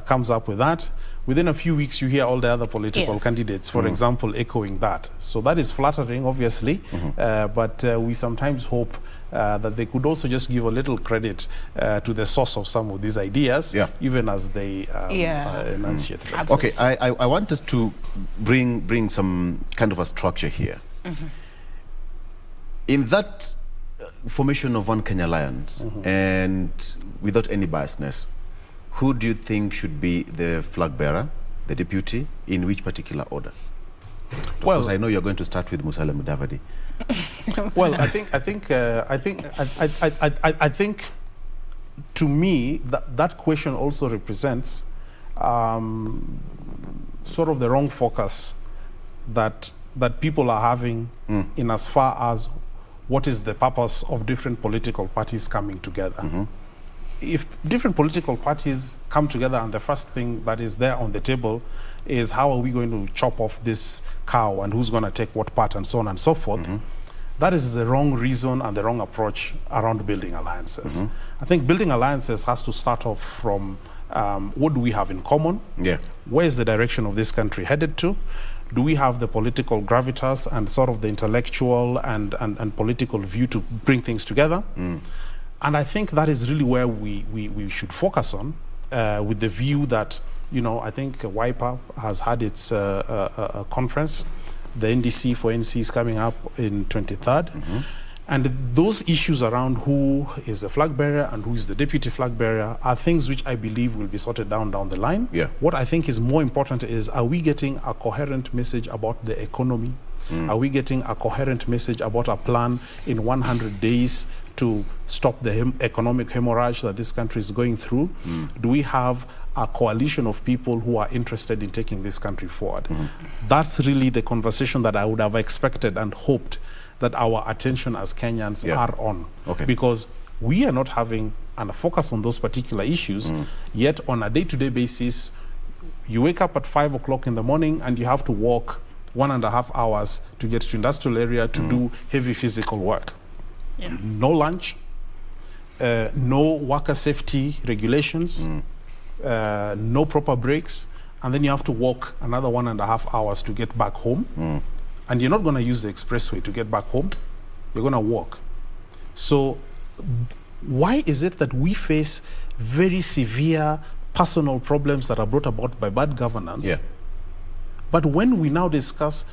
comes up with that, within a few weeks you hear all the other political candidates, for example, echoing that. So that is flattering, obviously, but we sometimes hope that they could also just give a little credit to the source of some of these ideas, even as they enunciate them. Okay, I want us to bring some kind of a structure here. In that formation of One Kenya Alliance, and without any biasness, who do you think should be the flag bearer, the deputy, in which particular order? Well, because I know you're going to start with Musalia Mudavadi. Well, I think to me that question also represents sort of the wrong focus that people are having in as far as what is the purpose of different political parties coming together. If different political parties come together and the first thing that is there on the table is how are we going to chop off this cow and who's going to take what part and so on and so forth, that is the wrong reason and the wrong approach around building alliances. I think building alliances has to start off from what do we have in common? Where is the direction of this country headed to? Do we have the political gravitas and sort of the intellectual and political view to bring things together? And I think that is really where we should focus on, with the view that, you know, I think WIPA has had its conference. The NDC for NC is coming up in 23rd. And those issues around who is the flag bearer and who is the deputy flag bearer are things which I believe will be sorted down the line. What I think is more important is, are we getting a coherent message about the economy? Are we getting a coherent message about a plan in 100 days to stop the economic hemorrhage that this country is going through? Do we have a coalition of people who are interested in taking this country forward? That's really the conversation that I would have expected and hoped that our attention as Kenyans are on. Because we are not having a focus on those particular issues, yet on a day-to-day basis, you wake up at 5 o'clock in the morning and you have to walk 1.5 hours to get to industrial area to do heavy physical work. No lunch, no worker safety regulations, no proper breaks, and then you have to walk another 1.5 hours to get back home. And you're not going to use the expressway to get back home. You're going to walk. So why is it that we face very severe personal problems that are brought about by bad governance? But when we now discuss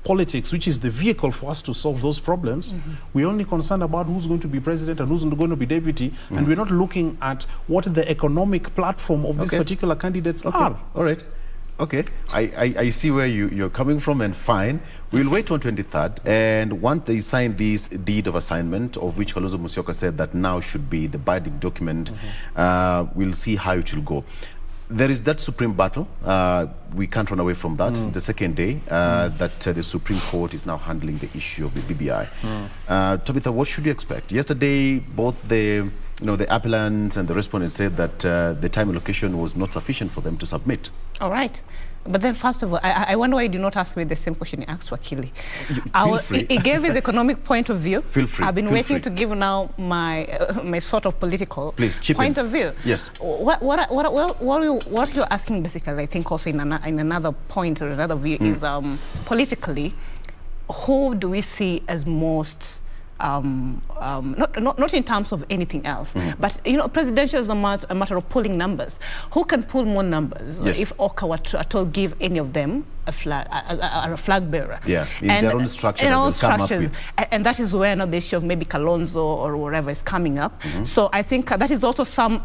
politics, which is the vehicle for us to solve those problems, we're only concerned about who's going to be president and who's going to be deputy, and we're not looking at what the economic platform of these particular candidates are. All right. Okay, I see where you're coming from, and fine. We'll wait on 23rd, and once they sign this deed of assignment, of which Kalonzo Musyoka said that now should be the binding document, we'll see how it will go. There is that supreme battle. We can't run away from that. The second day that the Supreme Court is now handling the issue of the BBI. Tabitha, what should you expect? Yesterday, both the appellants and the respondents said that the time allocation was not sufficient for them to submit. All right. But then, first of all, I wonder why you do not ask me the same question you asked Wakili. He gave his economic point of view. Feel free. I've been waiting to give now my sort of political point of view. Yes. What you're asking, basically, I think also in another point or another view is politically, who do we see as most not in terms of anything else, but presidential is a matter of pulling numbers. Who can pull more numbers? If Oka were to at all give any of them a flag bearer, in their own structure, and that is where the issue of maybe Kalonzo or whatever is coming up. So I think that is also some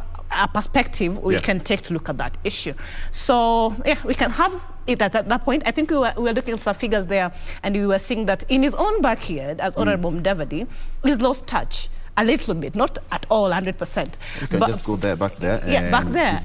perspective we can take to look at that issue. So we can have it at that point. I think we were looking at some figures there, and we were seeing that in his own backyard, as Honorable Mudavadi, he's lost touch a little bit, not at all 100%. You can just go back there. Back there.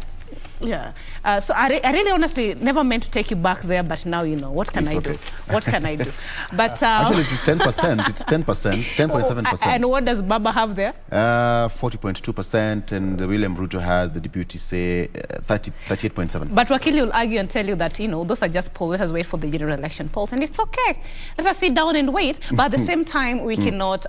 So I really honestly never meant to take you back there, but now what can I do? What can I do? But actually it's 10%. It's 10.7%. And what does Baba have there? 40.2%, and William Ruto has, the deputy, say 38.7. But Wakili will argue and tell you that those are just polls. Let us wait for the general election polls, and it's okay. Let us sit down and wait. But at the same time, we cannot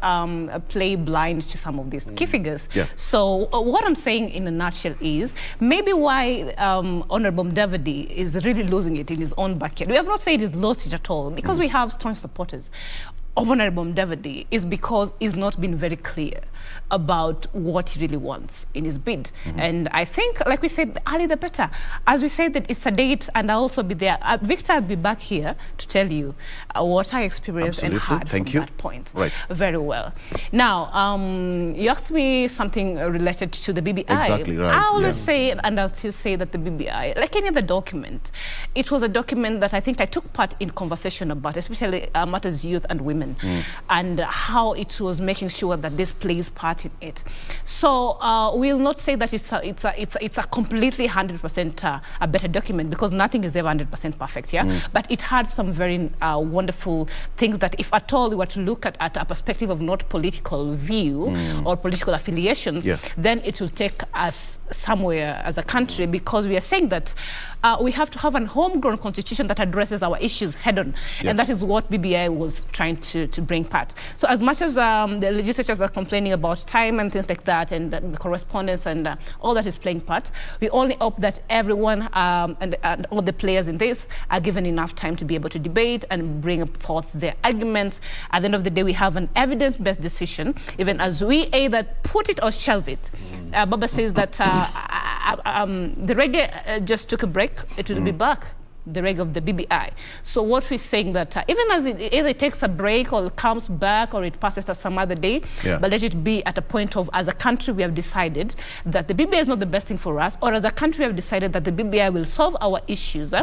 play blind to some of these key figures. So what I'm saying in a nutshell is maybe why Honorable Mudavadi is really losing it in his own backyard. We have not said he's lost it at all, because we have strong supporters. of Honorable Mdavadi is because he's not been very clear about what he really wants in his bid. And I think, like we said, the earlier the better. As we said that it's a date, and I'll also be there. Victor, I'll be back here to tell you what I experienced and heard from that point. Right. Very well. Now, you asked me something related to the BBI. Exactly right. I always say, and I'll still say that the BBI, like any other document, it was a document that I think I took part in conversation about, especially matters youth and women. And how it was making sure that this plays part in it. So we'll not say that it's a completely 100% a better document, because nothing is ever 100% perfect, yeah. But it had some very wonderful things that, if at all we were to look at a perspective of not political view or political affiliations, then it will take us somewhere as a country, because we are saying that we have to have a homegrown constitution that addresses our issues head on, and that is what BBI was trying to bring part. So as much as the legislatures are complaining about time and things like that, and the correspondence and all that is playing part, we only hope that everyone and all the players in this are given enough time to be able to debate and bring forth their arguments. At the end of the day, we have an evidence-based decision, even as we either put it or shelve it. Baba says that the reggae just took a break. It will be back, the reg of the BBI. So what we're saying that even as it either takes a break or comes back or it passes to some other day, but let it be at a point of, as a country, we have decided that the BBI is not the best thing for us, or as a country we have decided that the BBI will solve our issues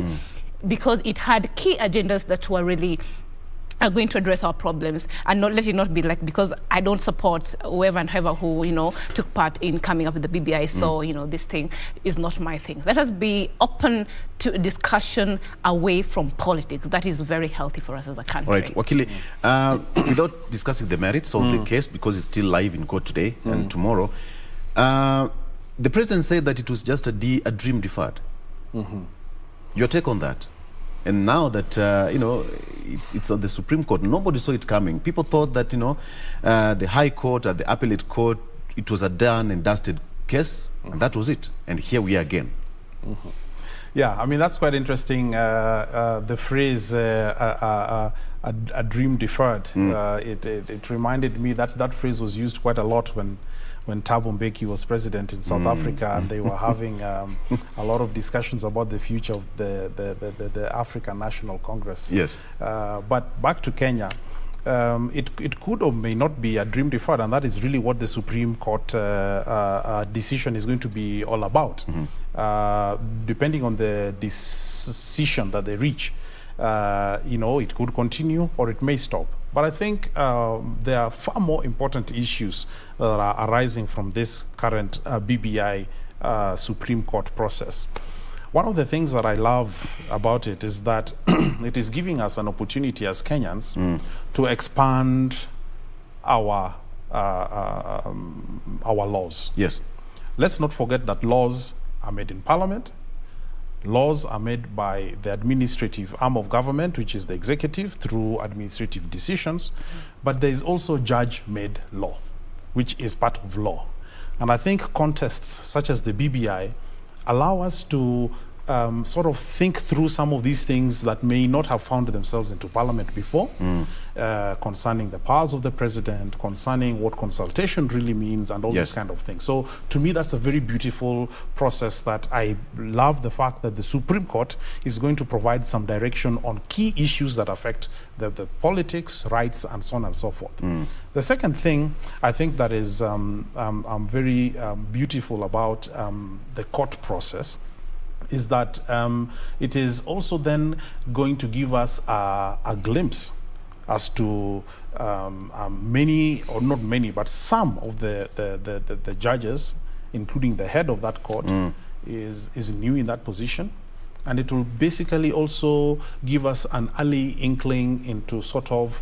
because it had key agendas that were really are going to address our problems, and not let it not be like, because I don't support whoever and whoever who, you know, took part in coming up with the BBI, so, you know, this thing is not my thing. Let us be open to discussion away from politics. That is very healthy for us as a country. Right, Wakili, without discussing the merits of the case, because it's still live in court today and tomorrow, the president said that it was just a dream deferred. Your take on that? And now that, you know, it's on the Supreme Court, nobody saw it coming. People thought that, you know, the High Court or the Appellate Court, it was a done and dusted case, and that was it. And here we are again. Yeah, I mean, that's quite interesting. The phrase, a dream deferred, it reminded me that that phrase was used quite a lot when Thabo Mbeki was president in South Africa, and they were having a lot of discussions about the future of the African National Congress. Yes. But back to Kenya, it could or may not be a dream deferred, and that is really what the Supreme Court decision is going to be all about. Depending on the decision that they reach, you know, it could continue or it may stop. But I think there are far more important issues that are arising from this current BBI Supreme Court process. One of the things that I love about it is that it is giving us an opportunity as Kenyans to expand our laws. Yes. Let's not forget that laws are made in Parliament. Laws are made by the administrative arm of government, which is the executive, through administrative decisions. But there is also judge-made law, which is part of law. And I think contests such as the BBI allow us to sort of think through some of these things that may not have found themselves into Parliament before, concerning the powers of the president, concerning what consultation really means, and all this kind of thing. So to me, that's a very beautiful process that I love the fact that the Supreme Court is going to provide some direction on key issues that affect the politics, rights, and so on and so forth. The second thing I think that is very beautiful about the court process is that it is also then going to give us a glimpse as to many, or not many, but some of the judges, including the head of that court, is new in that position. And it will basically also give us an early inkling into sort of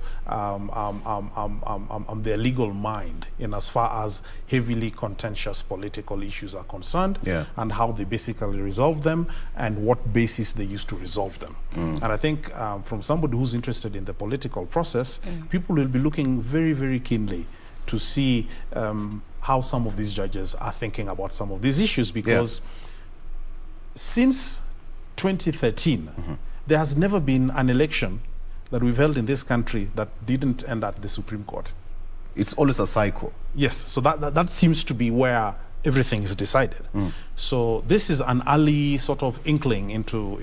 their legal mind in as far as heavily contentious political issues are concerned, and how they basically resolve them and what basis they use to resolve them. And I think from somebody who's interested in the political process, people will be looking very, very keenly to see how some of these judges are thinking about some of these issues, because since 2013, there has never been an election that we've held in this country that didn't end at the Supreme Court. It's always a cycle. Yes, so that seems to be where everything is decided. So this is an early sort of inkling into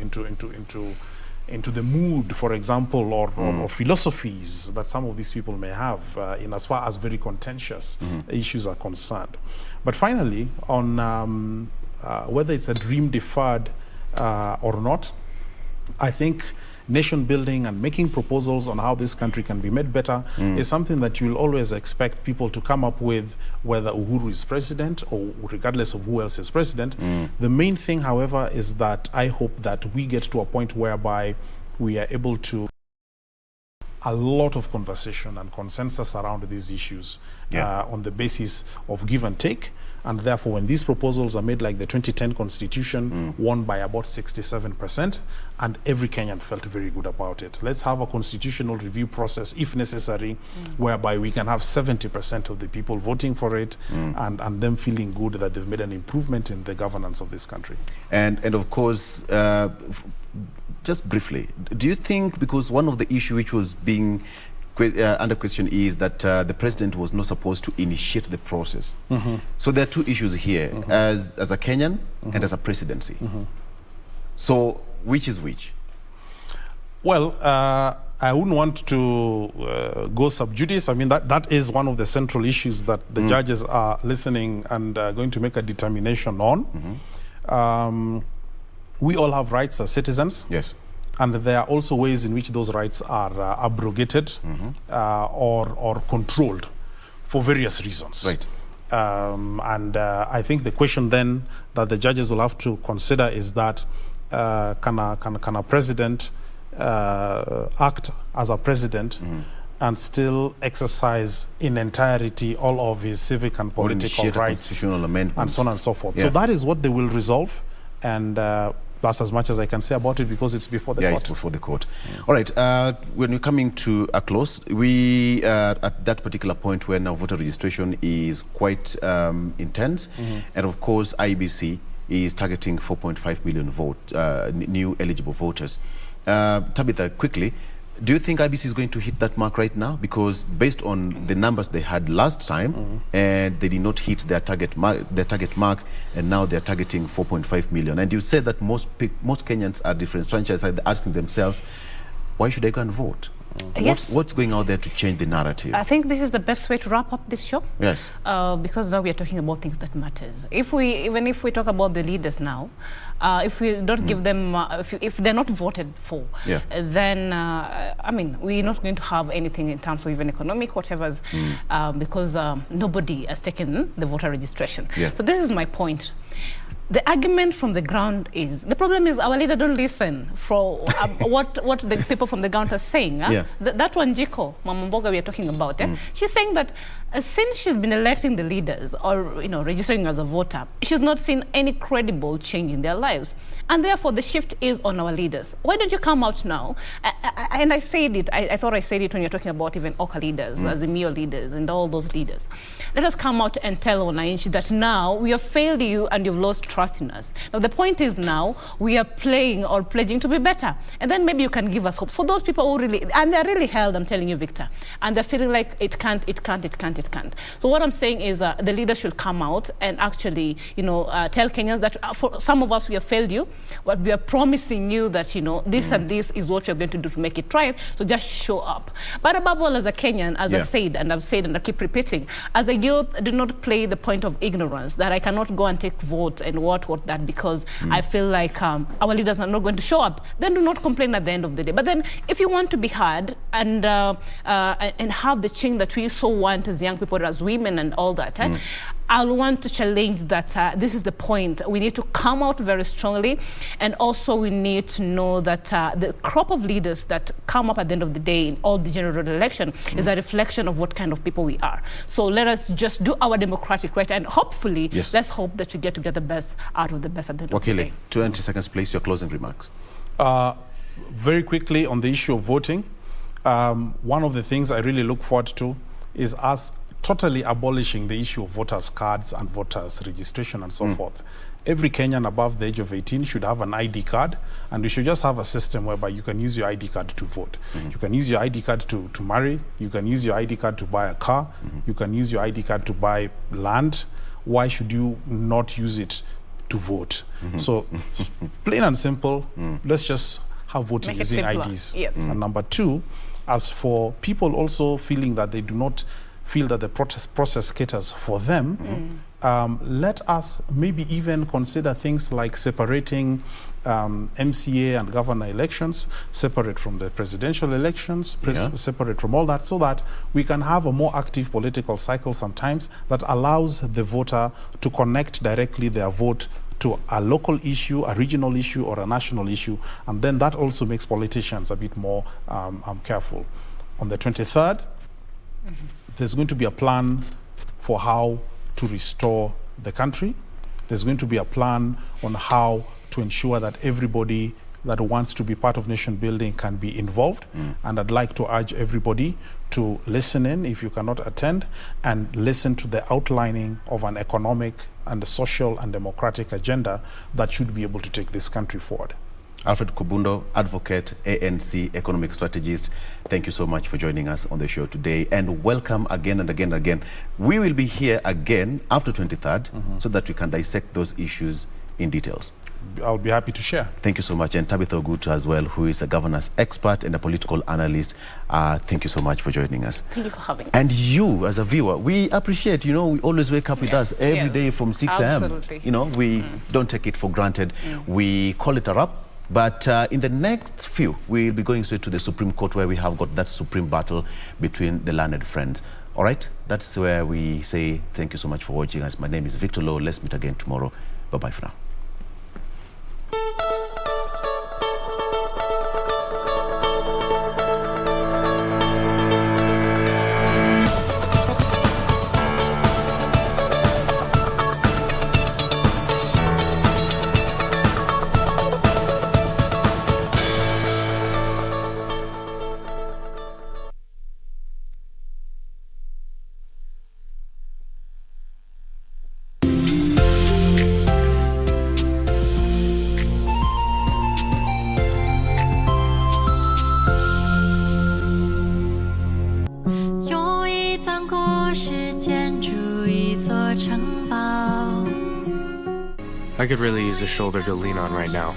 the mood, for example, or philosophies that some of these people may have in as far as very contentious issues are concerned. But finally, on whether it's a dream deferred or not, I think nation building and making proposals on how this country can be made better is something that you'll always expect people to come up with, whether Uhuru is president or regardless of who else is president. The main thing, however, is that I hope that we get to a point whereby we are able to a lot of conversation and consensus around these issues on the basis of give and take. And therefore, when these proposals are made, like the 2010 Constitution, won by about 67%, and every Kenyan felt very good about it. Let's have a constitutional review process, if necessary, whereby we can have 70% of the people voting for it, and them feeling good that they've made an improvement in the governance of this country. And of course, just briefly, do you think, because one of the issues which was being under question is that the president was not supposed to initiate the process. So there are two issues here, as a Kenyan and as a presidency. So which is which? Well, I wouldn't want to go sub judice. I mean, that is one of the central issues that the judges are listening and going to make a determination on. We all have rights as citizens. Yes. And there are also ways in which those rights are abrogated or controlled for various reasons. Right. And I think the question then that the judges will have to consider is that can a president act as a president and still exercise in entirety all of his civic and political rights and so on and so forth. So that is what they will resolve, and that's as much as I can say about it because it's before the court. It's before the court. All right, when we're coming to a close, we at that particular point where now voter registration is quite intense, and of course IBC is targeting 4.5 million new eligible voters. Tabitha, quickly, do you think IBC is going to hit that mark right now? Because based on the numbers they had last time, and they did not hit their target mark, and now they're targeting 4.5 million. And you said that most Kenyans are disenfranchised, are asking themselves, why should I go and vote? What's going out there to change the narrative? I think this is the best way to wrap up this show. Yes. Because now we are talking about things that matters. Even if we talk about the leaders now, if we don't give them, if they're not voted for, then I mean, we're not going to have anything in terms of even economic whatever's, because nobody has taken the voter registration. So this is my point. The argument from the ground is, the problem is our leader don't listen for what the people from the ground are saying. That one, Jiko, Mama Mboga, we are talking about, she's saying that since she's been electing the leaders or registering as a voter, she's not seen any credible change in their lives. And therefore, the shift is on our leaders. Why don't you come out now? And I said it, I thought I said it when you're talking about even Oka leaders, Azimio leaders, and all those leaders. Let us come out and tell Wananchi that now we have failed you and you've lost trust in us. Now, the point is now we are playing or pledging to be better. And then maybe you can give us hope. For those people who really, and they're really held, I'm telling you, Victor, and they're feeling like it can't. So what I'm saying is the leaders should come out and actually, tell Kenyans that for some of us, we have failed you, but we are promising you that, this and this is what you're going to do to make it right. So just show up. But above all, as a Kenyan, as I said, and I've said, and I keep repeating, as a youth, do not play the point of ignorance that I cannot go and take votes and what that because I feel like our leaders are not going to show up. Then do not complain at the end of the day. But then if you want to be heard and have the change that we so want as young people, as women and all that, I'll want to challenge that this is the point. We need to come out very strongly, and also we need to know that the crop of leaders that come up at the end of the day in all the general election is a reflection of what kind of people we are. So let us just do our democratic right, and hopefully let's hope that we get to get the best out of the best at the end of the day. 20 seconds, please, your closing remarks. Very quickly on the issue of voting, one of the things I really look forward to is us totally abolishing the issue of voters' cards and voters' registration and so forth. every Kenyan above the age of 18 should have an ID card, and we should just have a system whereby you can use your ID card to vote. You can use your ID card to marry, you can use your ID card to buy a car, you can use your ID card to buy land. Why should you not use it to vote? So, plain and simple, let's just have voting Make it using simpler. IDs. Yes. And number two, as for people also feeling that they do not feel that the process caters for them, let us maybe even consider things like separating MCA and governor elections, separate from the presidential elections, separate from all that, so that we can have a more active political cycle sometimes that allows the voter to connect directly their vote to a local issue, a regional issue, or a national issue, and then that also makes politicians a bit more careful. On the 23rd, there's going to be a plan for how to restore the country. There's going to be a plan on how to ensure that everybody that wants to be part of nation building can be involved. And I'd like to urge everybody to listen in if you cannot attend, and listen to the outlining of an economic and a social and democratic agenda that should be able to take this country forward. Alfred Kubundo, advocate, ANC economic strategist, thank you so much for joining us on the show today, and welcome again and again and again. We will be here again after 23rd so that we can dissect those issues in details. I'll be happy to share. Thank you so much. And Tabitha Ogutu as well, who is a governance expert and a political analyst. Thank you so much for joining us. Thank you for having us. And you, as a viewer, we appreciate, we always wake up with us every day from 6 a.m. Absolutely. We don't take it for granted. We call it a wrap. But in the next few, we'll be going straight to the Supreme Court, where we have got that supreme battle between the learned friends. All right? That's where we say thank you so much for watching us. My name is Victor Lowe. Let's meet again tomorrow. Bye-bye for now. I could really use a shoulder to lean on right now.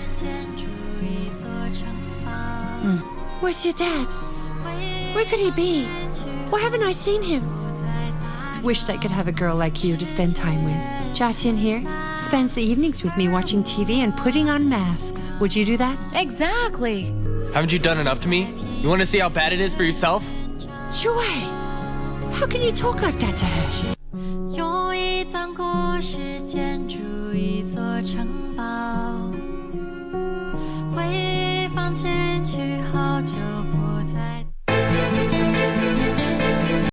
Where's your dad? Where could he be? Why haven't I seen him? Wished I could have a girl like you to spend time with. Jocelyn here spends the evenings with me watching TV and putting on masks. Would you do that? Exactly. Haven't you done enough to me? You want to see how bad it is for yourself? Joy! How can you talk like that to her? 用一段故事建筑一座城堡，回忆放进去好久。